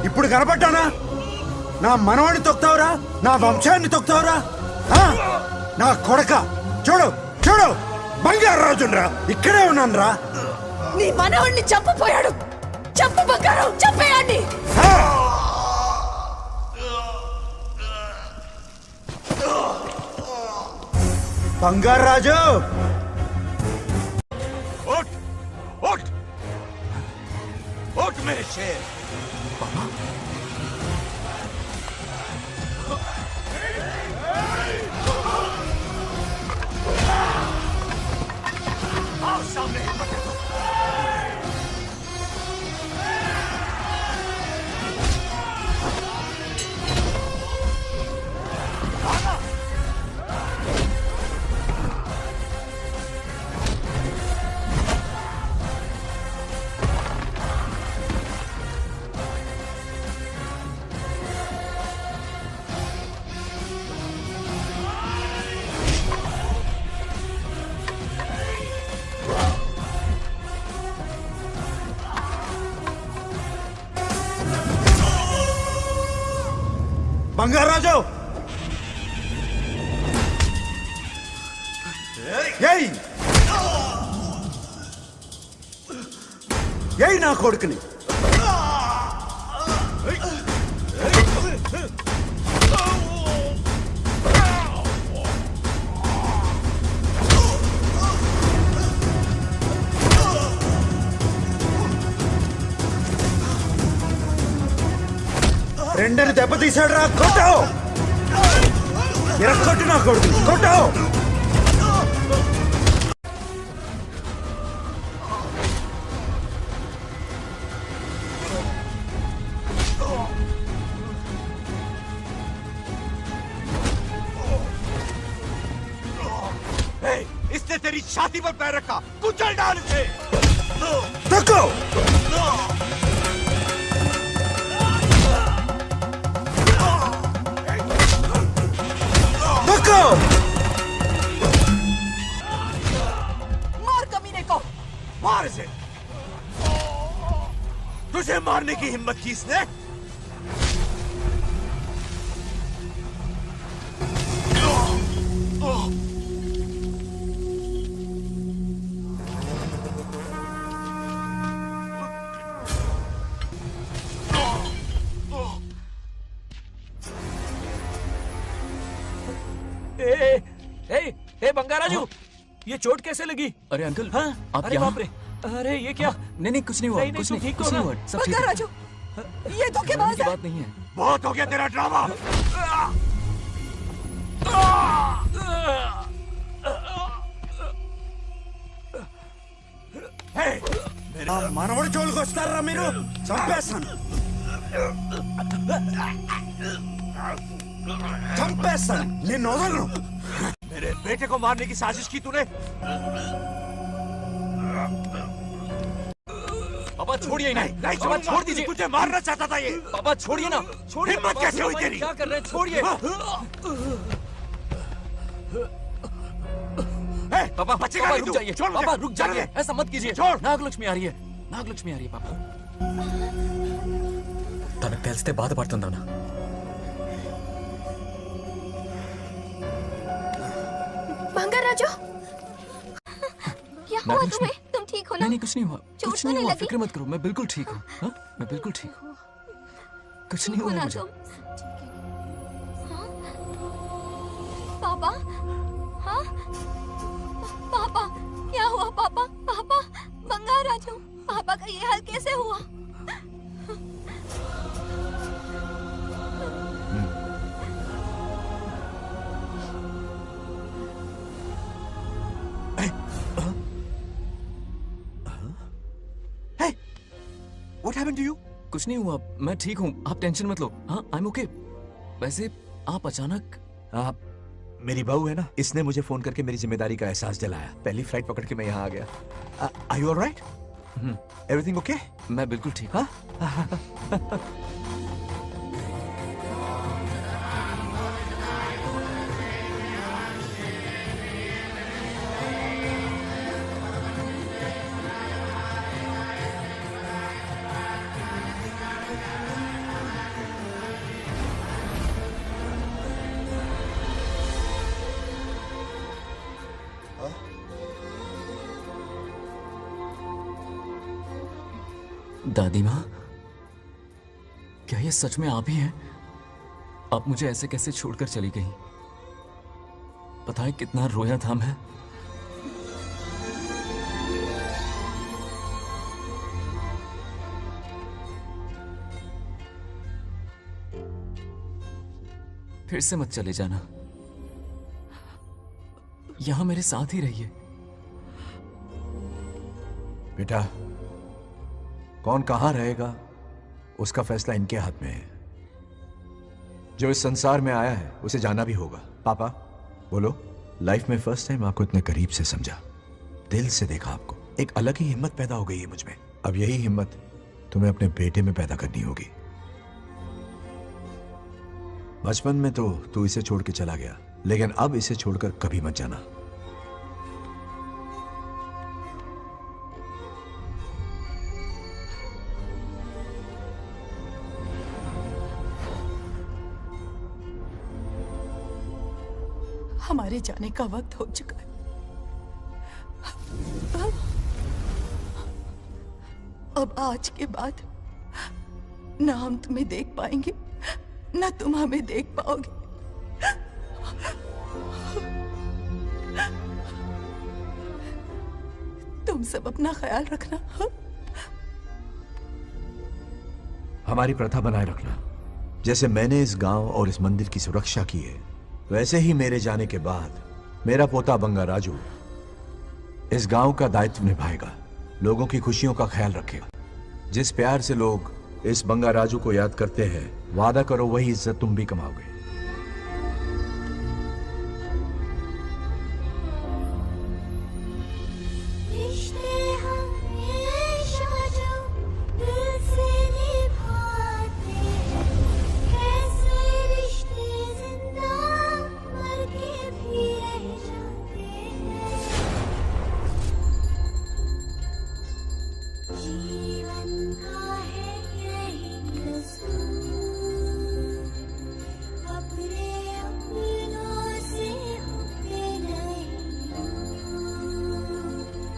ఇప్పుడు కనపడ్డానా? నా మనవాడిని తొక్తావురా, నా వంశాన్ని తొక్తావురా? నా కొడక చూడు చూడు, బంగారు రాజునరా, ఇక్కడే ఉన్నాను రా. నీ మనవణ్ణి చంపపోయాడు. చంపు బంగారం, చంపేయండి. బంగారు రాజు, उठ उठ उठ मेरे शेर। आओ सामने, हिम्मत है तो। బంగారాజు, ఏయ్ ఏయ్ నా కొడుకుని. రెండని దెబ్బతీశాడు రా, కొట్టావు. ఎరక్కొట్టు నా కొడుకు, కొట్టావు. इसने तेरी छाती पर पैर रखा, कुचल डाल इसे। तको मार कमीने को, मार इसे। तुझे मारने की हिम्मत की इसने? ए बंगाराजू, ये चोट कैसे लगी? अरे अंकल, हाँ? आप अरे यहाँ? बाप रे, अरे ये क्या? नहीं नहीं कुछ नहीं हुआ, कुछ नहीं, ठीक कुछ हो नहीं ना? हुआ, सब ठीक है। बंगाराजू, ये धोखेबाज है। बात नहीं है। बहुत हो गया तेरा ड्रामा। మనవడి జోలికి వస్తారా మీరు? చంపేస్తాను, చంపేస్తాను, నిన్ను వదలను. मेरे बेटे को मारने की साजिश की तूने? पापा छोड़िए इन्हें। नहीं पापा छोड़ दीजिए। तुझे मारना चाहता था ये। पापा छोड़िए ना, छोड़िए। हिम्मत कैसे हुई तेरी? क्या कर रहे हैं, छोड़िए। पापा बचेगा पापा नहीं रुक तू। जाइए, छोड़ मुझे। पापा रुक जाइए, छोड़। ऐसा मत कीजिए। छोड़। नागलक्ष्मी आ रही है, नागलक्ष्मी आ रही है पापा। తనకు తెలిస్తే బాధపడుతుందన్నా. बंगाराजू, क्या हुआ तुम्हें? तुम ठीक हो ना? नहीं नहीं कुछ नहीं हुआ, चोट कुछ तो नहीं नहीं हुआ, लगी? फिक्र मत करो, मैं बिल्कुल ठीक हूँ। हाँ? मैं बिल्कुल ठीक हूँ, कुछ नहीं ठीक हो हुआ ना मुझे। तुम? हाँ? पापा, हाँ? पापा, क्या हुआ पापा? पापा, बंगाराजू, पापा का ये हाल कैसे हुआ? What happened to you? कुछ नहीं हुआ, मैं ठीक हूँ, आप टेंशन मत लो। हाँ, I'm okay। वैसे आप अचानक मेरी बहू है ना, इसने मुझे फोन करके मेरी जिम्मेदारी का एहसास दिलाया। पहली फ्लाइट पकड़ के मैं यहाँ आ गया। Are you all right? Everything okay? मैं बिल्कुल ठीक हूँ। दादी माँ, क्या ये सच में आप ही हैं? आप मुझे ऐसे कैसे छोड़कर चली गई? पता है कितना रोया था मैं। फिर से मत चले जाना, यहां मेरे साथ ही रहिए। बेटा, कौन कहां रहेगा उसका फैसला इनके हाथ में है। जो इस संसार में आया है उसे जाना भी होगा। पापा बोलो, लाइफ में फर्स्ट टाइम आपको इतने करीब से समझा, दिल से देखा आपको, एक अलग ही हिम्मत पैदा हो गई है मुझ में। अब यही हिम्मत तुम्हें अपने बेटे में पैदा करनी होगी। बचपन में तो तू इसे छोड़ के चला गया, लेकिन अब इसे छोड़कर कभी मत जाना। हमारे जाने का वक्त हो चुका है। अब आज के बाद ना हम तुम्हें देख पाएंगे, ना तुम हमें देख पाओगे। तुम सब अपना ख्याल रखना। हमारी प्रथा बनाए रखना। जैसे मैंने इस गांव और इस मंदिर की सुरक्षा की है, वैसे ही मेरे जाने के बाद मेरा पोता बंगा राजू इस गांव का दायित्व निभाएगा, लोगों की खुशियों का ख्याल रखेगा। जिस प्यार से लोग इस बंगा राजू को याद करते हैं, वादा करो वही इज्जत तुम भी कमाओगे।